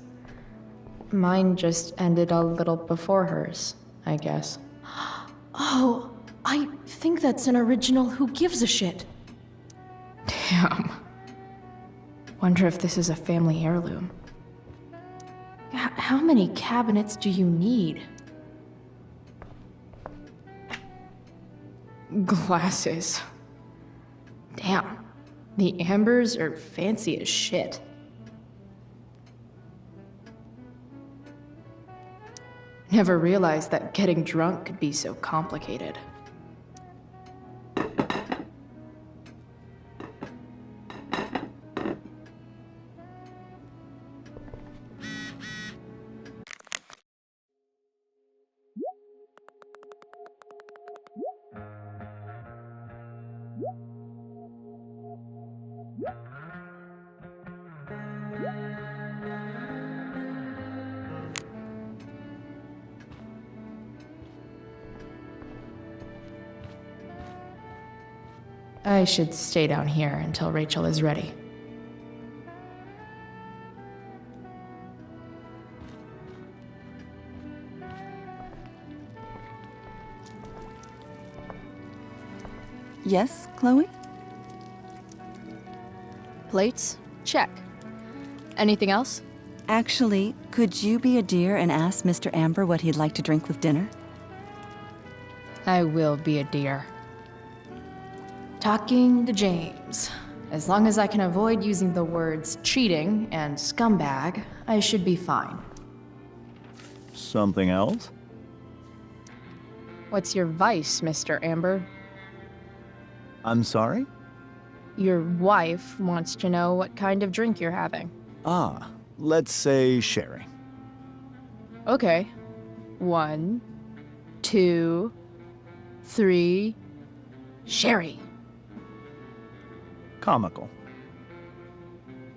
Mine just ended a little before hers, I guess. Oh, I think that's an original Who Gives a Shit. Damn. Wonder if this is a family heirloom. How many cabinets do you need? Glasses. Damn. The ambers are fancy as shit. Never realized that getting drunk could be so complicated. I should stay down here until Rachel is ready. Yes, Chloe? Plates? Check. Anything else? Actually, could you be a dear and ask Mr. Amber what he'd like to drink with dinner? I will be a dear. Talking to James. As long as I can avoid using the words cheating and scumbag, I should be fine. Something else? What's your vice, Mr. Amber? I'm sorry? Your wife wants to know what kind of drink you're having. Ah, let's say sherry. Okay. 1, 2, 3. Sherry. Comical.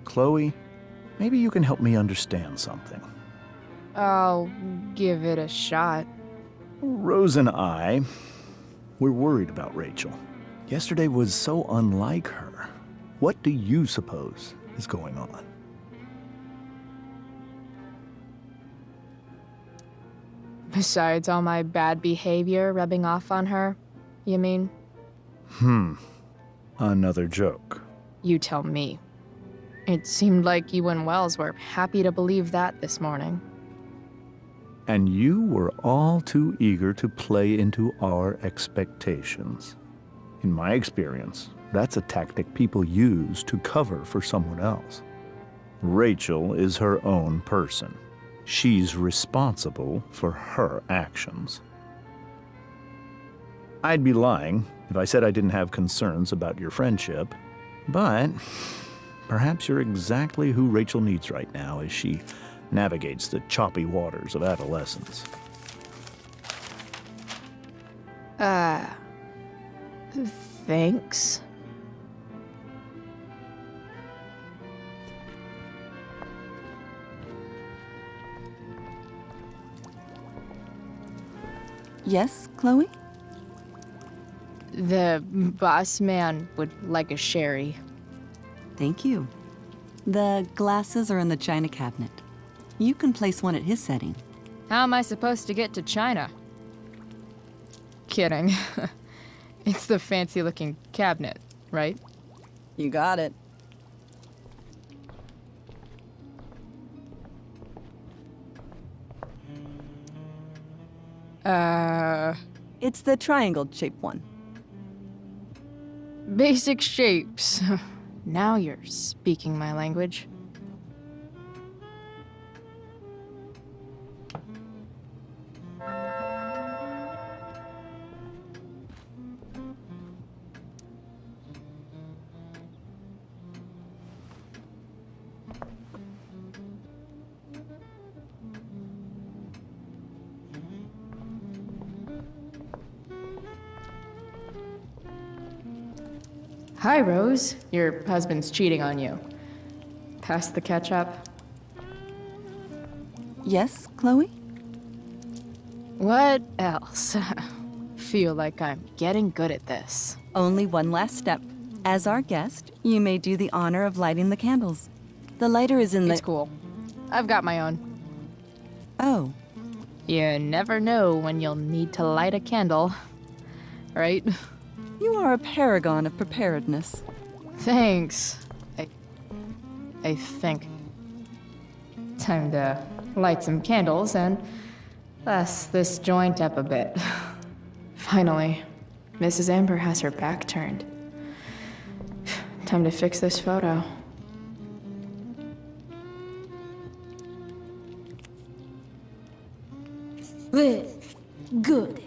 Chloe, maybe you can help me understand something. I'll give it a shot. Rose and I, we're worried about Rachel. Yesterday was so unlike her. What do you suppose is going on? Besides all my bad behavior rubbing off on her, you mean? Another joke. You tell me. It seemed like you and Wells were happy to believe that this morning. And you were all too eager to play into our expectations. In my experience, that's a tactic people use to cover for someone else. Rachel is her own person. She's responsible for her actions. I'd be lying if I said I didn't have concerns about your friendship, but perhaps you're exactly who Rachel needs right now as she navigates the choppy waters of adolescence. Thanks. Yes, Chloe? The boss man would like a sherry. Thank you. The glasses are in the china cabinet. You can place one at his setting. How am I supposed to get to China? Kidding. It's the fancy-looking cabinet, right? You got it. It's the triangle-shaped one. Basic shapes. Now you're speaking my language. Hi, Rose. Your husband's cheating on you. Pass the ketchup. Yes, Chloe? What else? Feel like I'm getting good at this. Only one last step. As our guest, you may do the honor of lighting the candles. The lighter is in the... It's cool. I've got my own. Oh. You never know when you'll need to light a candle, right? You are a paragon of preparedness. Thanks. I think. Time to light some candles and bless this joint up a bit. Finally, Mrs. Amber has her back turned. Time to fix this photo. Well, good.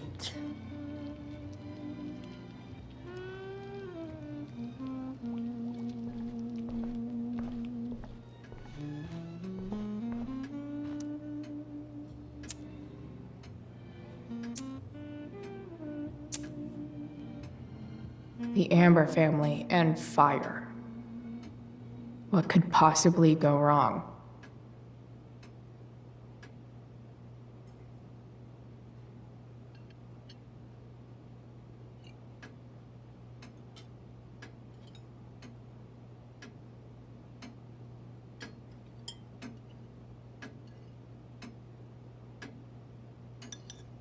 The Amber family and fire. What could possibly go wrong?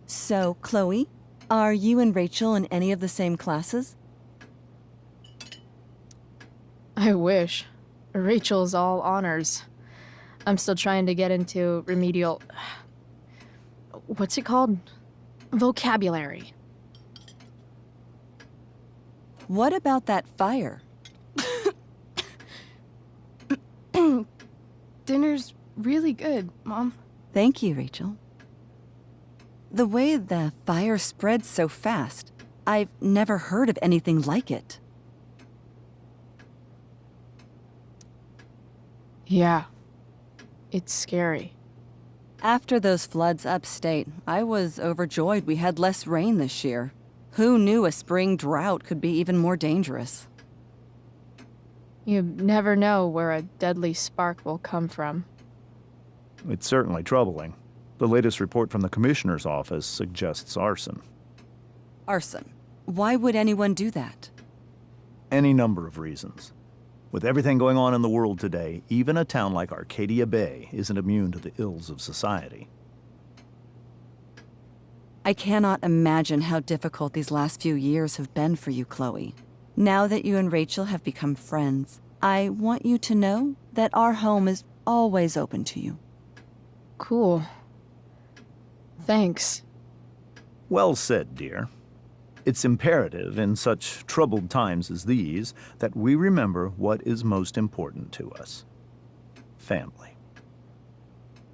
So, Chloe, are you and Rachel in any of the same classes? I wish. Rachel's all honors. I'm still trying to get into remedial... What's it called? Vocabulary. What about that fire? Dinner's really good, Mom. Thank you, Rachel. The way the fire spreads so fast, I've never heard of anything like it. Yeah. It's scary. After those floods upstate, I was overjoyed we had less rain this year. Who knew a spring drought could be even more dangerous? You never know where a deadly spark will come from. It's certainly troubling. The latest report from the Commissioner's office suggests arson. Arson? Why would anyone do that? Any number of reasons. With everything going on in the world today, even a town like Arcadia Bay isn't immune to the ills of society. I cannot imagine how difficult these last few years have been for you, Chloe. Now that you and Rachel have become friends, I want you to know that our home is always open to you. Cool. Thanks. Well said, dear. It's imperative in such troubled times as these that we remember what is most important to us. Family.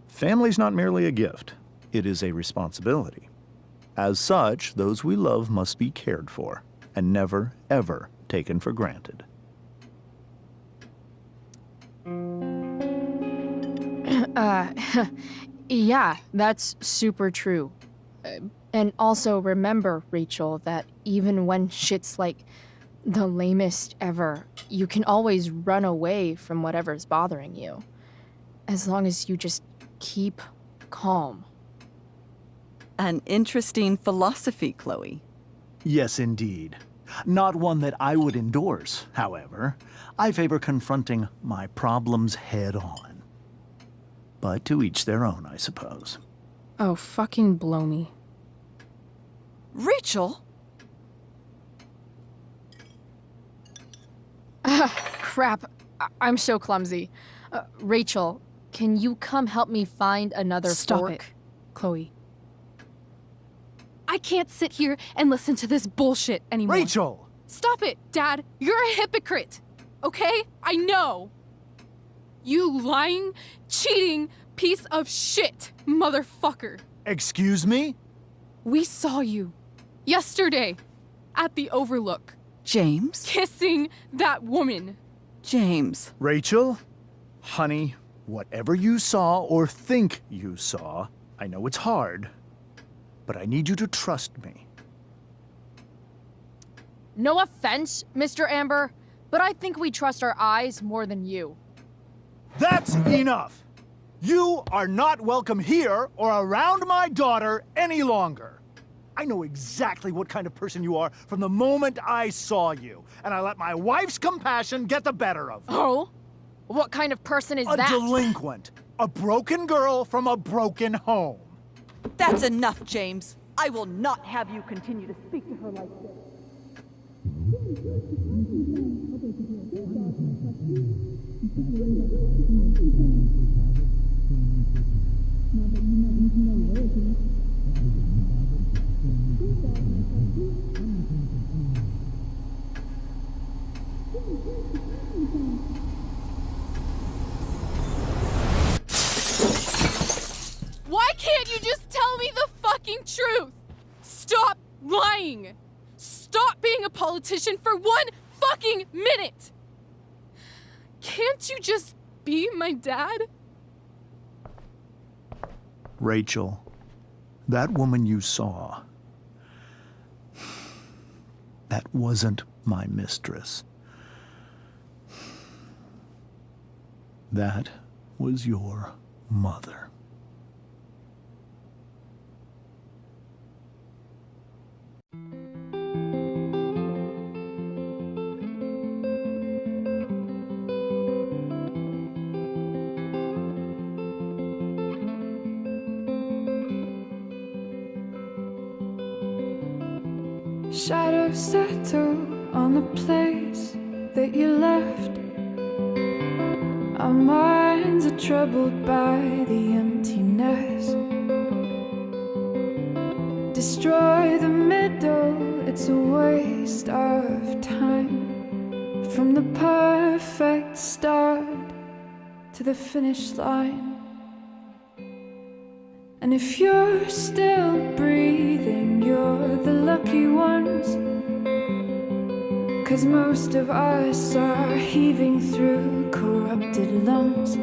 Family's not merely a gift, it is a responsibility. As such, those we love must be cared for and never, ever taken for granted. Yeah, that's super true. And also remember, Rachel, that even when shit's like the lamest ever, you can always run away from whatever's bothering you. As long as you just keep calm. An interesting philosophy, Chloe. Yes, indeed. Not one that I would endorse, however. I favor confronting my problems head on. But to each their own, I suppose. Oh, fucking blow me. Rachel? Crap. I'm so clumsy. Rachel, can you come help me find another Stop fork? it, Chloe. I can't sit here and listen to this bullshit anymore. Rachel! Stop it, Dad. You're a hypocrite. Okay? I know. You lying, cheating piece of shit, motherfucker. Excuse me? We saw you yesterday at the Overlook. James? Kissing that woman. James. Rachel? Honey, whatever you saw or think you saw, I know it's hard, but I need you to trust me. No offense, Mr. Amber, but I think we trust our eyes more than you. That's enough! You are not welcome here or around my daughter any longer. I know exactly what kind of person you are from the moment I saw you, and I let my wife's compassion get the better of me. Oh? What kind of person is A that? delinquent. A broken girl from a broken home. That's enough, James. I will not have you continue to speak to her like this. Why can't you just tell me the fucking truth? Stop lying! Stop being a politician for 1 fucking minute! Can't you just be my dad? Rachel, that woman you saw, that wasn't my mistress. That was your mother. Shadows settle on the place that you left. Our minds are troubled by the emptiness. Destroy the middle, it's a waste of time. From the perfect start to the finish line. And if you're still breathing, you're the lucky ones. 'Cause most of us are heaving through corrupted lungs,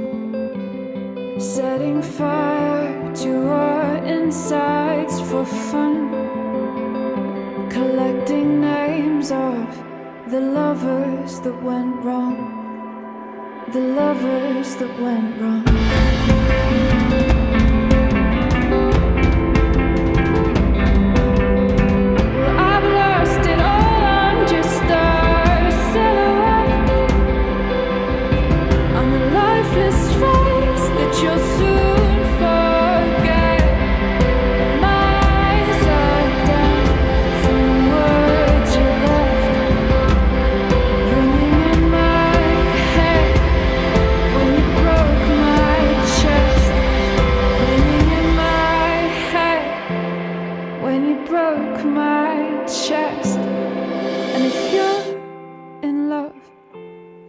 setting fire to our insides for fun, collecting names of the lovers that went wrong, the lovers that went wrong.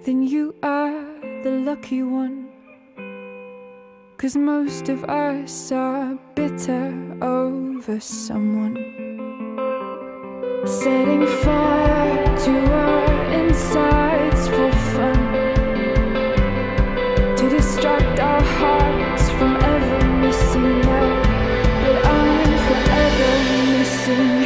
Then you are the lucky one. 'Cause most of us are bitter over someone, setting fire to our insides for fun, to distract our hearts from ever missing love. But I'm forever missing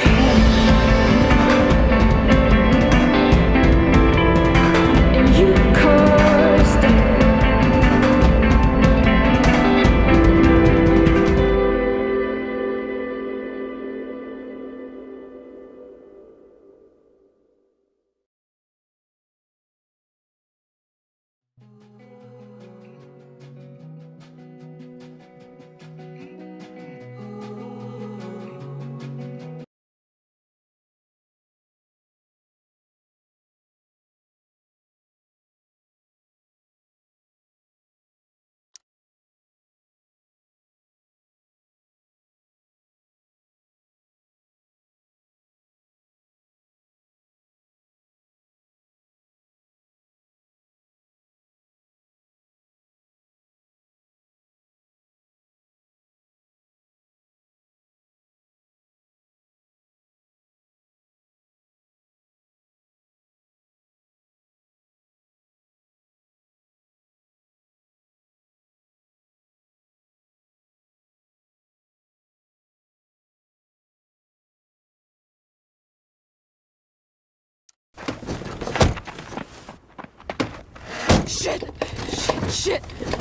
Shit! Shit! Shit!